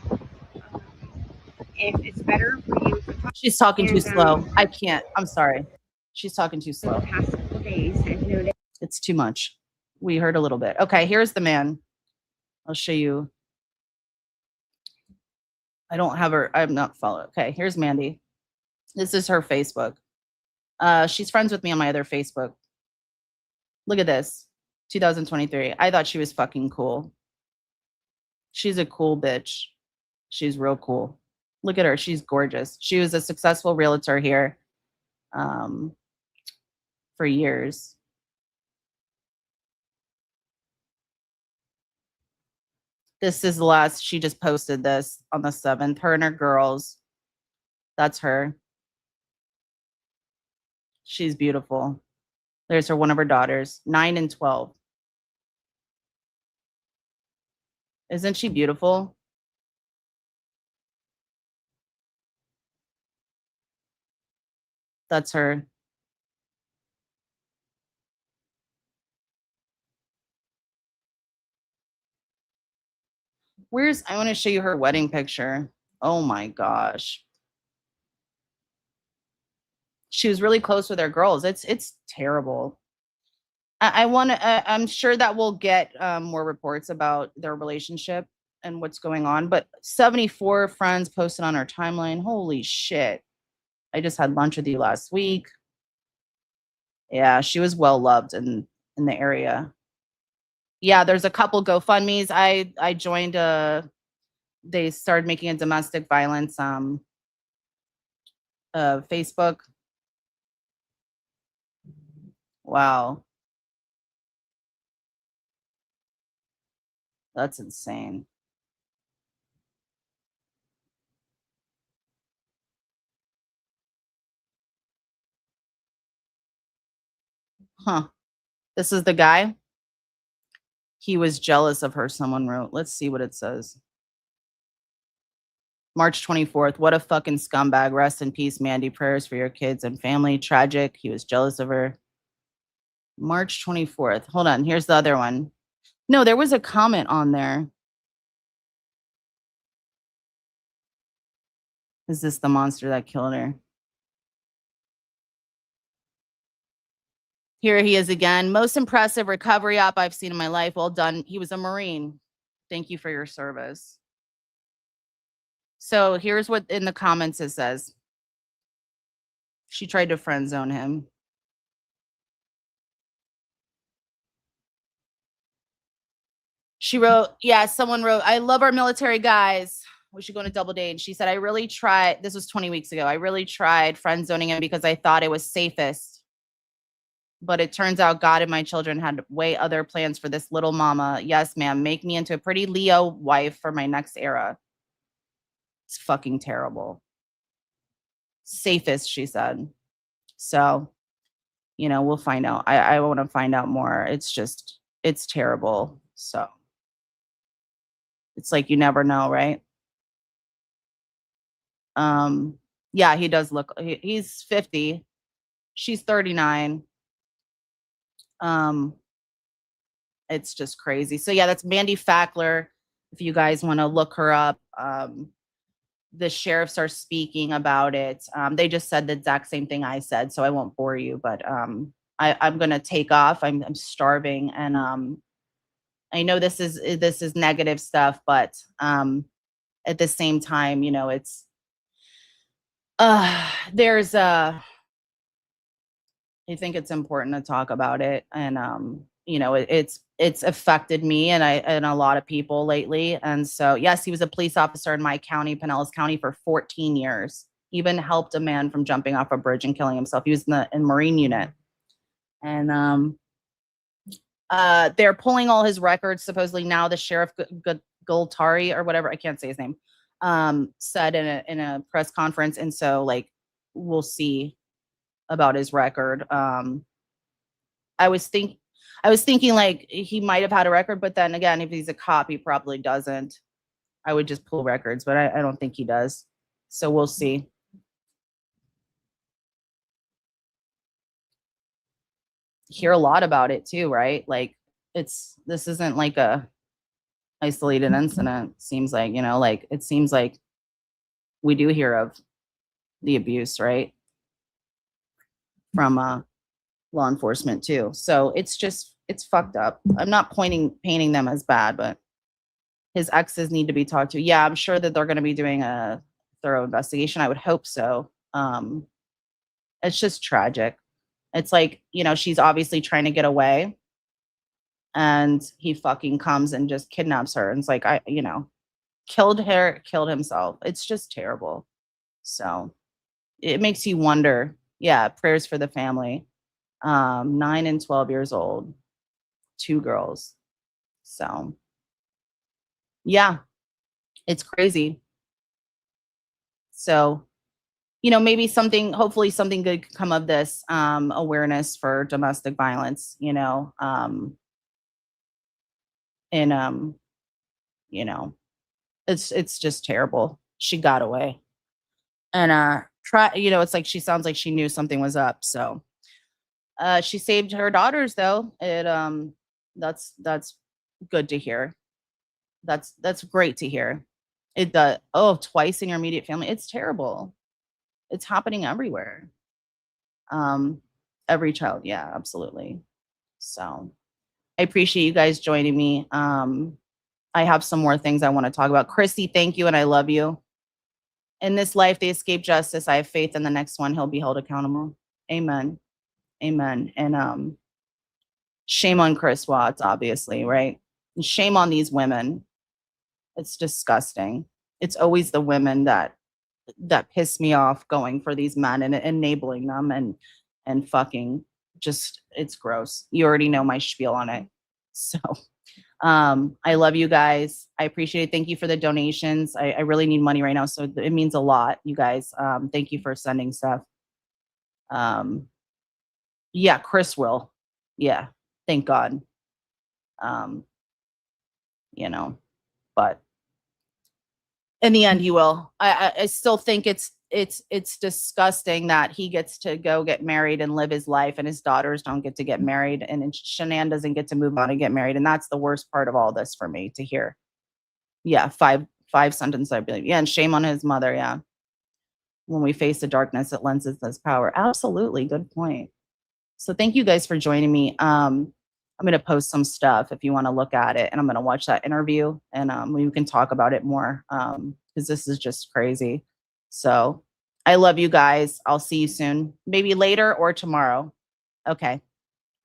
If it's better for you to talk. She's talking too slow. I can't. I'm sorry. She's talking too slow. The past couple days, I've noticed. It's too much. We heard a little bit. Okay, here's the man. I'll show you. I don't have her. I'm not following. Okay, here's Mandy. This is her Facebook. She's friends with me on my other Facebook. Look at this. 2023. I thought she was fucking cool. She's a cool bitch. She's real cool. Look at her. She's gorgeous. She was a successful realtor here for years. This is the last. She just posted this on the 7th. Her and her girls. That's her. She's beautiful. There's her, one of her daughters, 9 and 12. Isn't she beautiful? That's her. I want to show you her wedding picture. Oh my gosh. She was really close with her girls. It's terrible. I'm sure that we'll get more reports about their relationship and what's going on, but 74 friends posted on her timeline. Holy shit. I just had lunch with you last week. Yeah, she was well loved in the area. Yeah, there's a couple GoFundMe's. I joined they started making a domestic violence Facebook. Wow. That's insane. Huh. This is the guy. He was jealous of her, someone wrote. Let's see what it says. March 24th. What a fucking scumbag. Rest in peace, Mandy. Prayers for your kids and family. Tragic. He was jealous of her. March 24th. Hold on. Here's the other one. No, there was a comment on there. Is this the monster that killed her? Here he is again. Most impressive recovery op I've seen in my life. Well done. He was a Marine. Thank you for your service. So here's what in the comments it says. She tried to friend zone him. She wrote, yeah, someone wrote, I love our military guys. We should go on a double date. And she said, I really tried. This was 20 weeks ago. I really tried friend zoning him because I thought it was safest. But it turns out God and my children had way other plans for this little mama. Yes, ma'am. Make me into a pretty Leo wife for my next era. It's fucking terrible. Safest, she said. So, we'll find out. I want to find out more. It's terrible. So it's like you never know, right? Yeah, he does look, he's 50. She's 39. It's just crazy. So yeah, that's Mandy Fackler. If you guys want to look her up, the sheriffs are speaking about it. They just said the exact same thing I said, so I won't bore you, but I'm gonna take off. I'm starving, and I know this is negative stuff, but at the same time, you know, it's there's I think it's important to talk about it, and you know, it's affected me and a lot of people lately. And so, yes, he was a police officer in my county, Pinellas County, for 14 years. He even helped a man from jumping off a bridge and killing himself. He was in the Marine unit, and they're pulling all his records. Supposedly now, the sheriff Gultari or whatever, I can't say his name, said in a press conference, and so like we'll see about his record. I was thinking like he might have had a record, but then again, if he's a cop, he probably doesn't. I would just pull records, but I don't think he does. So we'll see. Hear a lot about it too, right? Like this isn't like a isolated incident. Seems like, you know, like it seems like we do hear of the abuse, right? From law enforcement too. So it's fucked up. I'm not painting them as bad, but his exes need to be talked to. Yeah, I'm sure that they're going to be doing a thorough investigation. I would hope so. It's just tragic. It's like, you know, she's obviously trying to get away, and he fucking comes and just kidnaps her. And it's like, you know, killed her, killed himself. It's just terrible. So it makes you wonder. Yeah, prayers for the family. 9 and 12 years old, 2 girls. So yeah, it's crazy. So, you know, maybe hopefully something good could come of this, awareness for domestic violence, you know, and you know, it's just terrible. She got away, and you know, it's like she sounds like she knew something was up. So she saved her daughters though. That's good to hear. That's great to hear. Twice in your immediate family. It's terrible. It's happening everywhere. Every child. Yeah, absolutely. So I appreciate you guys joining me. I have some more things I want to talk about. Chrissy, thank you, and I love you. In this life, they escape justice. I have faith in the next one. He'll be held accountable. Amen. Amen. And shame on Chris Watts, obviously, right? And shame on these women. It's disgusting. It's always the women that piss me off, going for these men and enabling them and fucking just, it's gross. You already know my spiel on it. So I love you guys. I appreciate it. Thank you for the donations. I really need money right now, so it means a lot, you guys. Thank you for sending stuff. Yeah, Chris will. Yeah, thank God. You know, but in the end, he will. I still think it's disgusting that he gets to go get married and live his life, and his daughters don't get to get married, and Shanann doesn't get to move on and get married, and that's the worst part of all this for me to hear. Yeah, five sentences, I believe. Yeah, and shame on his mother. Yeah, when we face the darkness, it lends us this power. Absolutely, good point. So thank you guys for joining me. I'm going to post some stuff if you want to look at it, and I'm going to watch that interview, and we can talk about it more, because this is just crazy. So I love you guys. I'll see you soon, maybe later or tomorrow. Okay.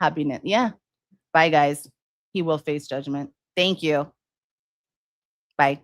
Happiness. Yeah. Bye, guys. He will face judgment. Thank you. Bye.